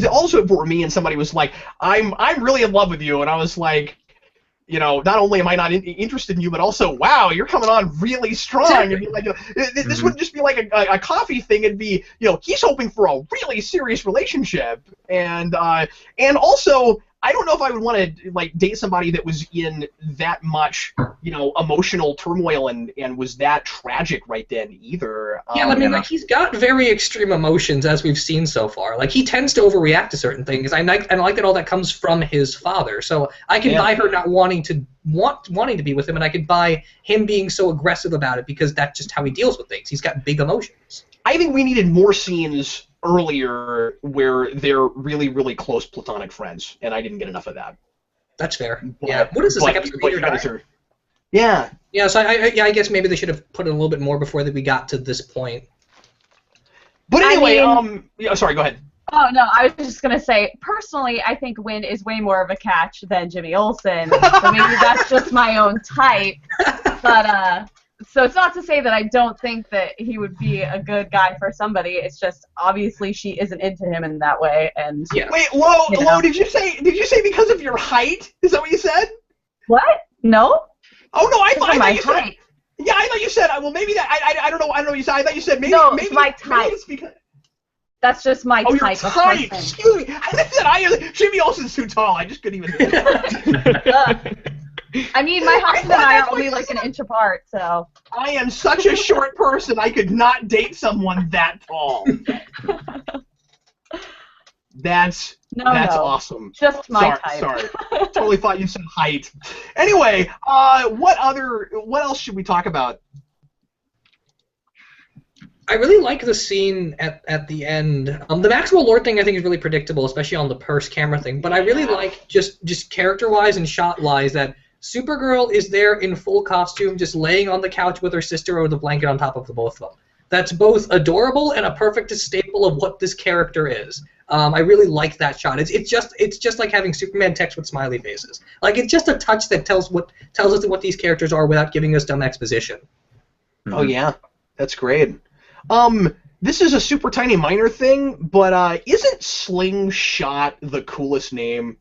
also if it were me and somebody was like, I'm really in love with you, and I was like, not only am I not interested in you, but also, wow, you're coming on really strong. And like, this wouldn't just be like a coffee thing. It'd be, he's hoping for a really serious relationship, and also. I don't know if I would want to like date somebody that was in that much, emotional turmoil and was that tragic right then either. Yeah, I mean, like he's got very extreme emotions as we've seen so far. Like he tends to overreact to certain things. I like that all that comes from his father. So I can buy her not wanting to be with him, and I can buy him being so aggressive about it because that's just how he deals with things. He's got big emotions. I think we needed more scenes earlier where they're really, really close platonic friends, and I didn't get enough of that. That's fair. Yeah. What is this, like episode 8 or 9? Yeah. Yeah, so I guess maybe they should have put in a little bit more before we got to this point. But anyway, sorry, go ahead. Oh, no, I was just going to say, personally, I think Wynn is way more of a catch than Jimmy Olsen, so maybe that's just my own type, but, so it's not to say that I don't think that he would be a good guy for somebody. It's just obviously she isn't into him in that way. And wait, Lo, did you say because of your height? Is that what you said? What? No. Oh no, I thought you said. Yeah, I thought you said. Well, maybe that. I don't know. I don't know what you said. I thought you said maybe. No, maybe, it's my type. Maybe it's because. That's just my type. Oh, your type. Excuse me. I said Jimmy Olsen's too tall. I just couldn't even. I mean, my husband and I are only like an inch apart, so. I am such a short person, I could not date someone that tall. That's awesome. Just my type. Sorry. Totally thought you said height. Anyway, what else should we talk about? I really like the scene at the end. The Maxwell Lord thing I think is really predictable, especially on the purse camera thing. But I really like just character-wise and shot-wise that Supergirl is there in full costume, just laying on the couch with her sister or the blanket on top of the both of them. That's both adorable and a perfect staple of what this character is. I really like that shot. It's just like having Superman text with smiley faces. Like it's just a touch that tells us what these characters are without giving us dumb exposition. Oh yeah, that's great. This is a super tiny minor thing, but isn't Slingshot the coolest name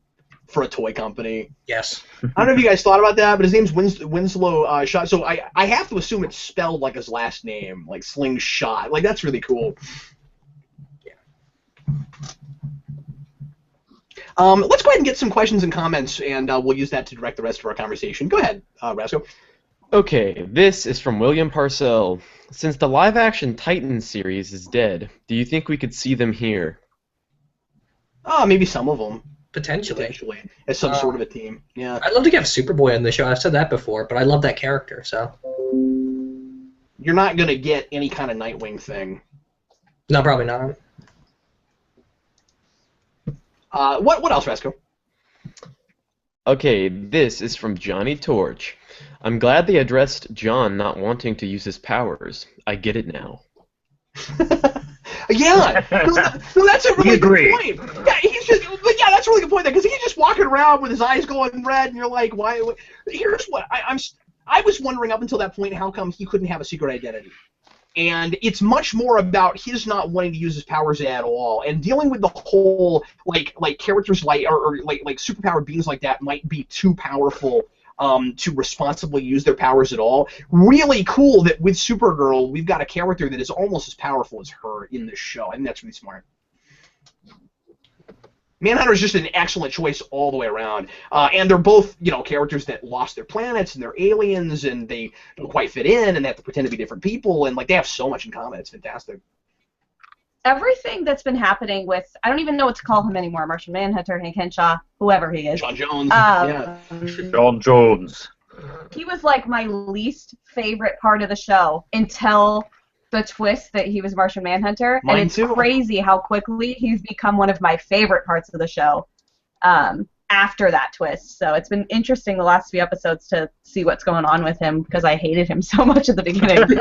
for a toy company? Yes. I don't know if you guys thought about that, but his name's Winslow Shot. So I have to assume it's spelled like his last name, like Slingshot. Like that's really cool. Let's go ahead and get some questions and comments, and we'll use that to direct the rest of our conversation. Go ahead, Rasco. Okay, this is from William Parcell. Since the live-action Titans series is dead, do you think we could see them here? Maybe some of them. Potentially. As some sort of a team. Yeah. I'd love to have Superboy on the show. I've said that before, but I love that character, so. You're not going to get any kind of Nightwing thing. No, probably not. What else, Rasco? Okay, this is from Johnny Torch. I'm glad they addressed John not wanting to use his powers. I get it now. Yeah, no, that's a really good point. Yeah, that's a really good point. Because he's just walking around with his eyes going red, and you're like, why? Here's what I was wondering up until that point, how come he couldn't have a secret identity? And it's much more about his not wanting to use his powers at all, and dealing with the whole like characters like superpowered beings like that might be too powerful to responsibly use their powers at all. Really cool that with Supergirl we've got a character that is almost as powerful as her in this show. I think that's really smart. Manhunter is just an excellent choice all the way around, and they're both, characters that lost their planets and they're aliens and they don't quite fit in and they have to pretend to be different people, and they have so much in common. It's fantastic. Everything that's been happening with, I don't even know what to call him anymore, Martian Manhunter, Hank Henshaw, whoever he is. John Jones. Yeah. John Jones. He was my least favorite part of the show until the twist that he was Martian Manhunter, and it's crazy how quickly he's become one of my favorite parts of the show after that twist. So it's been interesting the last few episodes to see what's going on with him, because I hated him so much at the beginning.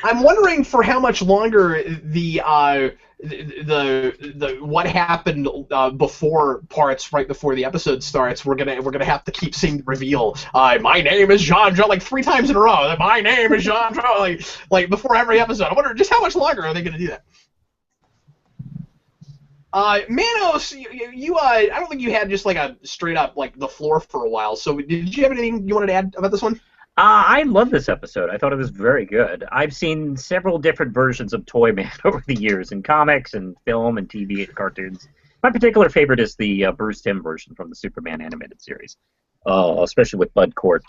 I'm wondering for how much longer the what happened before parts right before the episode starts. We're gonna have to keep seeing the reveal. My name is John Joe 3 times in a row. My name is John Joe like before every episode. I wonder just how much longer are they gonna do that. Manos, you I don't think you had just a straight up the floor for a while. So did you have anything you wanted to add about this one? I love this episode. I thought it was very good. I've seen several different versions of Toyman over the years in comics and film and TV and cartoons. My particular favorite is the Bruce Timm version from the Superman animated series, especially with Bud Cort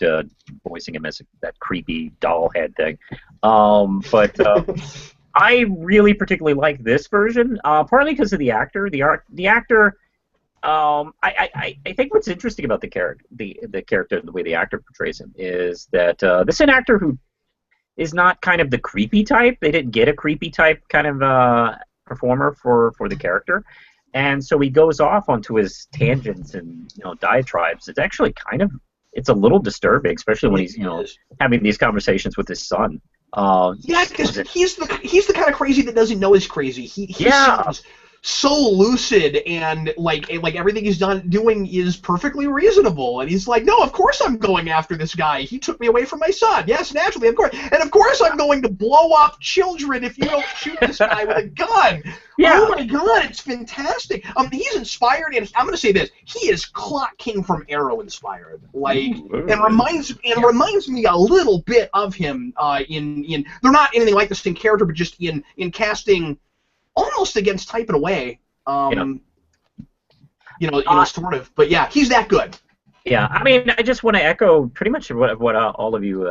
voicing him as that creepy doll head thing. I really particularly like this version, partly because of the actor. The actor. I think what's interesting about the character, the way the actor portrays him, is that this is an actor who is not kind of the creepy type. They didn't get a creepy type kind of performer for the character, and so he goes off onto his tangents and diatribes. It's actually it's a little disturbing, especially when he's having these conversations with his son. Yeah, because he's the kind of crazy that doesn't know he's crazy. He seems so lucid, and everything he's doing is perfectly reasonable, and he's like, no, of course I'm going after this guy. He took me away from my son. Yes, naturally, of course, and of course I'm going to blow up children if you don't shoot this guy with a gun. Yeah. Oh my God, it's fantastic. He's inspired, and I'm going to say this: he is Clock King from Arrow inspired, and reminds me a little bit of him in they're not anything like the same character, but just in casting. Almost against type in a way, sort of. But yeah, he's that good. Yeah, I mean, I just want to echo pretty much what all of you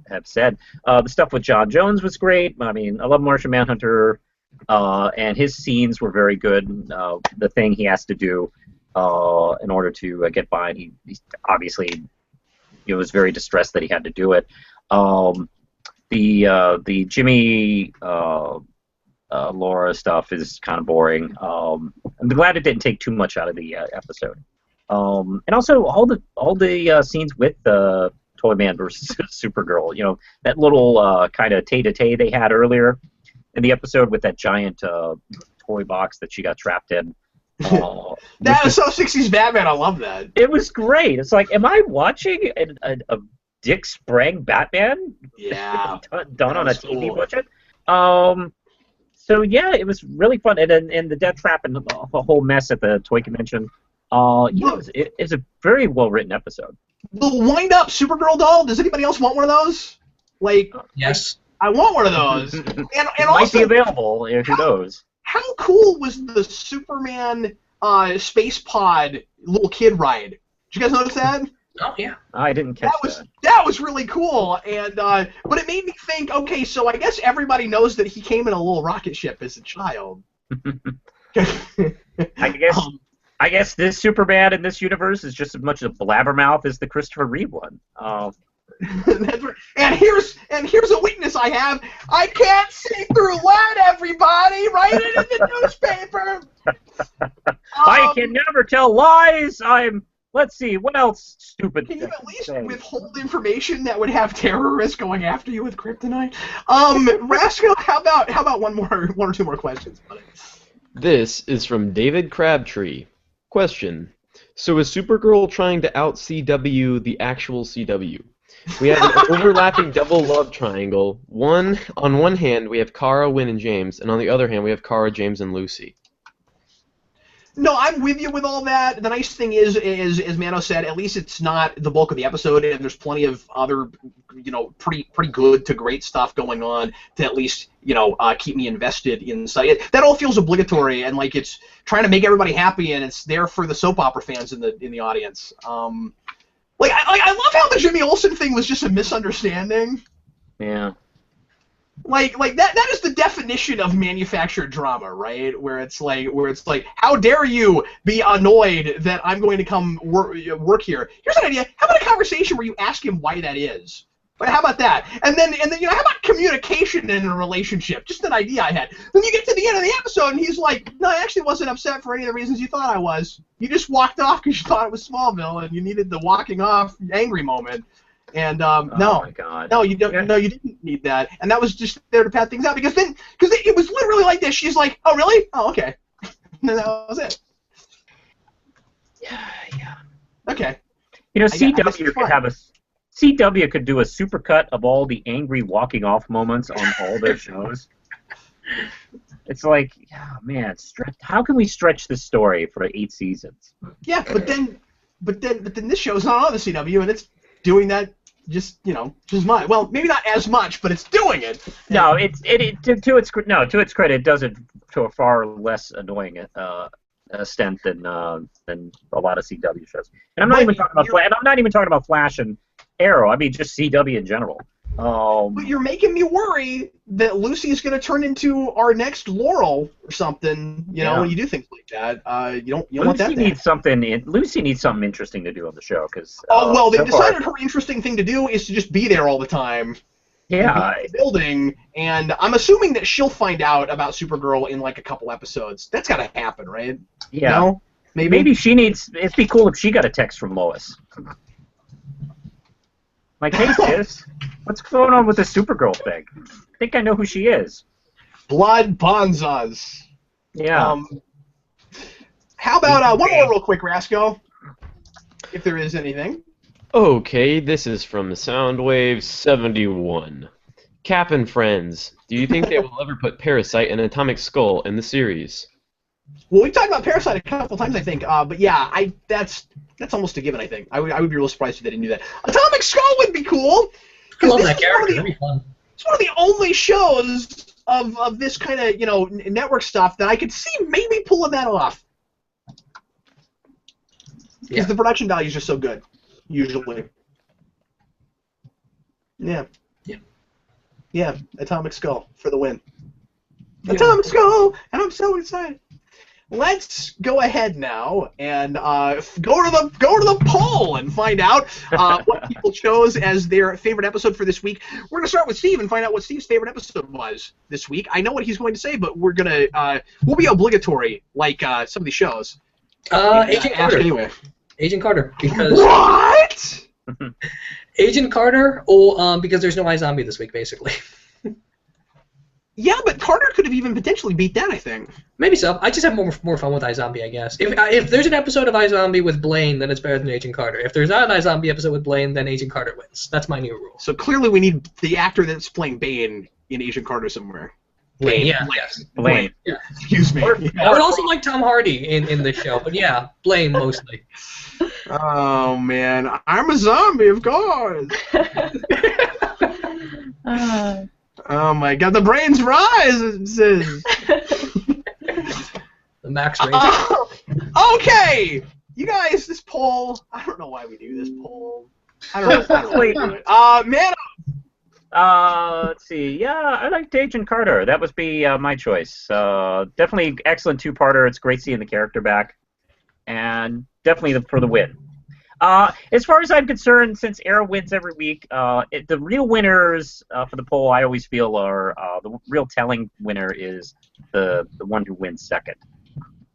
have said. The stuff with John Jones was great. I mean, I love Martian Manhunter, and his scenes were very good. The thing he has to do in order to get by, and he obviously was very distressed that he had to do it. The Jimmy Laura stuff is kind of boring. I'm glad it didn't take too much out of the episode. And also all the scenes with Toyman versus Supergirl. You know, that little kind of tay-to-tay they had earlier in the episode with that giant toy box that she got trapped in. That was so 60s Batman. I love that. It was great. It's like, am I watching a Dick Sprang Batman? Yeah. done on a TV budget? So yeah, it was really fun, and the death trap and the whole mess at the toy convention. It's a very well written episode. The wind up Supergirl doll. Does anybody else want one of those? Like, yes, I want one of those. and it also, might be available. Who knows? How cool was the Superman space pod little kid ride? Did you guys notice that? Oh yeah. I didn't catch that. That was really cool, and but it made me think. Okay, so I guess everybody knows that he came in a little rocket ship as a child. I guess this Superman in this universe is just as much a blabbermouth as the Christopher Reeve one. That's right. And here's a weakness I have. I can't see through lead. Everybody, write it in the newspaper. I can never tell lies. Let's see, what else stupid? Can you at least withhold information that would have terrorists going after you with kryptonite? Rasco, how about one or two more questions? This is from David Crabtree. Question: so is Supergirl trying to out CW the actual CW? We have an overlapping double love triangle. On one hand, we have Kara, Wynn, and James, and on the other hand, we have Kara, James, and Lucy. No, I'm with you with all that. The nice thing is, as Mano said, at least it's not the bulk of the episode, and there's plenty of other, pretty good to great stuff going on to at least, keep me invested in that all feels obligatory, and like it's trying to make everybody happy, and it's there for the soap opera fans in the audience. I love how the Jimmy Olsen thing was just a misunderstanding. Yeah. Like that is the definition of manufactured drama, right? Where it's like, how dare you be annoyed that I'm going to come work here? Here's an idea. How about a conversation where you ask him why that is? Like, how about that? And then how about communication in a relationship? Just an idea I had. Then you get to the end of the episode and he's like, no, I actually wasn't upset for any of the reasons you thought I was. You just walked off because you thought it was Smallville and you needed the walking off angry moment. And oh my God. No, you don't. Yeah. No, you didn't need that. And that was just there to pad things out because it was literally like this. She's like, "Oh, really? Oh, okay." And that was it. Yeah. Okay. CW could do a supercut of all the angry walking off moments on all their shows. It's like, man, how can we stretch this story for 8 seasons? Yeah, but then this show's not on the CW, and it's doing that. Just much. Well, maybe not as much, but it's doing it. No, to its credit, it does it to a far less annoying extent than a lot of CW shows. And I'm not even talking about Flash and Arrow. I mean, just CW in general. But you're making me worry that Lucy is going to turn into our next Laurel or something. When you do things like that, you don't want that. Lucy needs something interesting to do on the show because. They decided her interesting thing to do is to just be there all the time. Yeah. In the building, and I'm assuming that she'll find out about Supergirl in like a couple episodes. That's got to happen, right? Yeah. No? Maybe she needs. It'd be cool if she got a text from Lois. Like, hey, sis, what's going on with the Supergirl thing? I think I know who she is. Blood Bonzas. Yeah. How about one more real quick, Rasco? If there is anything. Okay, this is from Soundwave 71. Cap and Friends, do you think they will ever put Parasite and Atomic Skull in the series? Well, we've talked about Parasite a couple times, I think. But yeah, that's almost a given, I think. I would be real surprised if they didn't do that. Atomic Skull would be cool. I love that character. That'd be fun. It's one of the only shows of this kind of network stuff that I could see maybe pulling that off. Because the production value is just so good. usually. Yeah. Yeah, Atomic Skull for the win. Yeah. Atomic Skull! And I'm so excited. Let's go ahead now and go to the poll and find out what people chose as their favorite episode for this week. We're going to start with Steve and find out what Steve's favorite episode was this week. I know what he's going to say, but we're going to we'll be obligatory like some of these shows. Agent Carter. Anyway. Agent Carter, because what? Agent Carter, because there's no iZombie this week, basically. Yeah, but Carter could have even potentially beat that, I think. Maybe so. I just have more fun with iZombie, I guess. If there's an episode of iZombie with Blaine, then it's better than Agent Carter. If there's not an iZombie episode with Blaine, then Agent Carter wins. That's my new rule. So clearly we need the actor that's playing Bane in Agent Carter somewhere. Blaine, yeah. Blaine. Yeah. Excuse me. I would also like Tom Hardy in this show, but yeah, Blaine mostly. Oh, man. I'm a zombie, of course. Oh my god, the brains rise, it says. The max range. Okay! You guys, this poll, I don't know why we do this poll. I don't know why we do it. Man. Let's see. Yeah, I liked Agent Carter. That would be my choice. Definitely excellent two-parter. It's great seeing the character back. And definitely for the win. As far as I'm concerned, since Arrow wins every week, the real winners for the poll, I always feel, are the real telling winner is the one who wins second.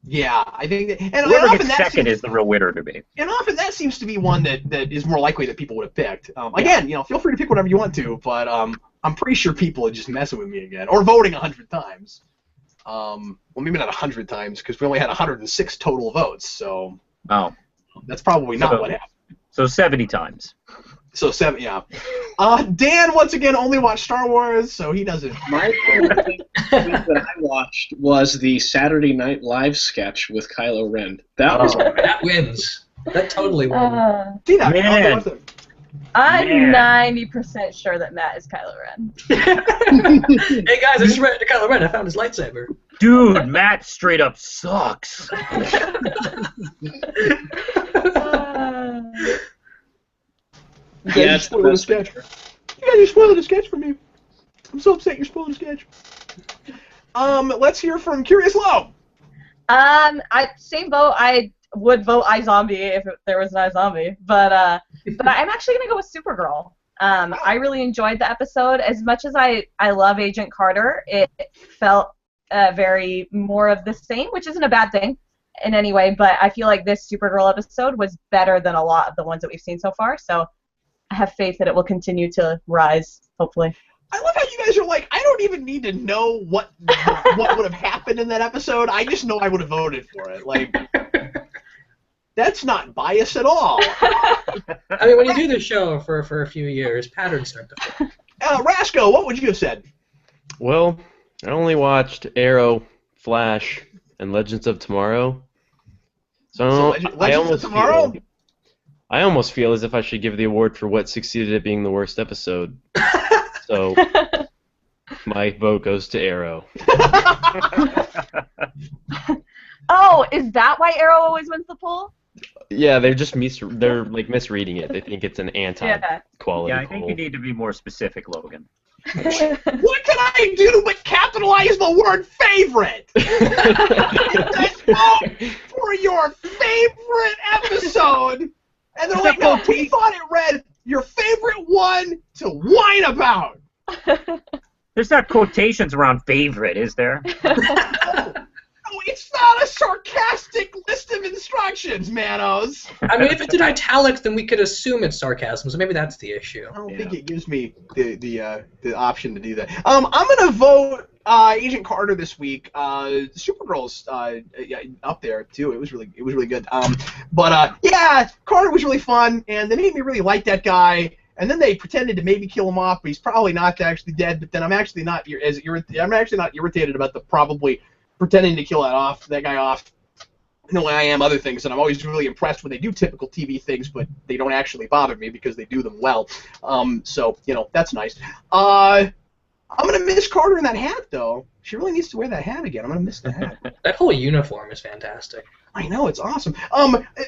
Yeah, I think that, and whoever gets second is the real winner to me. And often that seems to be one that is more likely that people would have picked. Again, feel free to pick whatever you want to, but I'm pretty sure people are just messing with me again, or voting 100 times. Well, maybe not 100 times, because we only had 106 total votes, so... Oh. That's probably not what happened. So 70 times. So 7, yeah. Dan, once again, only watched Star Wars, so he doesn't... My favorite thing that I watched was the Saturday Night Live sketch with Kylo Ren. That wins. That totally wins. See that? Man. I'm 90% sure that Matt is Kylo Ren. Hey guys, I just ran into Kylo Ren. I found his lightsaber. Dude, Matt straight up sucks. You guys spoiled the sketch. You guys are spoiling the sketch for me. I'm so upset you're spoiling the sketch. Let's hear from CuriousLo. Same vote. I would vote iZombie if there was an iZombie, but I'm actually gonna go with Supergirl. I really enjoyed the episode. As much as I love Agent Carter, it felt very more of the same, which isn't a bad thing in any way, but I feel like this Supergirl episode was better than a lot of the ones that we've seen so far, so I have faith that it will continue to rise, hopefully. I love how you guys are like, I don't even need to know what would have happened in that episode. I just know I would have voted for it. Like, that's not bias at all. I mean, when you do this show for a few years, patterns start to form. Rasco, what would you have said? Well, I only watched Arrow, Flash, and Legends of Tomorrow. So Legends of Tomorrow? I almost feel as if I should give the award for what succeeded at being the worst episode. So my vote goes to Arrow. Oh, is that why Arrow always wins the poll? Yeah, they're like misreading it. They think it's an anti-quality Yeah, I think poll. you need to be more specific, Logan. What can I do but capitalize the word favorite? Vote for your favorite episode. And they're like, no, we thought it read your favorite one to whine about. There's not quotations around favorite, is there? No, it's not a sarcastic list of instructions, Manos. I mean, if it's in italics, then we could assume it's sarcasm, so maybe that's the issue. I don't think it gives me the option to do that. I'm gonna vote Agent Carter this week. Supergirl's up there too. It was really good. Yeah, Carter was really fun, and they made me really like that guy. And then they pretended to maybe kill him off, but he's probably not actually dead. But then I'm actually not irritated about the probably pretending to kill that guy off the way I am other things, and I'm always really impressed when they do typical TV things, but they don't actually bother me because they do them well. So, that's nice. I'm gonna miss Carter in that hat, though. She really needs to wear that hat again. I'm gonna miss the hat. That whole uniform is fantastic. I know, it's awesome.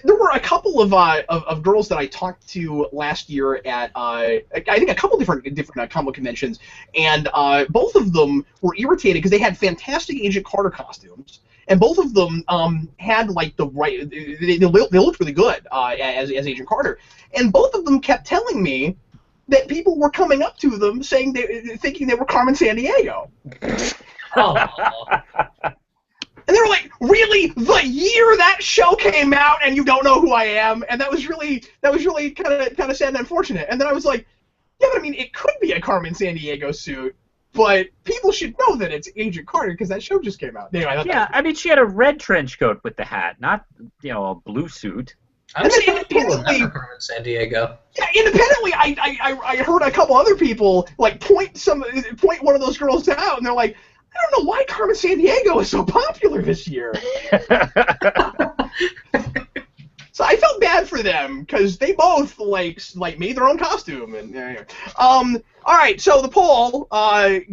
There were a couple of girls that I talked to last year at I think a couple different comic conventions, and both of them were irritated because they had fantastic Agent Carter costumes, and both of them had like the right. They looked really good as Agent Carter, and both of them kept telling me that people were coming up to them saying thinking they were Carmen Sandiego. Oh. And they were like, "Really? The year that show came out, and you don't know who I am?" And that was really kind of sad and unfortunate. And then I was like, "Yeah, but I mean, it could be a Carmen Sandiego suit, but people should know that it's Agent Carter because that show just came out." Anyway, I mean, she had a red trench coat with the hat, not a blue suit. I'm saying independently, Carmen Sandiego. Yeah, independently, I heard a couple other people like point one of those girls out, and they're like, "I don't know why Carmen Sandiego is so popular this year." So I felt bad for them because they both like made their own costume. And anyway. All right, so the poll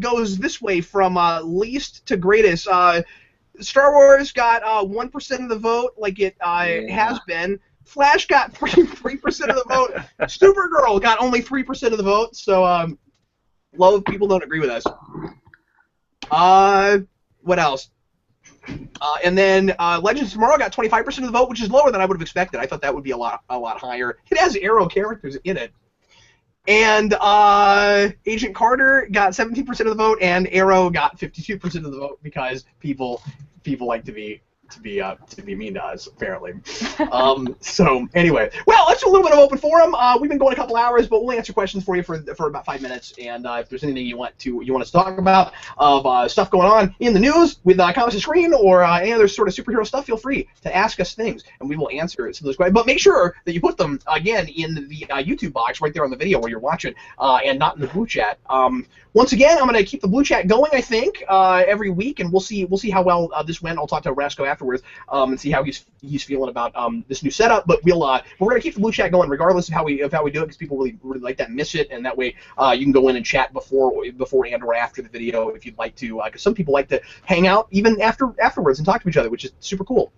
goes this way from least to greatest. Star Wars got 1% of the vote, like it has been. Flash got 3% of the vote. Supergirl got only 3% of the vote. So a lot of people don't agree with us. What else? And then Legends of Tomorrow got 25% of the vote, which is lower than I would have expected. I thought that would be a lot higher. It has Arrow characters in it. And Agent Carter got 17% of the vote, and Arrow got 52% of the vote because people like to be mean to us, apparently. So anyway, well, let's do a little bit of open forum. We've been going a couple hours, but we'll answer questions for you for about 5 minutes. And if there's anything you want us to talk about of stuff going on in the news with Comics on Screen or any other sort of superhero stuff, feel free to ask us things, and we will answer some of those questions. But make sure that you put them again in the YouTube box right there on the video where you're watching, and not in the blue chat. Once again, I'm going to keep the blue chat going, I think, every week, and we'll see how well this went. I'll talk to Rasco afterwards and see how he's feeling about this new setup. But we're going to keep the blue chat going regardless of how we do it, because people really like that, miss it, and that way you can go in and chat before and or after the video if you'd like to. Because some people like to hang out even afterwards and talk to each other, which is super cool.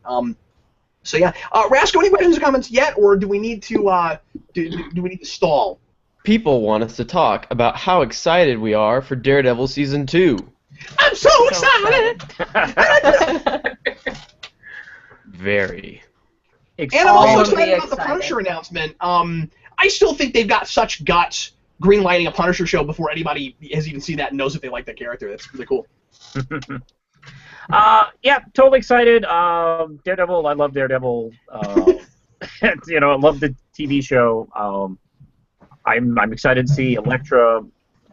So yeah, Rasco, any questions or comments yet, or do we need to do we need to stall? People want us to talk about how excited we are for Daredevil Season 2. I'm so excited! Very. And I'm also excited about the Punisher announcement. I still think they've got such guts greenlighting a Punisher show before anybody has even seen that and knows if they like that character. That's really cool. Yeah, totally excited. Daredevil, I love Daredevil. I love the TV show. I'm excited to see Elektra.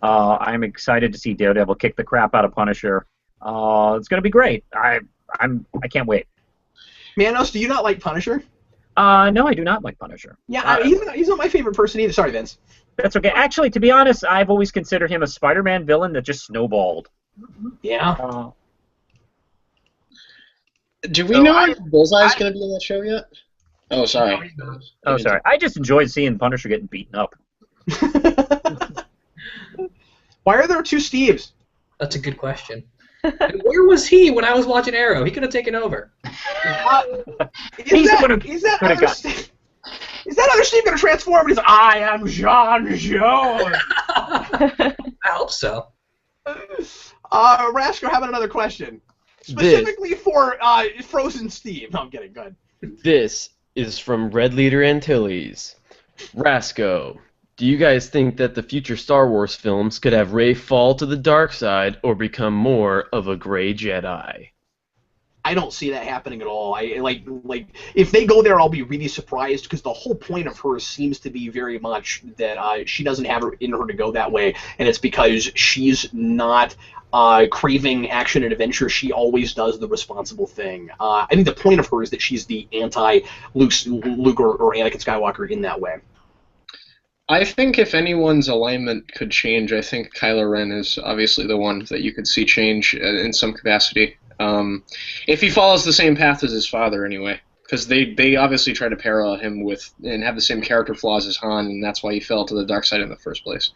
I'm excited to see Daredevil kick the crap out of Punisher. It's gonna be great. I can't wait. Manos, do you not like Punisher? No, I do not like Punisher. Yeah, he's not my favorite person either. Sorry, Vince. That's okay. Actually, to be honest, I've always considered him a Spider-Man villain that just snowballed. Yeah. Do we know if Bullseye's going to be in that show yet? Oh, sorry. Oh, sorry. I just enjoyed seeing Punisher getting beaten up. Why are there two Steves? That's a good question. And where was he when I was watching Arrow? He could have taken over. Is that other Steve going to transform? And he's like, I am Jean Jones. I hope so. Rasco, how about another question? Specifically for Frozen Steve. No, I'm kidding. Go ahead. This is from Red Leader Antilles. Rasco, do you guys think that the future Star Wars films could have Rey fall to the dark side or become more of a gray Jedi? I don't see that happening at all. Like if they go there, I'll be really surprised, because the whole point of her seems to be very much that she doesn't have it in her to go that way, and it's because she's not craving action and adventure. She always does the responsible thing. I think the point of her is that she's the anti-Luke or Anakin Skywalker in that way. I think if anyone's alignment could change, I think Kylo Ren is obviously the one that you could see change in some capacity. If he follows the same path as his father, anyway. Because they obviously try to parallel him with and have the same character flaws as Han, and that's why he fell to the dark side in the first place.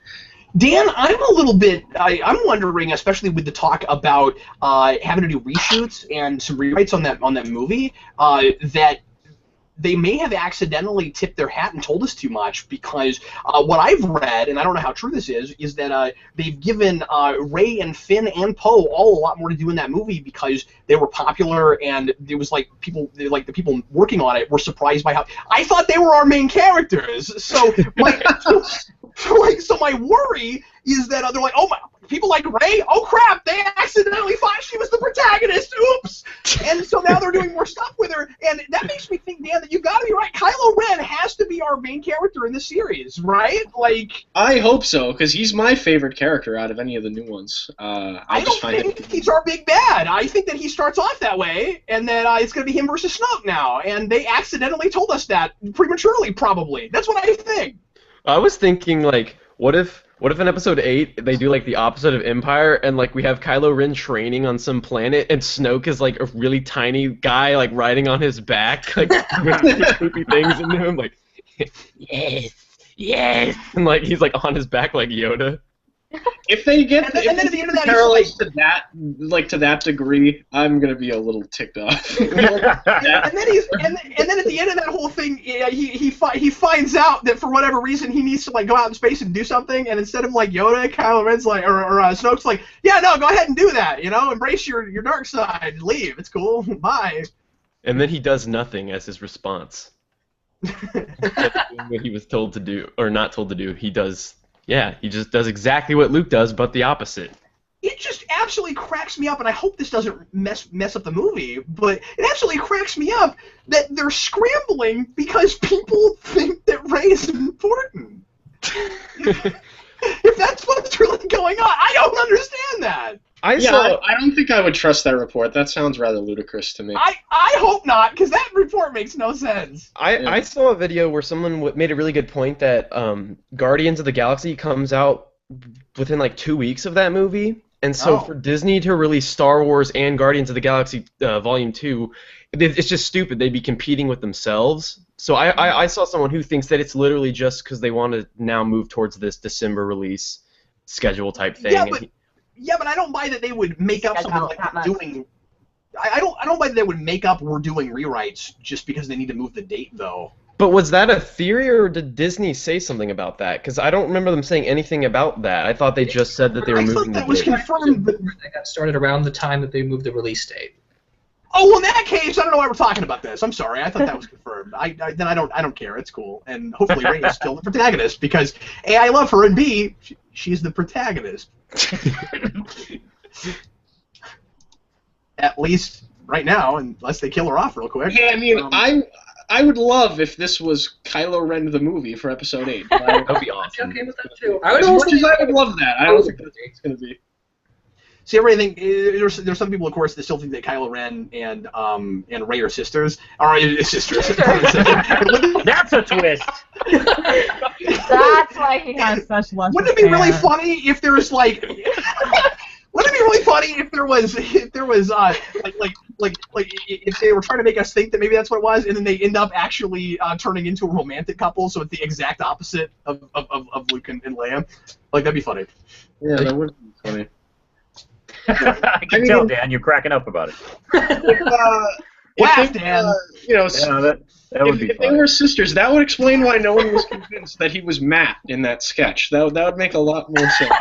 Dan, I'm a little bit. I'm wondering, especially with the talk about having to do reshoots and some rewrites on that movie, that they may have accidentally tipped their hat and told us too much, because what I've read, and I don't know how true this is that they've given Ray and Finn and Poe all a lot more to do in that movie because they were popular, and it was like the people working on it were surprised by how I thought they were our main characters. So so my worry is that they're like, oh my. People like Ray, oh crap, they accidentally thought she was the protagonist, oops! And so now they're doing more stuff with her, and that makes me think, Dan, that you've got to be right. Kylo Ren has to be our main character in the series, right? Like, I hope so, because he's my favorite character out of any of the new ones. I don't think he's our big bad. I think that he starts off that way, and then it's going to be him versus Snoke now, and they accidentally told us that prematurely, probably. That's what I think. I was thinking, like, what if in episode 8 they do like the opposite of Empire, and like we have Kylo Ren training on some planet, and Snoke is like a really tiny guy like riding on his back, like whispering creepy things into him, like yes, and like he's like on his back like Yoda. If they get and then at the end of that, parallels to that degree, I'm gonna be a little ticked off. and then at the end of that whole thing, he finds out that for whatever reason he needs to like go out in space and do something, and instead of like Yoda, Kylo Ren's like, or Snoke's like, yeah, no, go ahead and do that, embrace your dark side, leave, it's cool, bye. And then he does nothing as his response. What he was told to do, or not told to do, he does. Yeah, he just does exactly what Luke does, but the opposite. It just absolutely cracks me up, and I hope this doesn't mess up the movie, but it absolutely cracks me up that they're scrambling because people think that Rey is important. If that's what's really going on, I don't understand that. I don't think I would trust that report. That sounds rather ludicrous to me. I hope not, because that report makes no sense. I saw a video where someone made a really good point that Guardians of the Galaxy comes out within like 2 weeks of that movie, and so for Disney to release Star Wars and Guardians of the Galaxy Volume 2, it's just stupid. They'd be competing with themselves. So I saw someone who thinks that it's literally just because they want to now move towards this December release schedule type thing. Yeah, but I don't buy that they would make up something like doing. I don't buy that they would make up we're doing rewrites just because they need to move the date, though. But was that a theory, or did Disney say something about that? Because I don't remember them saying anything about that. I thought they just said that they were moving the date. I thought that was confirmed. That got started around the time that they moved the release date. Oh, well, in that case, I don't know why we're talking about this. I'm sorry. I thought that was confirmed. Then I don't care. It's cool. And hopefully Rey is still the protagonist because A, I love her, and B, she's the protagonist. At least right now, unless they kill her off real quick. Yeah, I mean, I would love if this was Kylo Ren the movie for Episode 8. That would be awesome. I'm okay with that too. I would love that. I don't think that's what it's going to be. See, everything. There's some people, of course, that still think that Kylo Ren and Rey are sisters. Or sisters. That's a twist. That's why he has such luscious Wouldn't it be really hair. funny if there was like? Wouldn't it be really funny if there was if they were trying to make us think that maybe that's what it was, and then they end up actually turning into a romantic couple, so it's the exact opposite of Luke and Leia. Like, that'd be funny. Yeah, that would be funny. I can tell, Dan, you're cracking up about it. Laugh, Dan. That would be if they were sisters, that would explain why no one was convinced that he was Matt in that sketch. That would make a lot more sense.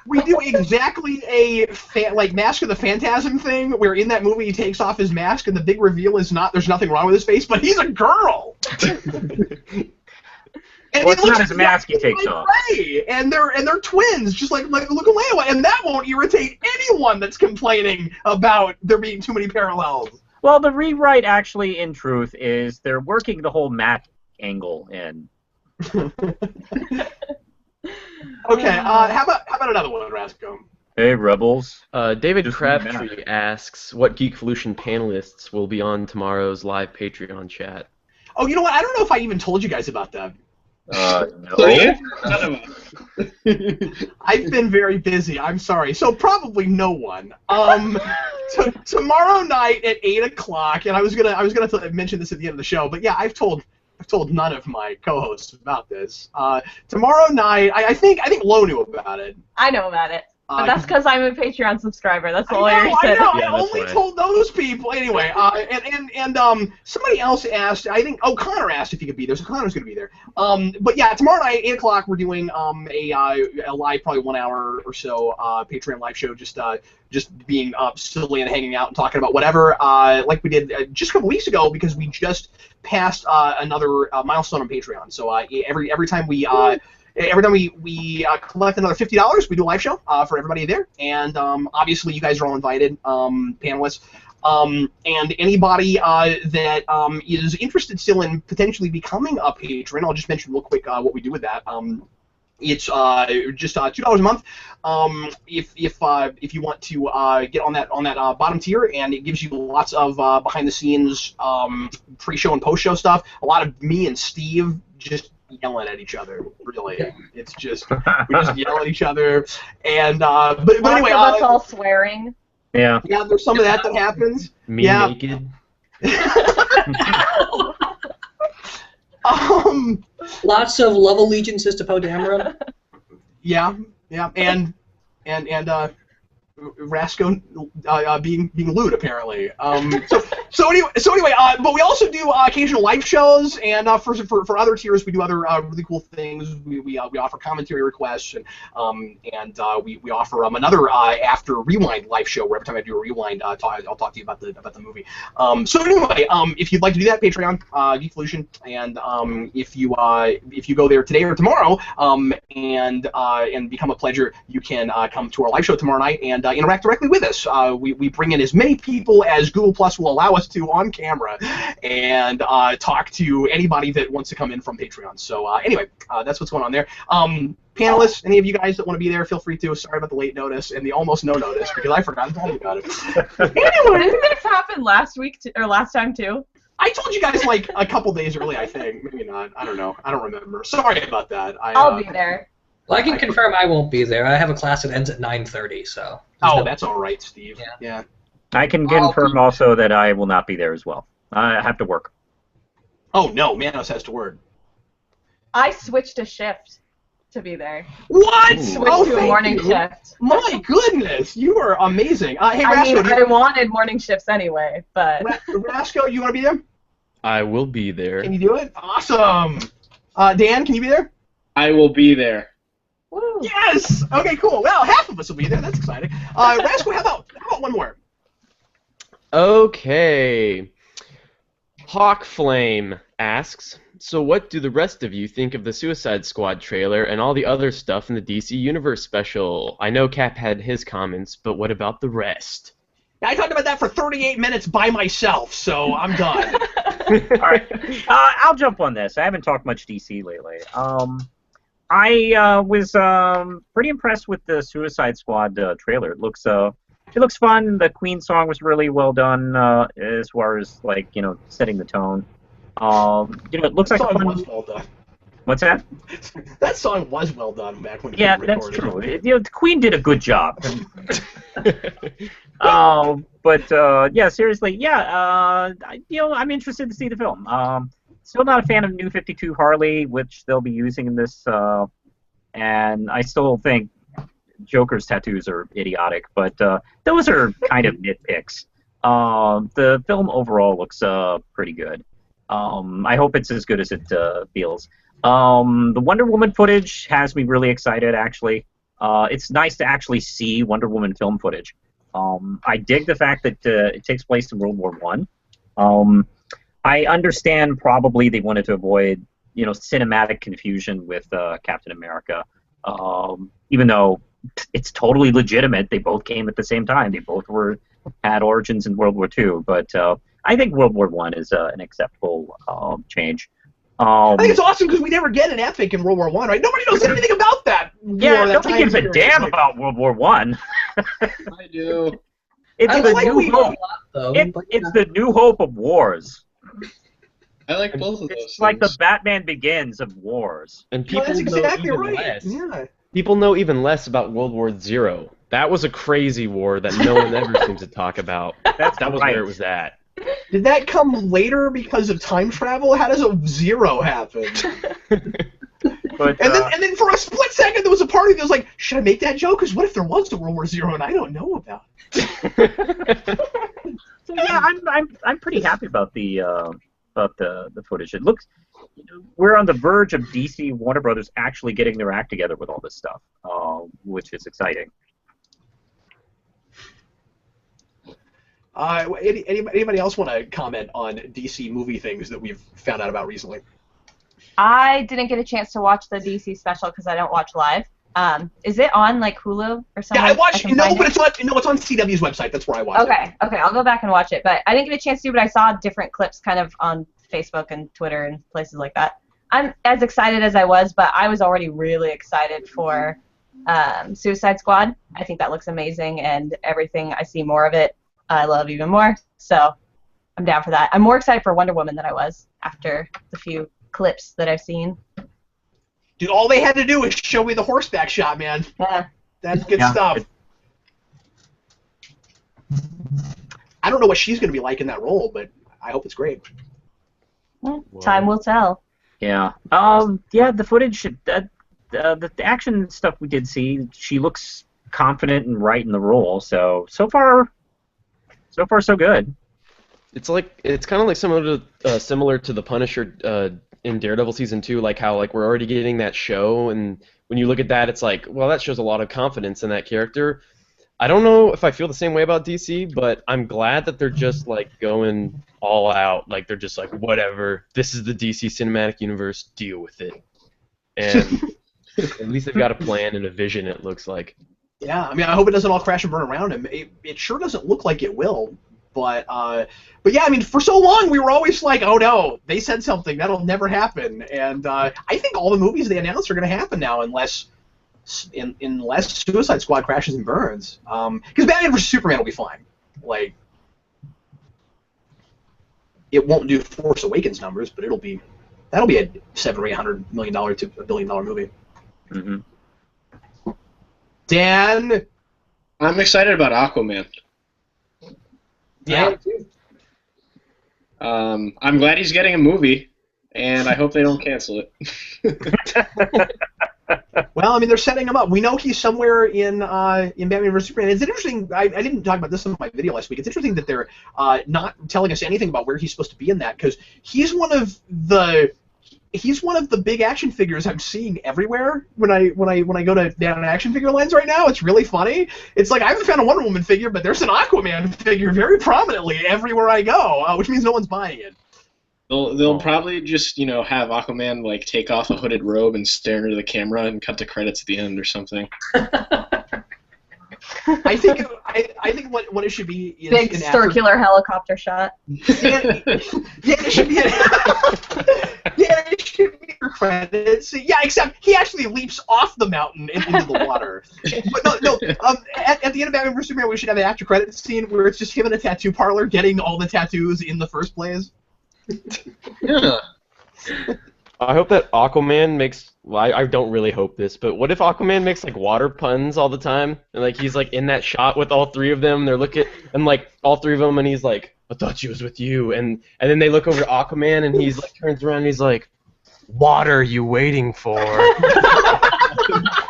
We do exactly a Mask of the Phantasm thing, where in that movie he takes off his mask, and the big reveal is there's nothing wrong with his face, but he's a girl. Well, it's not his mask he takes off. Rey, and they're twins, just like Luke and Leia, and that won't irritate anyone that's complaining about there being too many parallels. Well, the rewrite actually, in truth, is they're working the whole Matt angle in. Okay, how about another one, Rasco? Hey, Rebels. David Crabtree asks what Geekvolution panelists will be on tomorrow's live Patreon chat. Oh, you know what? I don't know if I even told you guys about that. No. I've been very busy. I'm sorry. So probably no one. Tomorrow night at 8 o'clock, and I was gonna mention this at the end of the show, but yeah, I've told I've told none of my co-hosts about this. Tomorrow night, I think Lo knew about it. I know about it. But that's because I'm a Patreon subscriber. That's all I know. Yeah, I only told those people. Anyway, and somebody else asked. I think Connor asked if he could be there. So Connor's going to be there. But yeah, tomorrow night, 8 o'clock, we're doing a live, probably 1 hour or so Patreon live show. Just being silly and hanging out and talking about whatever, like we did just a couple weeks ago, because we just passed another milestone on Patreon. So every time we collect another $50, we do a live show for everybody there, and obviously you guys are all invited, panelists, and anybody that is interested still in potentially becoming a patron. I'll just mention real quick what we do with that. It's just $2 a month. If you want to get on that bottom tier, and it gives you lots of behind the scenes pre-show and post-show stuff. A lot of me and Steve just yelling at each other. Really, it's just we just yell at each other, and but anyway, of us all swearing. Yeah. Yeah, there's some of that happens. Me naked. Lots of love allegiances to Poe Dameron. Yeah, and Rasco being lewd, apparently. So anyway, but we also do occasional live shows, and for other tiers we do other really cool things. We offer commentary requests, and we offer another after Rewind live show, where every time I do a Rewind, I'll talk to you about the movie. So anyway, if you'd like to do that, Patreon, Geekvolution, and if you go there today or tomorrow, and become a pledger, you can come to our live show tomorrow night and interact directly with us. We bring in as many people as Google Plus will allow us to on camera, and talk to anybody that wants to come in from Patreon. So anyway, that's what's going on there. Panelists, any of you guys that want to be there, feel free to. Sorry about the late notice and the almost no notice, because I forgot to tell you about it. Anyway, Didn't this happen last week or last time too? I told you guys like a couple days early, I think. Maybe not. I don't know. I don't remember. Sorry about that. I'll be there. Well, I can confirm I won't be there. I have a class that ends at 9:30, so. Oh, that's all right, Steve. Yeah. I can confirm also that I will not be there as well. I have to work. Oh no, Manos has to work. I switched a shift to be there. What? Switched to a morning shift. My goodness, you are amazing. Hey, Rasco, I wanted morning shifts anyway, but. Rasco, you want to be there? I will be there. Can you do it? Awesome. Dan, can you be there? I will be there. Woo. Yes. Okay, cool. Well, half of us will be there. That's exciting. Rasco, how about one more? Okay. Hawkflame asks, so what do the rest of you think of the Suicide Squad trailer and all the other stuff in the DC Universe special? I know Cap had his comments, but what about the rest? I talked about that for 38 minutes by myself, so I'm done. All right. I'll jump on this. I haven't talked much DC lately. I was pretty impressed with the Suicide Squad trailer. It looks fun. The Queen song was really well done as far as setting the tone. It looks like fun. Was well done. What's that? That song was well done back when. Yeah, that's true. The Queen did a good job. But seriously, I'm interested to see the film. Still not a fan of New 52 Harley, which they'll be using in this, and I still think Joker's tattoos are idiotic, but those are kind of nitpicks. The film overall looks pretty good. I hope it's as good as it feels. The Wonder Woman footage has me really excited, actually. It's nice to actually see Wonder Woman film footage. I dig the fact that it takes place in World War I. I understand probably they wanted to avoid, cinematic confusion with Captain America, even though it's totally legitimate. They both came at the same time. They both had origins in World War II. But I think World War I is an acceptable change. I think it's awesome because we never get an epic in World War I, right? Nobody knows anything about that. Yeah, nobody gives a damn about World War I. I do. It's I the like new hope. It's the new hope of wars. I like both of those. It's like the Batman Begins of wars. And people that's know exactly even right. less. Yeah. People know even less about World War Zero. That was a crazy war that no one ever seems to talk about. That was right. where it was at. Did that come later because of time travel? How does a zero happen? But, And then for a split second, there was a part of me that was like, should I make that joke? Because what if there was a World War Zero and I don't know about it? So yeah, I'm pretty happy about the footage. It looks, we're on the verge of DC Warner Brothers actually getting their act together with all this stuff, which is exciting. Anybody else want to comment on DC movie things that we've found out about recently? I didn't get a chance to watch the DC special because I don't watch live. Is it on like Hulu or something? Yeah, I watched. It's on CW's website. That's where I watched it. Okay, I'll go back and watch it. But I didn't get a chance to, but I saw different clips kind of on Facebook and Twitter and places like that. I'm as excited as I was, but I was already really excited for Suicide Squad. I think that looks amazing, and everything I see more of it, I love even more. So I'm down for that. I'm more excited for Wonder Woman than I was after the few clips that I've seen. Dude, all they had to do was show me the horseback shot, man. Yeah. That's good stuff. I don't know what she's going to be like in that role, but I hope it's great. Well, time will tell. Yeah. Yeah, the footage, the action stuff we did see, she looks confident and right in the role. So far so good. It's kind of like similar to the Punisher in Daredevil season 2, like how we're already getting that show, and when you look at that, it's like, well, that shows a lot of confidence in that character. I don't know if I feel the same way about DC, but I'm glad that they're just going all out. Like they're just like, whatever, this is the DC cinematic universe, deal with it. And at least they've got a plan and a vision, it looks like. Yeah, I mean, I hope it doesn't all crash and burn around him. It sure doesn't look like it will. But yeah, I mean, for so long we were always like, oh no, they said something, that'll never happen. And I think all the movies they announced are going to happen now, unless Suicide Squad crashes and burns. Because Batman vs Superman will be fine. Like, it won't do Force Awakens numbers, but that'll be a $700 or $800 million to $1 billion movie. Mm-hmm. Dan, I'm excited about Aquaman. Yeah. I'm glad he's getting a movie, and I hope they don't cancel it. Well, I mean, they're setting him up. We know he's somewhere in Batman vs Superman. It's interesting. I didn't talk about this in my video last week. It's interesting that they're not telling us anything about where he's supposed to be in that, because he's one of the big action figures I'm seeing everywhere when I go down action figure lines right now. It's really funny. It's like I haven't found a Wonder Woman figure, but there's an Aquaman figure very prominently everywhere I go, which means no one's buying it. They'll probably just have Aquaman take off a hooded robe and stare into the camera and cut the credits at the end or something. I think what it should be is big circular helicopter shot. Yeah, it should be. It should be for credits. Yeah, except he actually leaps off the mountain into the water. But no. At the end of Batman vs Superman, we should have an after credits scene where it's just him in a tattoo parlor getting all the tattoos in the first place. Yeah. I hope that Aquaman makes. Well, I don't really hope this, but what if Aquaman makes water puns all the time, and he's in that shot with all three of them? They're looking, and all three of them, and he's like, "I thought she was with you," and then they look over to Aquaman, and he's turns around, and he's like, "What are you waiting for?"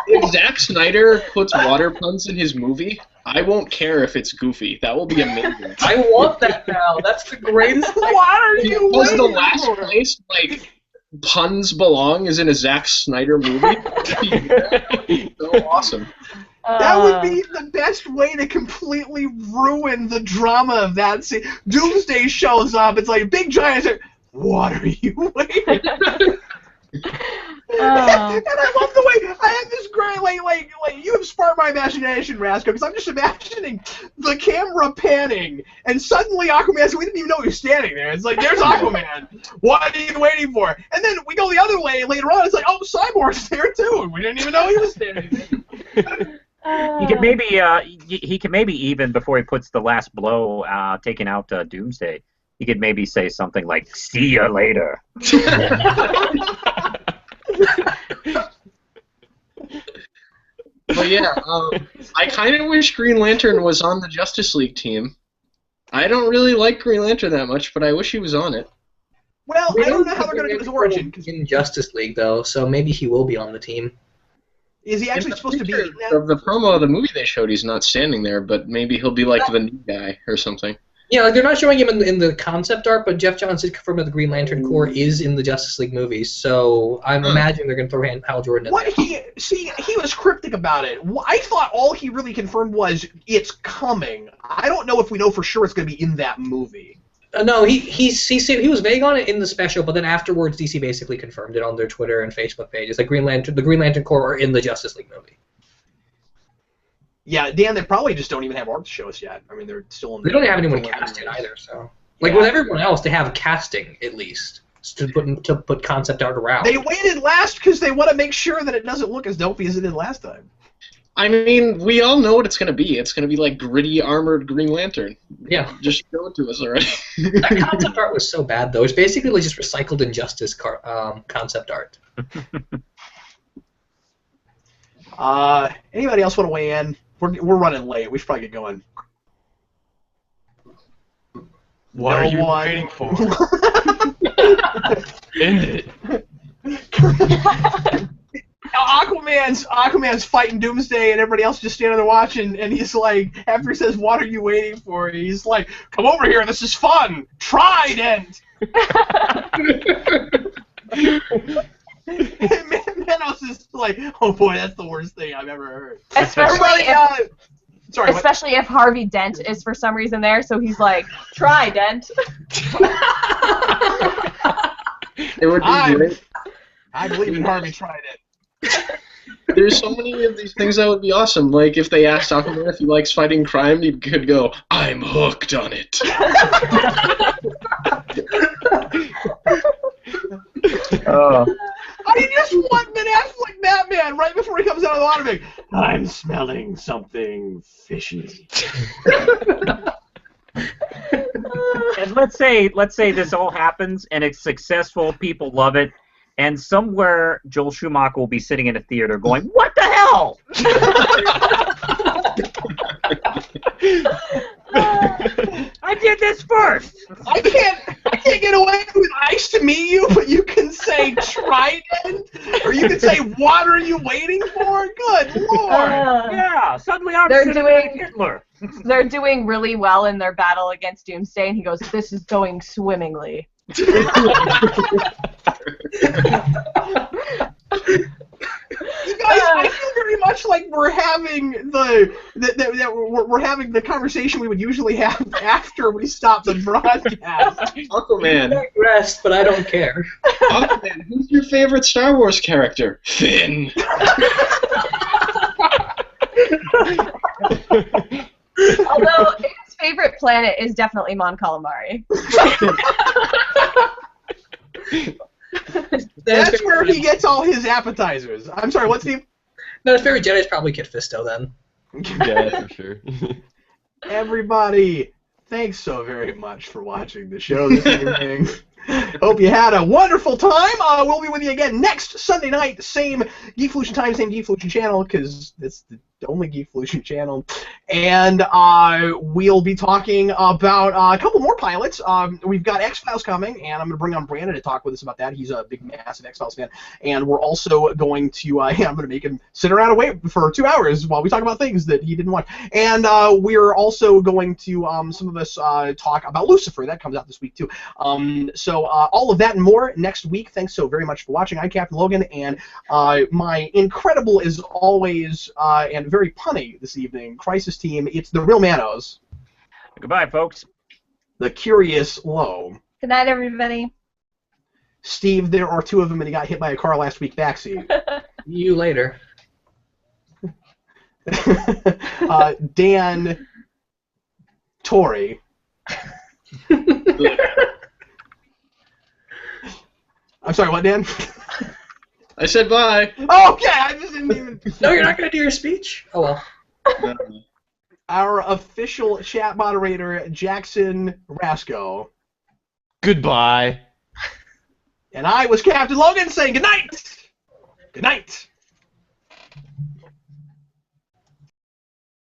If Zack Snyder puts water puns in his movie, I won't care if it's goofy. That will be amazing. I want that now. That's the greatest thing. What are you Was waiting the last for? place puns belong is in a Zack Snyder movie? So awesome. That would be the best way to completely ruin the drama of that scene. Doomsday shows up. It's like big giants. What are you waiting? And I love the way I have this great you have sparked my imagination, Rasco, because I'm just imagining the camera panning, and suddenly Aquaman's. We didn't even know he was standing there. It's like, there's Aquaman. What are you waiting for? And then we go the other way later on. It's like, oh, Cyborg's there too, and we didn't even know he was standing there. He could maybe even before he puts the last blow, taking out Doomsday, he could maybe say something like, "See ya later." But yeah, I kind of wish Green Lantern was on the Justice League team. I don't really like Green Lantern that much, but I wish he was on it. Well, I don't know how they're going to do his origin. In Justice League, though, so maybe he will be on the team. Is he actually supposed to be? The promo of the movie they showed, he's not standing there, but maybe he'll be like the new guy or something. Yeah, like they're not showing him in the concept art, but Jeff Johns did confirm that the Green Lantern Corps is in the Justice League movies, so I'm imagining they're going to throw Hal Jordan in there. He was cryptic about it. I thought all he really confirmed was it's coming. I don't know if we know for sure it's going to be in that movie. No, he was vague on it in the special, but then afterwards DC basically confirmed it on their Twitter and Facebook pages. Like the Green Lantern Corps are in the Justice League movie. Yeah, Dan, they probably just don't even have art to show us yet. I mean, they're still in. They don't have anyone cast yet either, so with everyone else, they have casting at least to put concept art around. They waited last because they want to make sure that it doesn't look as dopey as it did last time. I mean, we all know what it's going to be. It's going to be like gritty, armored Green Lantern. Yeah. Just show it to us already. That concept art was so bad, though. It's basically like just recycled Injustice concept art. Anybody else want to weigh in? We're running late. We should probably get going. What are you waiting for? End it. Aquaman's fighting Doomsday, and everybody else just standing there watching. And he's like, after he says, "What are you waiting for?" He's like, "Come over here. This is fun. Trident." Manos is like, "Oh boy, that's the worst thing I've ever heard." Especially if Harvey Dent is for some reason there, so he's like, "Try, Dent." It would be great. I believe in Harvey Trident. There's so many of these things that would be awesome. Like if they asked Aquaman if he likes fighting crime, he could go, "I'm hooked on it." I just want Ben Affleck Batman right before he comes out of the water being, "I'm smelling something fishy." And let's say this all happens and it's successful, people love it, and somewhere Joel Schumacher will be sitting in a theater going, "What the hell?" I did this first. I can't get away with "Nice to meet you," but you can say "Trident," or you can say "What are you waiting for?" Good Lord! Yeah, suddenly I'm They're sitting doing- like Hitler. They're doing really well in their battle against Doomsday, and he goes, "This is going swimmingly." You guys, I feel very much like we're having we're having the conversation we would usually have after we stop the broadcast. Aquaman. Rest, but I don't care. Aquaman, who's your favorite Star Wars character? Finn. Although his favorite planet is definitely Mon Calamari. That's where he gets all his appetizers. I'm sorry, what, Steve? No, his favorite Jedi is probably Kit Fisto then. Yeah, for sure. Everybody, thanks so very much for watching the show this evening. Hope you had a wonderful time. We'll be with you again next Sunday night, same Geekvolution time, same Geekvolution channel, because it's the only Geekvolution channel. And we'll be talking about a couple more pilots. We've got X-Files coming, and I'm going to bring on Brandon to talk with us about that. He's a big, massive X-Files fan. And we're also going to, I'm going to make him sit around and wait for 2 hours while we talk about things that he didn't watch. And we're also going to, some of us, talk about Lucifer. That comes out this week, too. So all of that and more next week. Thanks so very much for watching. I'm Captain Logan, and my incredible, as always, and very punny this evening, Crisis team, it's the Real Manos. Goodbye, folks. The CuriousLo. Good night, everybody. Steve, there are two of them, and he got hit by a car last week. Baxi. You later. Dan. Torrey. I'm sorry, what, Dan? I said bye. Oh, okay, I just didn't even... No, you're not going to do your speech? Oh, well. Our official chat moderator, Jackson Rasco. Goodbye. And I was Captain Logan saying good night. Good night.